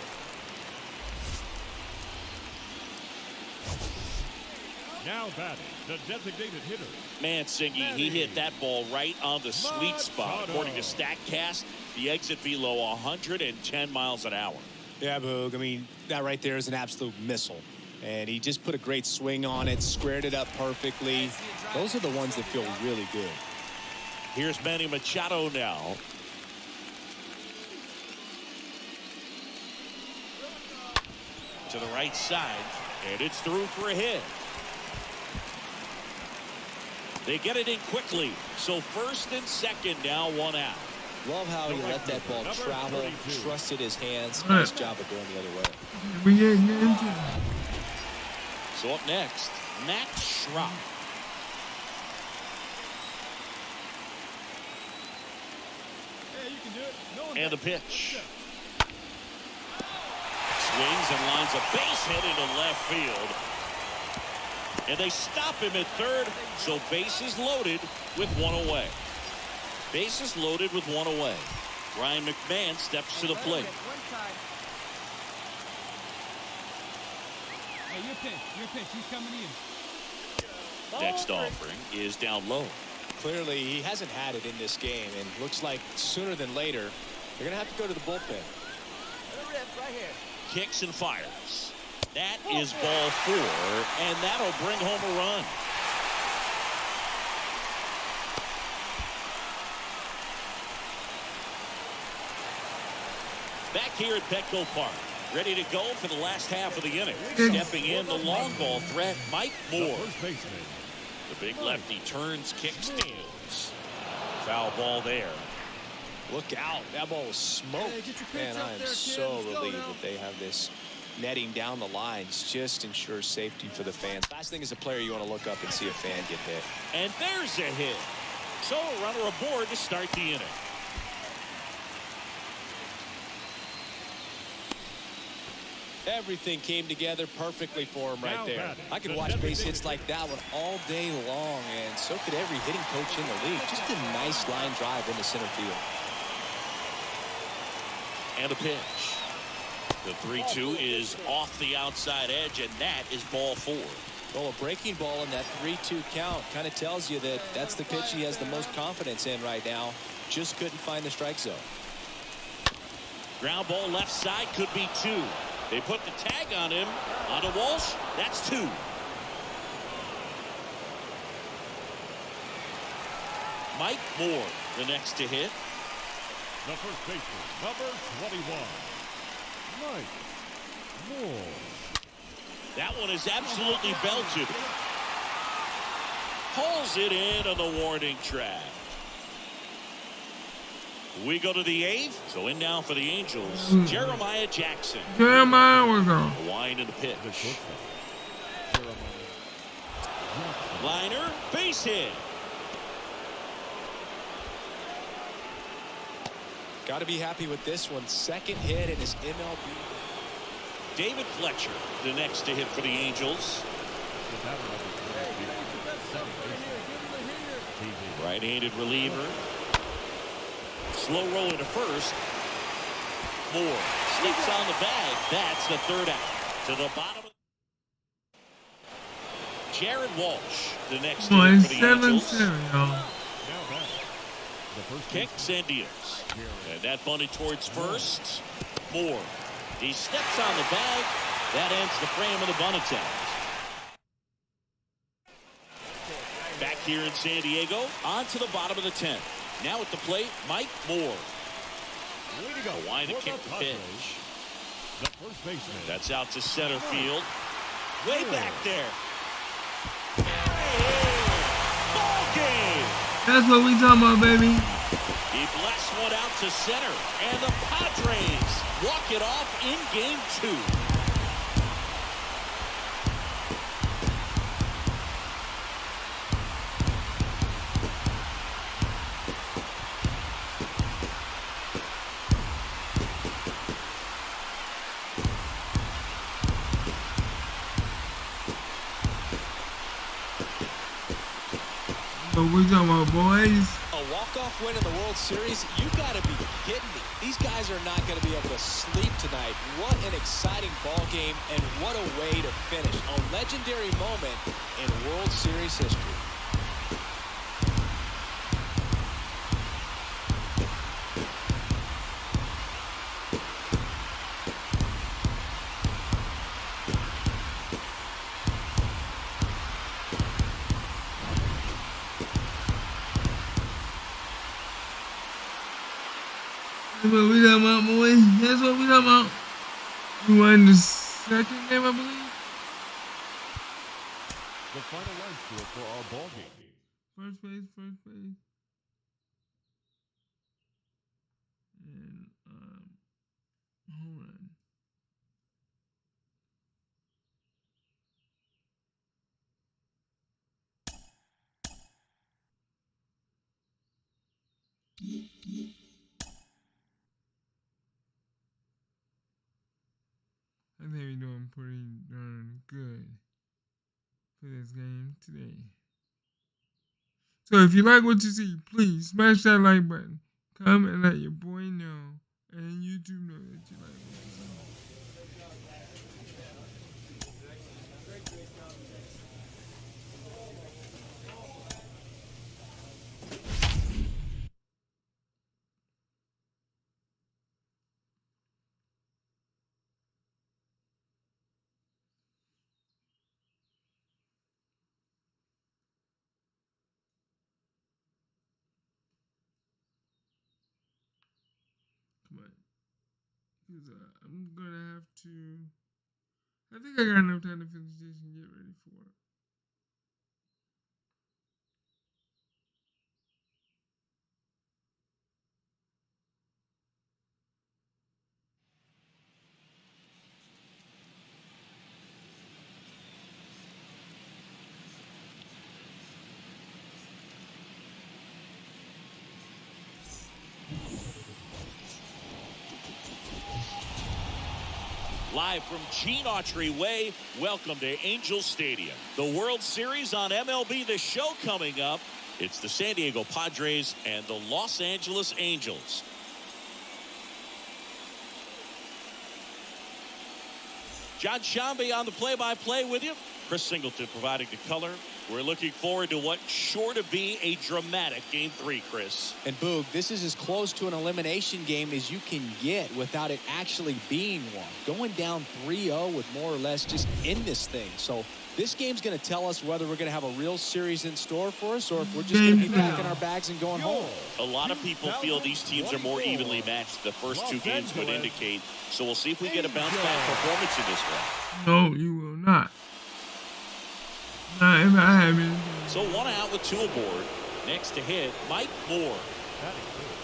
Now batting, the designated hitter. Manny, he hit that ball right on the sweet spot. According to StatCast, the exit velo 110 miles an hour. Yeah, Boog. I mean, that right there is an absolute missile. And he just put a great swing on it, squared it up perfectly. Those are the ones that feel really good. Here's Manny Machado now. To to the right side, and it's through for a hit. They get it in quickly, so first and second now, one out. Love how he let that ball travel, 32. trusted his hands. Nice job of going the other way. We get into it. So up next, Max Schrock. Hey, you can do it. No one And the pitch. Swings and lines a base hit into left field. And they stop him at third, so bases loaded with one away. Bases loaded with one away. Ryan McMahon steps to the plate. Hey, your pitch. He's coming in. Next offering is down low. Clearly, he hasn't had it in this game, and looks like sooner than later, they're going to have to go to the bullpen. Kicks and fires. That is ball 4, and that'll bring home a run. Back here at Petco Park, ready to go for the last half of the inning. Stepping in, the long ball threat, Mike Moore. First baseman. The big lefty turns, kicks, steals. Foul ball there. Look out. That ball was smoked. Hey, get your pitch Man, up I am there, kid. so Let's go relieved now. that they have this netting down the lines. Just ensures safety for the fans. Last thing as a player, you want to look up and see a fan get hit. And there's a hit. So a runner aboard to start the inning. Everything came together perfectly for him right Now there. batting, I could the watch seventh base hits like that one all day long, and so could every hitting coach in the league. Just a nice line drive into center field. And a pitch. The 3-2 is off the outside edge, and that is ball 4. Well, a breaking ball in that 3-2 count kind of tells you that that's the pitch he has the most confidence in right now. Just couldn't find the strike zone. Ground ball left side, could be 2. They put the tag on him. Onto Walsh. That's 2. Mike Moore, the next to hit. The first baseman, number 21. Mike Moore. That one is absolutely belted. Pulls it in on the warning track. We go to the 8th. So in now for the Angels, Jeremiah Jackson. Jeremiah was on. A wind and a pitch. Liner, base hit. Got to be happy with this one. Second hit in his MLB. David Fletcher, the next to hit for the Angels. Right-handed reliever. Slow roll into first. Moore slips on the bag. That's the third out. To the bottom. Jared Walsh, the next to hit for the Angels. 7-7, y'all. Now batting, the first Kicks and deals. And that bunted towards first. Moore. He steps on the bag. That ends the frame of the bunt attempt. Back here in San Diego, on to the bottom of the 10th. Now at the plate, Mike Moore. Way to go. A wind and For kick the the Padres, pitch. The first baseman. That's out to center field. Way back there. Ball game. That's what we talking about, baby. He blasts one out to center, and the Padres walk it off in game 2. But we talking about, boys. A walk-off win in the World Series? You got to be kidding me. These guys are not going to be able to sleep tonight. What an exciting ball game, and what a way to finish. A legendary moment in World Series history. That's what we talking about, boys. That's what we talking about. We won this second game, I believe. The final line score for our ball game. First base. And home run. I think we're doing pretty darn good for this game today. So if you like what you see, please smash that like button. Come and let your boy know, and YouTube know that you like what you see. Come on. Because I'm going to have to... I think I got enough time to finish this and get ready for it. Live from Gene Autry Way, welcome to Angel Stadium. The World Series on MLB The Show coming up. It's the San Diego Padres and the Los Angeles Angels. John Shambi on the play-by-play with you. Chris Singleton providing the color. We're looking forward to what's sure to be a dramatic Game 3, Chris. And Boog, this is as close to an elimination game as you can get without it actually being one. Going down 3-0 would more or less just end this thing. So this game's going to tell us whether we're going to have a real series in store for us or if we're just going to be packing our bags and going home. A lot of people feel these teams are more evenly matched. The first two games would indicate. So we'll see if we get a bounce-back performance in this one. No, you will not. Not if I have it. So one out with two aboard. Next to hit, Mike Moore. Batting third,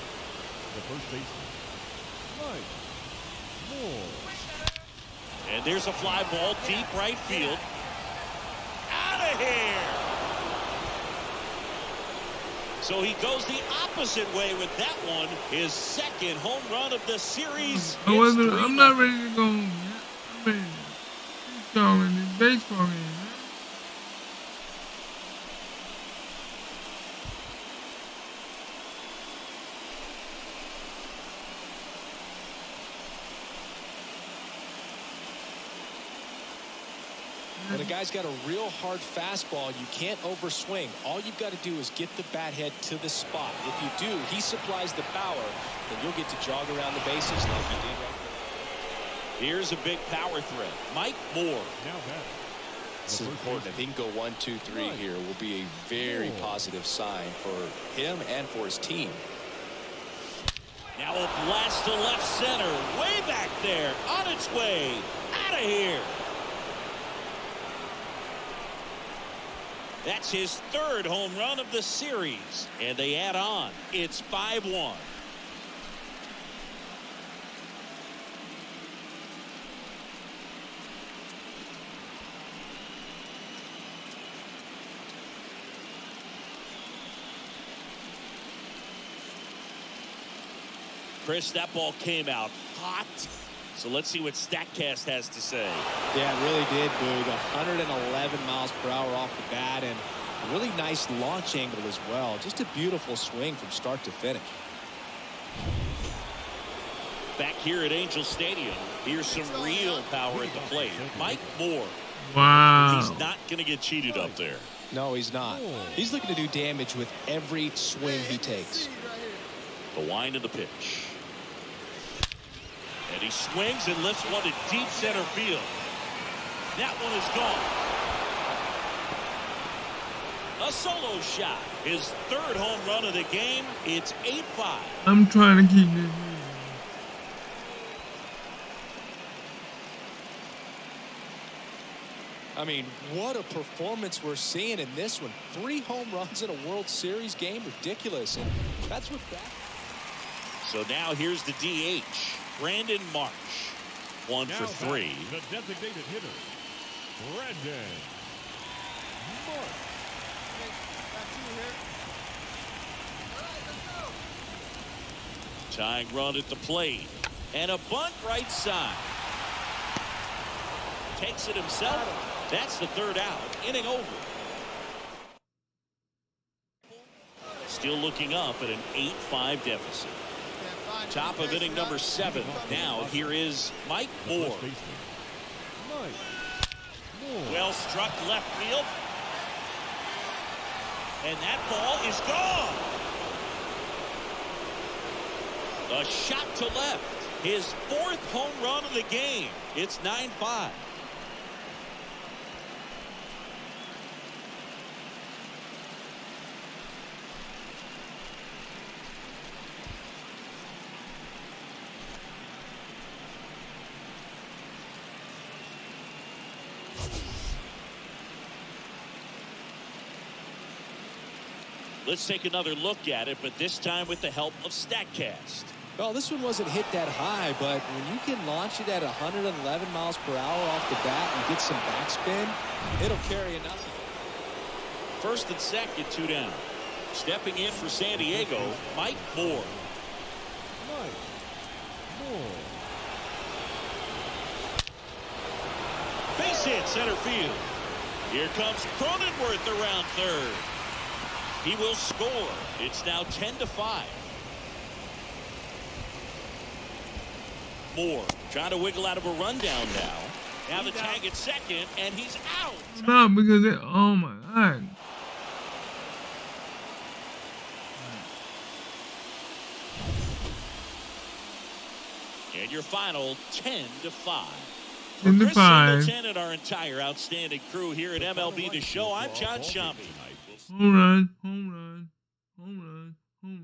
the first baseman, Mike Moore. And there's a fly ball deep right field. Out of here! So he goes the opposite way with that one. His second home run of the series. I'm not ready to go home yet. I'm ready. He's calling this baseball game. When a guy's got a real hard fastball, you can't overswing. All you've got to do is get the bat head to the spot. If you do, he supplies the power, then you'll get to jog around the bases like he did right there. Here's a big power threat. Mike Moore. Now batting. This is important. If he can go 1, 2, 3 here, will be a very positive sign for him and for his team. Now a blast to left center. Way back there. On its way. Out of here. That's his third home run of the series. And they add on. It's 5-1. Chris, that ball came out hot. So let's see what StatCast has to say. Yeah, it really did, Boog. 111 miles per hour off the bat and a really nice launch angle as well. Just a beautiful swing from start to finish. Back here at Angel Stadium, here's some real power at the plate. Mike Moore. Wow. He's not going to get cheated up there. No, he's not. He's looking to do damage with every swing he takes. The wind of the pitch. And he swings and lifts one to deep center field. That one is gone. A solo shot. His third home run of the game. It's 8-5. I'm trying to keep this moving. I mean, what a performance we're seeing in this one. 3 home runs in a World Series game. Ridiculous. And that's what that. So now here's the DH, Brandon Marsh. 1 for 3. The designated hitter, Brandon Marsh. Tying run at the plate. And a bunt right side. Takes it himself. That's the 3rd out. Inning over. Still looking up at an 8-5 deficit. Top of inning number 7. Now here is Mike Moore. Well struck left field. And that ball is gone. A shot to left. His 4th home run of the game. It's 9-5. Let's take another look at it, but this time with the help of StatCast. Well, this one wasn't hit that high, but when you can launch it at 111 miles per hour off the bat and get some backspin, it'll carry enough. 1st and 2nd, 2 down. Stepping in for San Diego, Mike Moore. Base hit center field. Here comes Cronenworth around 3rd. He will score. It's now 10-5. Moore trying to wiggle out of a rundown now. Now the tag at 2nd, and he's out. No, because it, oh my God. And your final 10-5. 10-5. Singleton and our entire outstanding crew here at MLB The Show. I'm John Shambi. Home run, home run, home run, home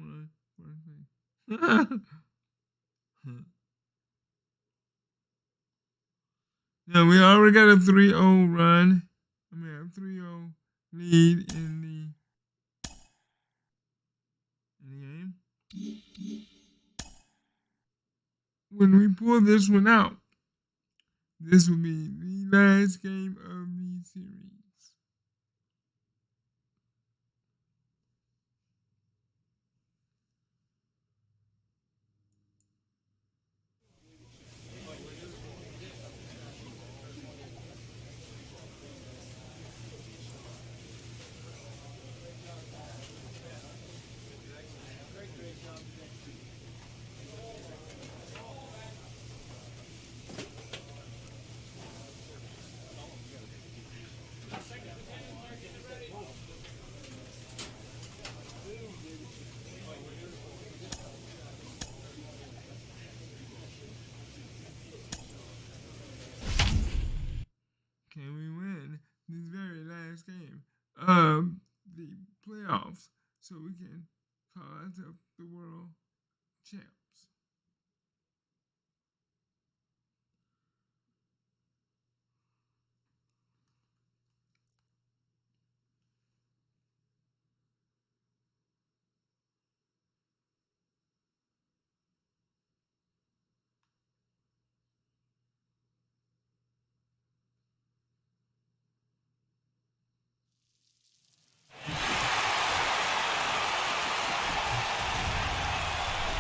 run. Yeah, we already got a 3-0 run. I mean, a 3-0 lead in the game. When we pull this one out, this will be the last game of the series. Can we win this very last game of the playoffs so we can call ourselves the world champs?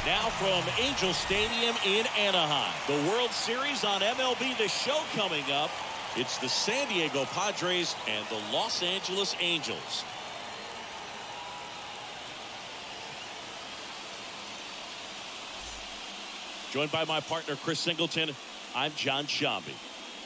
Now from Angel Stadium in Anaheim, the World Series on MLB The Show coming up. It's the San Diego Padres and the Los Angeles Angels. Joined by my partner, Chris Singleton, I'm John Shambi.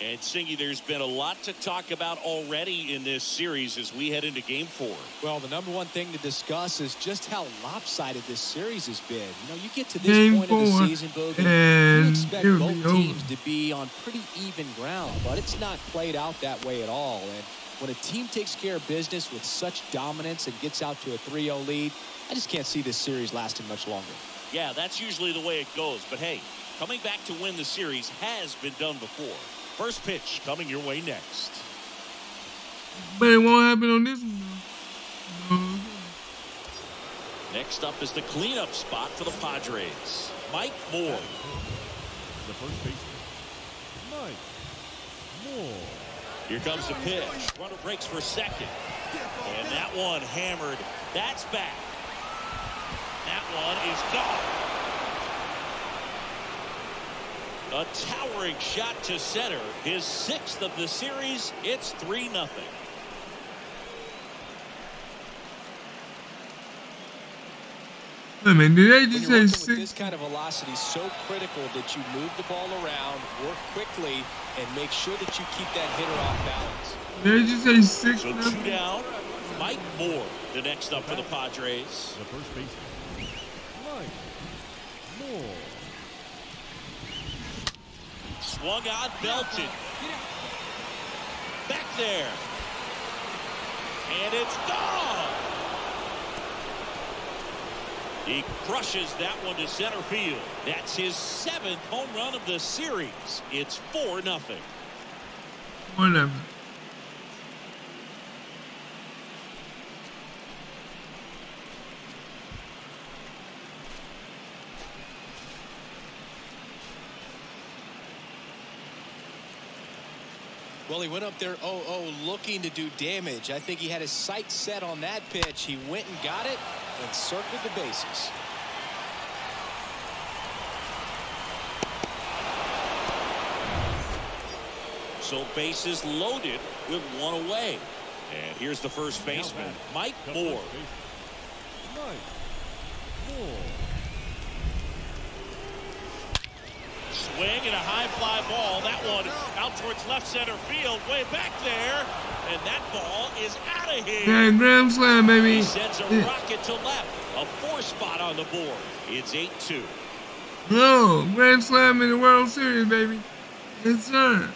And Singy, there's been a lot to talk about already in this series as we head into Game 4. Well, the number one thing to discuss is just how lopsided this series has been. You know, you get to this Game point of the 4, season, Boogie, and you expect it'll both be teams over. to be on pretty even ground, but it's not played out that way at all. And when a team takes care of business with such dominance and gets out to a 3-0 lead, I just can't see this series lasting much longer. Yeah, that's usually the way it goes. But hey, coming back to win the series has been done before. First pitch coming your way next. But it won't happen on this one, though. No. Next up is the cleanup spot for the Padres. Mike Moore. The first baseman, Mike Moore. Here comes the pitch. Runner breaks for second. And that one hammered. That's back. That one is gone. A towering shot to center. His 6th of the series. It's 3-0. Wait a minute, did they just When you're say working with 6? this kind of velocity, so critical that you move the ball around, work quickly, and make sure that you keep that hitter off balance. Did they just say 6? So 2 down. Mike Moore, the next up for the Padres. The first baseman, Mike Moore. Swung on, belted. Back there. And it's gone. He crushes that one to center field. That's his 7th home run of the series. It's 4-0. Whatever. Well, he went up there 0-0 looking to do damage. I think he had his sights set on that pitch. He went and got it and circled the bases. So bases loaded with 1 away. And here's the first baseman, Mike Moore. Mike Moore. Swing and a high fly ball. That one out towards left center field, way back there. And that ball is out of here. Yeah, grand slam, baby. He sends a rocket to left. A 4 spot on the board. It's 8-2. No, grand slam in the World Series, baby. Yes, sir.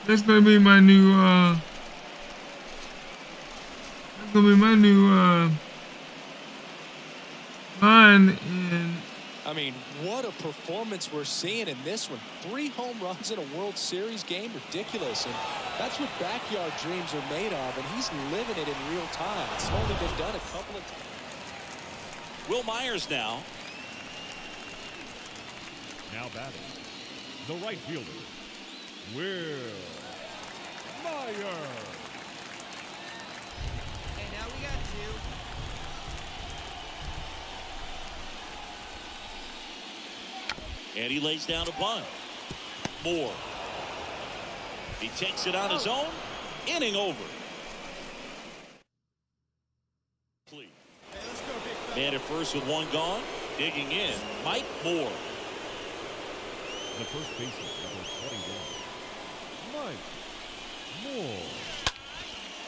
That's gonna be my new, that's gonna be my new, line in. I mean, what a performance we're seeing in this one. 3 home runs in a World Series game. Ridiculous. And that's what backyard dreams are made of. And he's living it in real time. It's only been done a couple of times. Will Myers now. Now batting, the right fielder, Will Myers. Hey, now we got 2. And he lays down a bunt. Moore. He takes it on his own. Inning over. Man at first with 1 gone. Digging in, Mike Moore. The first baseman, number 21, Mike Moore.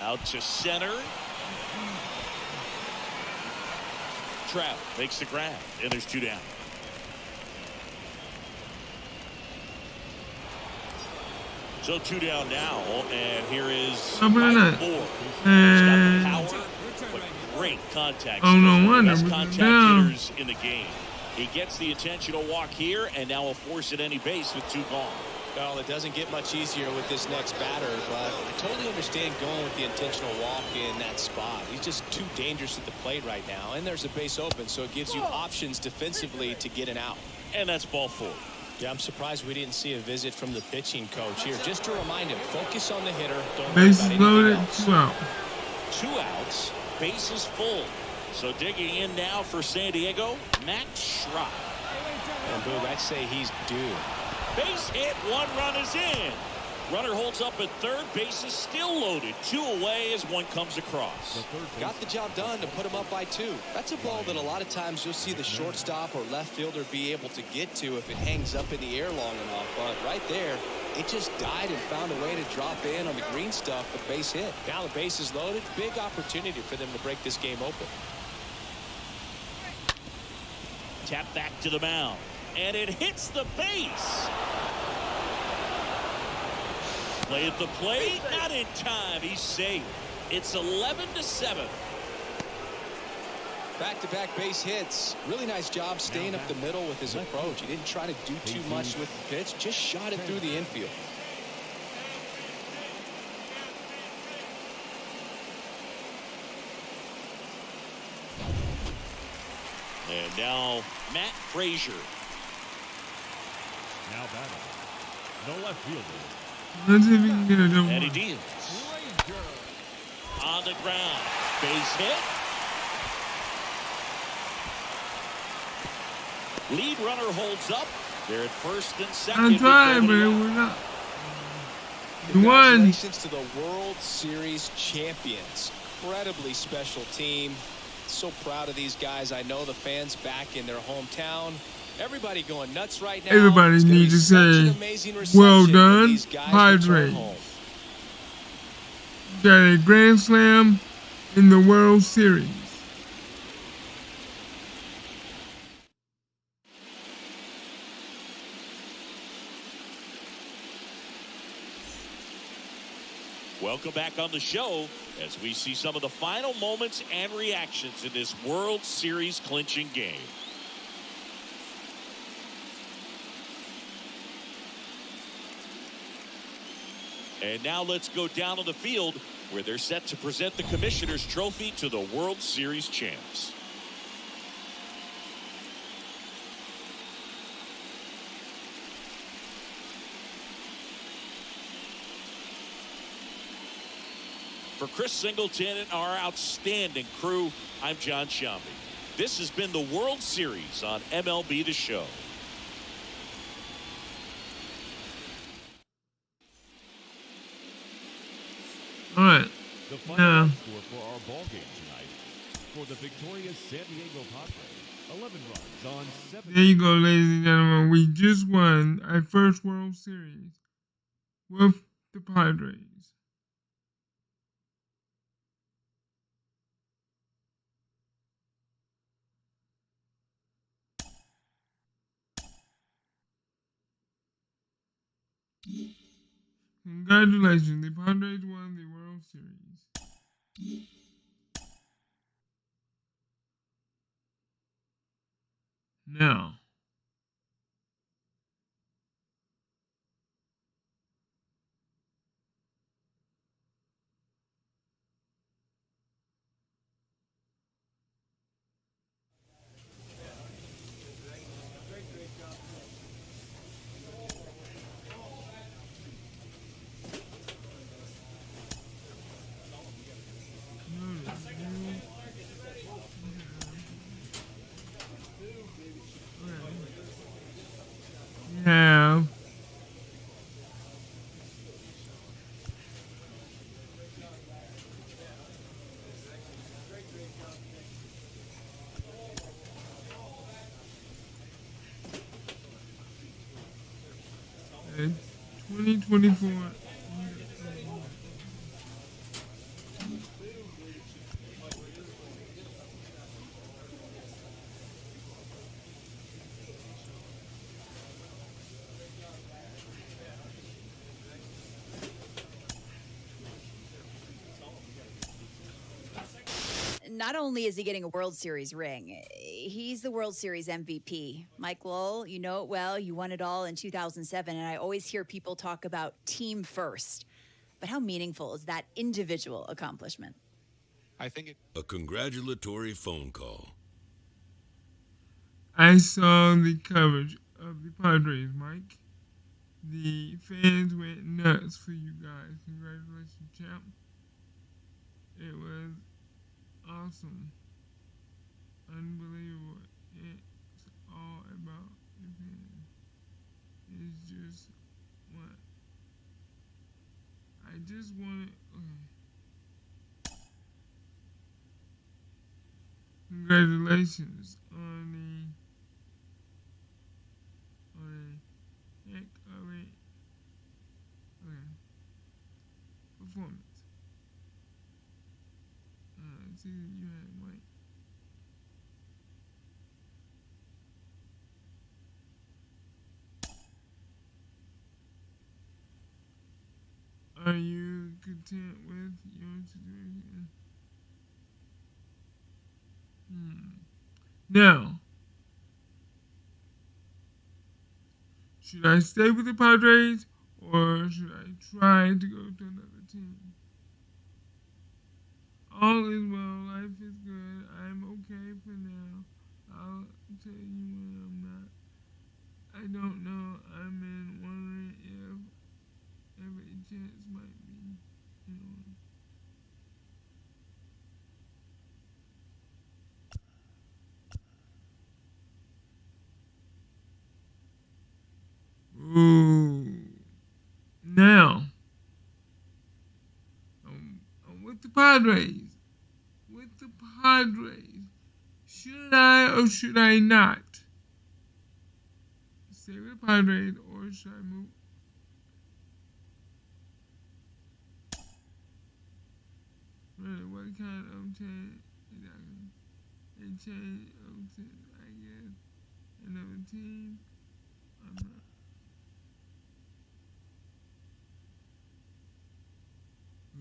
Out to center. Trout makes the grab, and there's 2 down. So 2 down now, and here is Mike Moore. He's got the power, but great contact. Oh, no wonder. Best Down. contact hitters in the game. He gets the intentional walk here, and now a force at any base with 2 gone. Well, it doesn't get much easier with this next batter, but I totally understand going with the intentional walk in that spot. He's just too dangerous at the plate right now, and there's a base open, so it gives you options defensively to get an out. And that's ball 4. Yeah, I'm surprised we didn't see a visit from the pitching coach here, just to remind him, focus on the hitter, don't worry Bases about loaded, anything else. 2 out. 2 outs, bases full. So digging in now for San Diego, Max Schrock. And Boog, I'd say he's due. Base hit, 1 run is in. Runner holds up at third, base is still loaded. 2 away as 1 comes across. Got the job done to put him up by 2. That's a ball that a lot of times you'll see the shortstop or left fielder be able to get to if it hangs up in the air long enough. But right there, it just died and found a way to drop in on the green stuff with base hit. Now the base is loaded. Big opportunity for them to break this game open. Tap back to the mound. And it hits the base. Play at the plate, not in time. He's safe. It's 11-7. Back-to-back base hits. Really nice job staying up the middle with his approach. He didn't try to do too much with the pitch, just shot it through the infield. And now Matt Frazier. Now batting. No left fielder. Let's see if we can get a double. Eddie Diaz. On the ground. Base hit. Lead runner holds up. They're at first and second. I'm trying, but we're not. We won. Congratulations to the World Series champions. Incredibly special team. So proud of these guys. I know the fans back in their hometown. Everybody going nuts right now. Everybody needs to say, well done, Padres. Got a grand slam in the World Series. Welcome back on the show as we see some of the final moments and reactions in this World Series clinching game. And now let's go down on the field where they're set to present the Commissioner's Trophy to the World Series champs. For Chris Singleton and our outstanding crew, I'm John Shambi. This has been the World Series on MLB The Show. All right. The final score for our ball game tonight for the victorious San Diego Padres. 11 runs on 7. There you go, ladies and gentlemen. We just won our first World Series with the Padres. Congratulations, the Padres won the World Series. Now, we have a 2024 Not only is he getting a World Series ring, he's the World Series MVP. Mike Lowell, you know it well. You won it all in 2007, and I always hear people talk about team first. But how meaningful is that individual accomplishment? I think a congratulatory phone call. I saw the coverage of the Padres, Mike. The fans went nuts for you guys. Congratulations, champ. It was awesome. Unbelievable. It's all about the fans. It's just what I just wanted. Okay. Congratulations on a heck of a performance. See, you had Mike. Are you content with your situation? Now, should I stay with the Padres or should I try to go to another team? All is well, life is good, I'm okay for now. I'll tell you when I'm not. I don't know, I'm in wondering if every chance might be, Ooh. Now, with the Padres. With the Padres. Should I or should I not stay with the Padres or should I move? Really, what kind of change? A change of team, I guess. Another team. I'm not.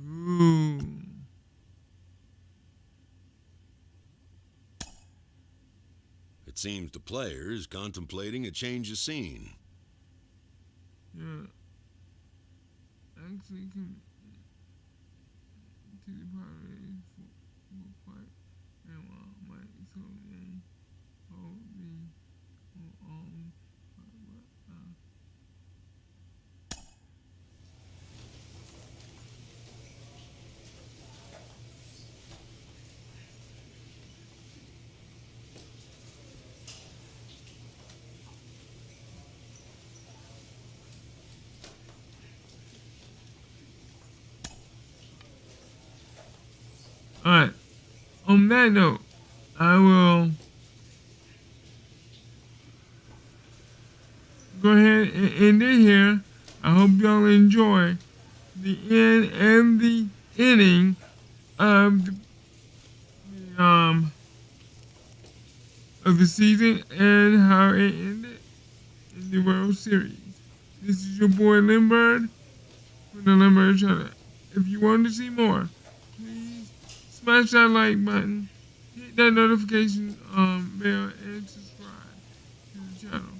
Ooh. It seems the player is contemplating a change of scene. Yeah. Actually, come to the Padres for quite a while. Might so they hold me on. Alright, on that note, I will go ahead and end it here. I hope y'all enjoy the end and the inning of the season and how it ended in the World Series. This is your boy Lindbergh from the Lindbergh Channel. If you want to see more, please smash that like button, hit that notification bell, and subscribe to the channel.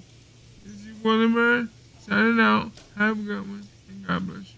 This is your boy Lindbergh signing out. Have a good one, and God bless you.